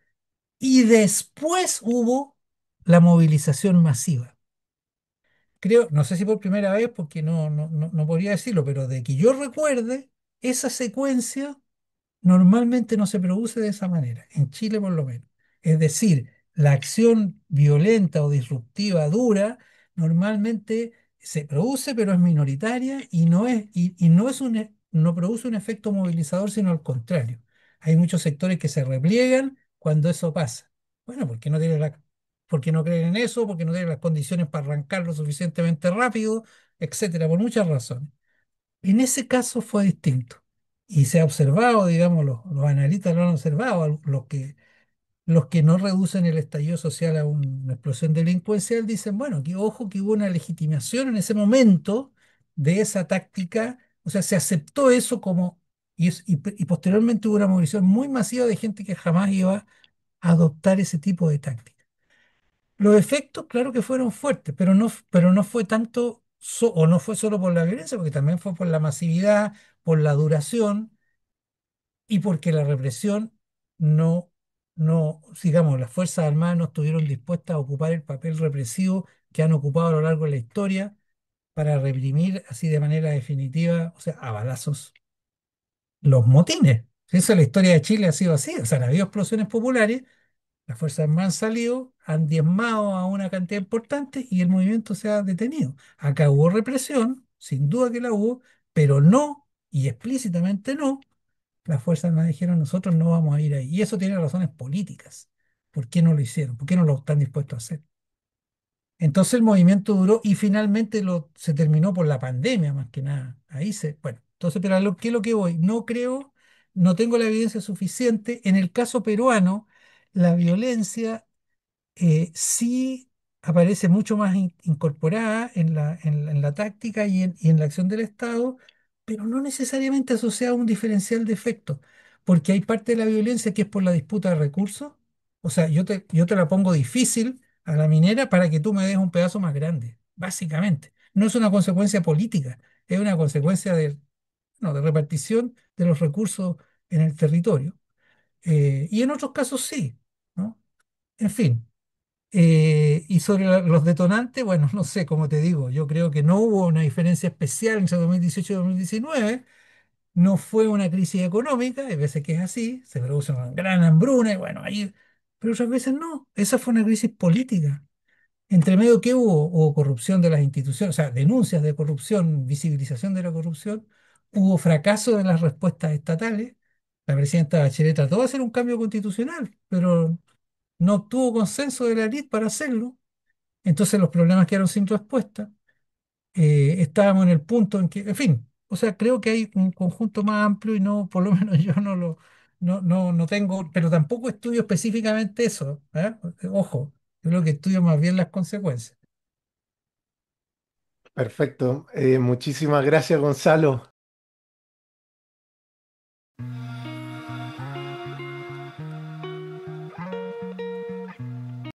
y después hubo la movilización masiva. Creo, no sé si por primera vez, porque no podría decirlo, pero de que yo recuerde, esa secuencia normalmente no se produce de esa manera, en Chile por lo menos. Es decir, la acción violenta o disruptiva dura normalmente se produce, pero es minoritaria y no produce un efecto movilizador, sino al contrario. Hay muchos sectores que se repliegan cuando eso pasa. Bueno, porque no creen en eso, porque no tienen las condiciones para arrancar lo suficientemente rápido, etcétera, por muchas razones. En ese caso fue distinto. Y se ha observado, digamos, los analistas lo han observado, los que no reducen el estallido social a una explosión delincuencial dicen, bueno, que ojo que hubo una legitimación en ese momento de esa táctica, o sea, se aceptó eso como, y posteriormente hubo una movilización muy masiva de gente que jamás iba a adoptar ese tipo de táctica. Los efectos, claro que fueron fuertes, pero no fue tanto, o no fue solo por la violencia, porque también fue por la masividad, por la duración y porque la represión no, no, digamos, las Fuerzas Armadas no estuvieron dispuestas a ocupar el papel represivo que han ocupado a lo largo de la historia para reprimir así de manera definitiva, o sea, a balazos, los motines. Si esa es la historia de Chile, ha sido así. O sea, han habido explosiones populares, las Fuerzas Armadas han salido, han diezmado a una cantidad importante y el movimiento se ha detenido. Acá hubo represión, sin duda que la hubo, pero no, y explícitamente no, las fuerzas armadas dijeron, nosotros no vamos a ir ahí. Y eso tiene razones políticas. ¿Por qué no lo hicieron? ¿Por qué no lo están dispuestos a hacer? Entonces el movimiento duró y finalmente se terminó por la pandemia, más que nada. Bueno, entonces, pero ¿qué es lo que voy? No creo, no tengo la evidencia suficiente. En el caso peruano, la violencia sí aparece mucho más incorporada en la táctica y en la acción del Estado, pero no necesariamente asociada a un diferencial de efecto, porque hay parte de la violencia que es por la disputa de recursos. O sea, yo te la pongo difícil a la minera para que tú me des un pedazo más grande, básicamente. No es una consecuencia política, es una consecuencia no, de repartición de los recursos en el territorio. Y en otros casos sí, ¿no? En fin. Y sobre los detonantes, bueno, no sé, como te digo, yo creo que no hubo una diferencia especial entre 2018 y 2019, no fue una crisis económica, hay veces que es así, se produce una gran hambruna y bueno, ahí, pero otras veces no, esa fue una crisis política. Entre medio que hubo corrupción de las instituciones, o sea, denuncias de corrupción, visibilización de la corrupción, hubo fracaso de las respuestas estatales, la presidenta Bachelet trató de hacer un cambio constitucional, pero no obtuvo consenso de la élite para hacerlo. Entonces los problemas quedaron sin respuesta. Estábamos en el punto en que, en fin, o sea, creo que hay un conjunto más amplio y no, por lo menos yo no tengo, pero tampoco estudio específicamente eso, ¿eh? Ojo, yo creo que estudio más bien las consecuencias. Perfecto. Muchísimas gracias, Gonzalo.